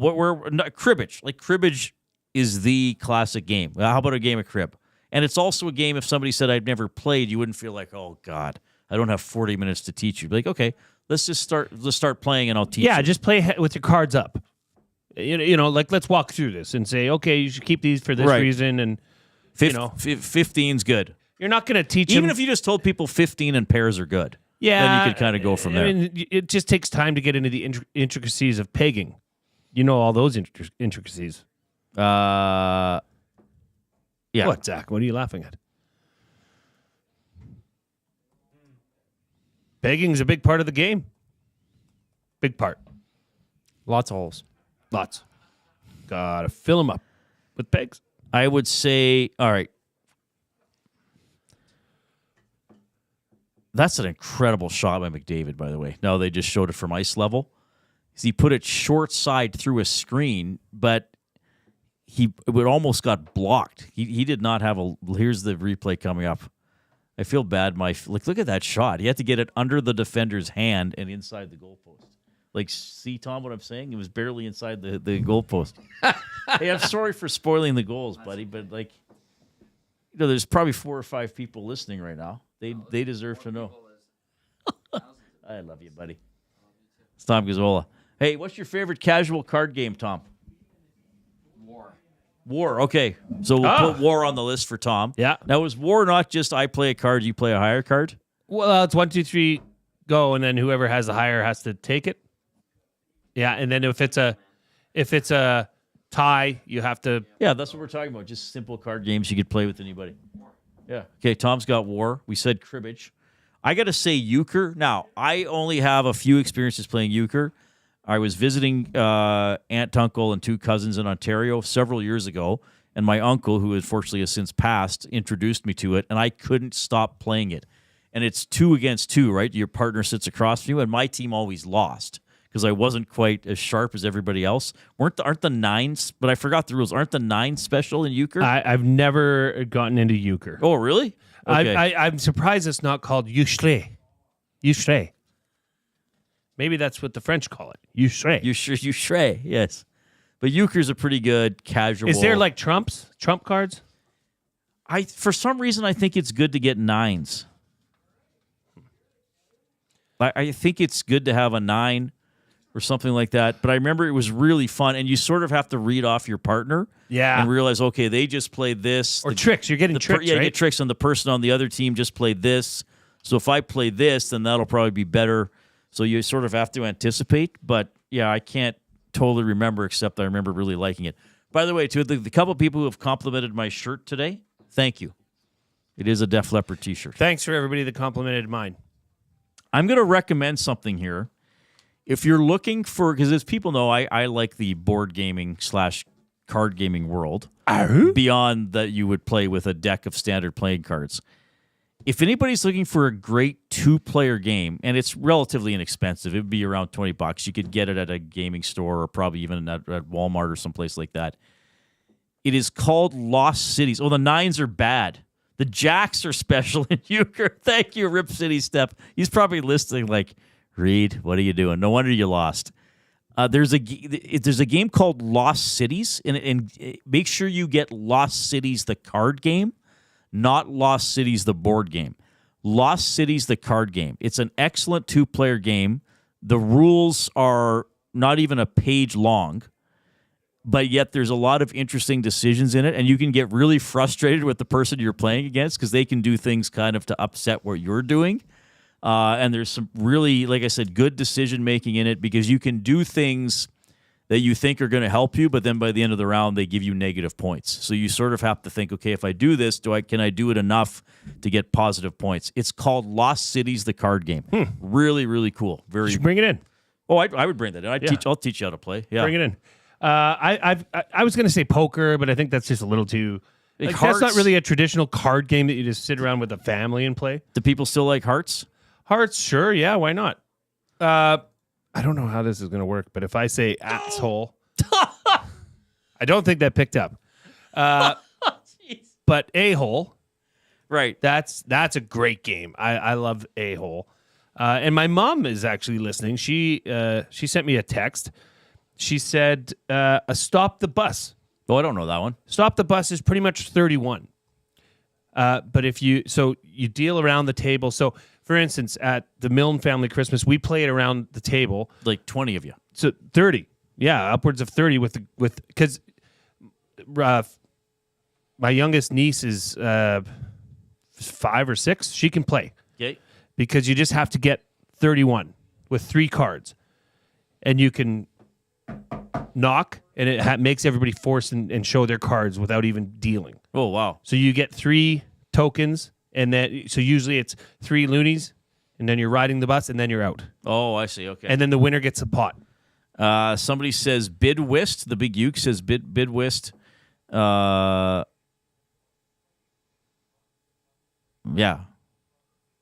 cribbage. Like, cribbage is the classic game. How about a game of crib? And it's also a game, if somebody said I've never played, you wouldn't feel like, oh, God, I don't have 40 minutes to teach you. Be like, okay, let's start playing, and I'll teach you. Yeah, just play with your cards up. You know, like, let's walk through this and say, okay, you should keep these for this reason, and, 15's good. You're not going to teach Even them. if you just told people 15 and pairs are good. Yeah. Then you could kind of go from there. I mean, it just takes time to get into the intricacies of pegging. You know all those intricacies. Yeah. What, Zach? What are you laughing at? Pegging's a big part of the game. Big part. Lots of holes. Lots. Gotta fill them up with pegs. I would say, all right. That's an incredible shot by McDavid, by the way. Now they just showed it from ice level. He put it short side through a screen, but it almost got blocked. He did not have a. Here's the replay coming up. I feel bad. Look at that shot. He had to get it under the defender's hand and inside the goalpost. Like, see, Tom, what I'm saying? It was barely inside the goalpost. Hey, I'm sorry for spoiling the goals, buddy, but there's probably 4 or 5 people listening right now. They deserve to know. I love you, buddy. It's Tom Gazzola. Hey, what's your favorite casual card game, Tom? War. Okay. So we'll put War on the list for Tom. Yeah. Now, is War not just I play a card, you play a higher card? Well, it's 1, 2, 3, go, and then whoever has the higher has to take it. Yeah, and then if it's a tie, you have to. Yeah, that's what we're talking about. Just simple card games you could play with anybody. Yeah. Okay, Tom's got War. We said cribbage. I got to say euchre. Now, I only have a few experiences playing euchre. I was visiting aunt, uncle, and 2 cousins in Ontario several years ago, and my uncle, who unfortunately has since passed, introduced me to it, and I couldn't stop playing it. And it's 2 against 2, right? Your partner sits across from you, and my team always lost because I wasn't quite as sharp as everybody else. Aren't the 9s? But I forgot the rules. Aren't the 9s special in euchre? I've never gotten into euchre. Oh, really? Okay. I'm surprised it's not called euchre. Euchre. Maybe that's what the French call it. Euchre. Euchre, yes. But euchre's a pretty good casual. Is there like trump cards? For some reason, I think it's good to get 9s. I think it's good to have a 9 or something like that. But I remember it was really fun, and you sort of have to read off your partner. Yeah. And realize, okay, they just played this. Or tricks. You're getting tricks, Yeah, right? you get tricks, and the person on the other team just played this. So if I play this, then that'll probably be better. So you sort of have to anticipate. But, yeah, I can't totally remember, except I remember really liking it. By the way, to the couple people who have complimented my shirt today, thank you. It is a Def Leppard t-shirt. Thanks for everybody that complimented mine. I'm going to recommend something here. If you're looking for, because as people know, I like the board gaming / card gaming world beyond that you would play with a deck of standard playing cards. If anybody's looking for a great 2-player game, and it's relatively inexpensive, it would be around $20. You could get it at a gaming store or probably even at Walmart or someplace like that. It is called Lost Cities. Oh, the 9s are bad. The Jacks are special in euchre. Thank you, Rip City Step. He's probably listening like, Reid, what are you doing? No wonder you lost. There's a game called Lost Cities, and make sure you get Lost Cities, the card game, not Lost Cities, the board game. Lost Cities, the card game. It's an excellent 2-player game. The rules are not even a page long, but yet there's a lot of interesting decisions in it, and you can get really frustrated with the person you're playing against because they can do things kind of to upset what you're doing. And there's some really, like I said, good decision-making in it because you can do things that you think are going to help you, but then by the end of the round, they give you negative points. So you sort of have to think, okay, if I do this, can I do it enough to get positive points? It's called Lost Cities, the card game. Really, really cool. You should bring it in. Oh, I would bring that in. I'll teach you how to play. Yeah. Bring it in. I was going to say poker, but I think that's just a little too. That's not really a traditional card game that you just sit around with a family and play. Do people still like Hearts? Hearts, sure, yeah, why not? I don't know how this is going to work, but if I say asshole, I don't think that picked up. But a-hole, Right. That's a great game. I love A-hole. And my mom is actually listening. She sent me a text. She said, stop the bus. Oh, I don't know that one. Stop the bus is pretty much 31. But if you deal around the table. So, for instance, at the Milne family Christmas, we played around the table. Like 20 of you. So 30. Yeah, upwards of 30 because my youngest niece is 5 or 6. She can play. Okay. Because you just have to get 31 with 3 cards. And you can knock, and it makes everybody force and show their cards without even dealing. Oh, wow. So you get 3 tokens, and then so usually it's 3 loonies, and then you're riding the bus, and then you're out. Oh, I see. Okay. And then the winner gets a pot. Somebody says bid whist. The Big Uke says bid whist. Yeah.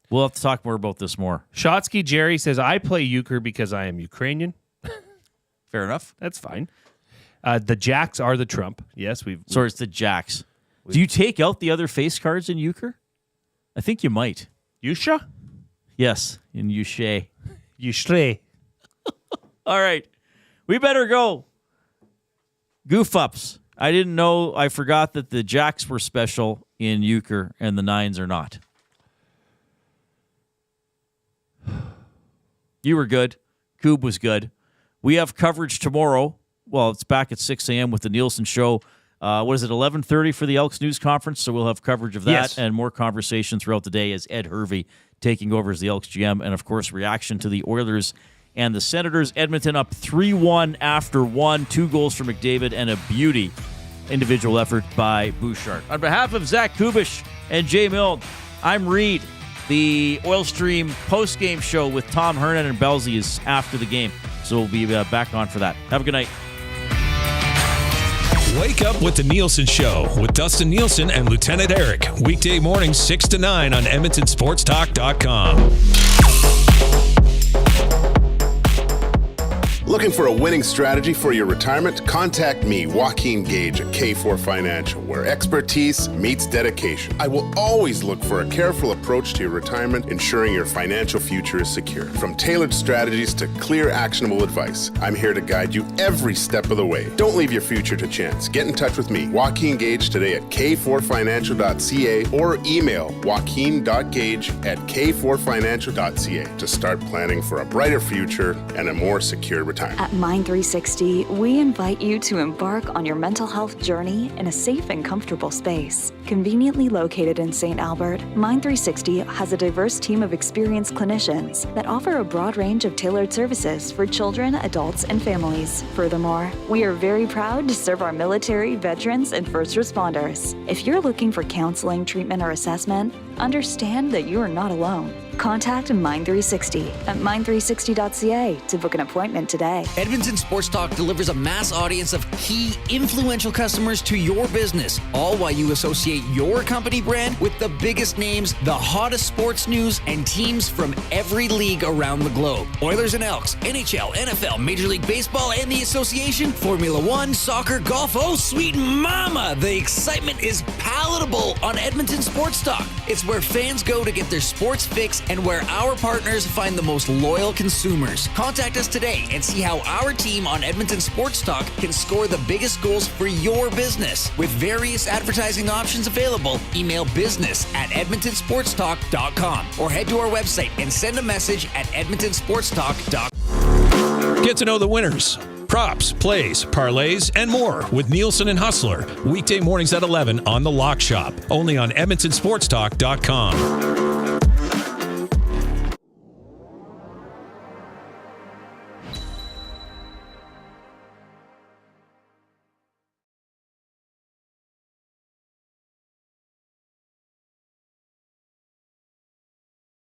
We'll have to talk more about this more. Shotsky Jerry says, I play euchre because I am Ukrainian. Fair enough. That's fine. The jacks are the trump. Yes, So it's the jacks. Do you take out the other face cards in euchre? I think you might. Yusha? Yes, in Yushe. Yushre. All right. We better go. Goof ups. I didn't know. I forgot that the jacks were special in euchre and the 9s are not. You were good. Coob was good. We have coverage tomorrow. Well, it's back at 6 a.m. with the Nielsen Show. What is it, 11:30 for the Elks news conference? So we'll have coverage of that and more conversation throughout the day as Ed Hervey taking over as the Elks GM. And, of course, reaction to the Oilers and the Senators. Edmonton up 3-1 after 1. 2 goals for McDavid and a beauty individual effort by Bouchard. On behalf of Zach Kubish and Jay Milne, I'm Reid. The Oil Stream post-game show with Tom Hernan and Belzy is after the game. So we'll be back on for that. Have a good night. Wake up with the Nielsen Show with Dustin Nielsen and Lieutenant Eric. Weekday mornings 6 to 9 on EdmontonSportsTalk.com. Looking for a winning strategy for your retirement? Contact me, Joaquin Gage at K4 Financial, where expertise meets dedication. I will always look for a careful approach to your retirement, ensuring your financial future is secure. From tailored strategies to clear, actionable advice, I'm here to guide you every step of the way. Don't leave your future to chance. Get in touch with me, Joaquin Gage, today at k4financial.ca or email joaquin.gage@k4financial.ca to start planning for a brighter future and a more secure retirement. At Mind360, we invite you to embark on your mental health journey in a safe and comfortable space. Conveniently located in St. Albert, Mind360 has a diverse team of experienced clinicians that offer a broad range of tailored services for children, adults, and families. Furthermore, we are very proud to serve our military, veterans, and first responders. If you're looking for counseling, treatment, or assessment, understand that you are not alone. Contact Mind360 at mind360.ca to book an appointment today. Edmonton Sports Talk delivers a mass audience of key, influential customers to your business, all while you associate your company brand with the biggest names, the hottest sports news, and teams from every league around the globe. Oilers and Elks, NHL, NFL, Major League Baseball, and the Association, Formula One, soccer, golf, oh sweet mama! The excitement is palatable on Edmonton Sports Talk. It's where fans go to get their sports fix and where our partners find the most loyal consumers. Contact us today and see how our team on Edmonton Sports Talk can score the biggest goals for your business. With various advertising options available, email business@edmontonsportstalk.com or head to our website and send a message at edmontonsportstalk.com. Get to know the winners, props, plays, parlays, and more with Nielsen and Hustler. Weekday mornings at 11 on The Lock Shop. Only on EdmontonSportsTalk.com.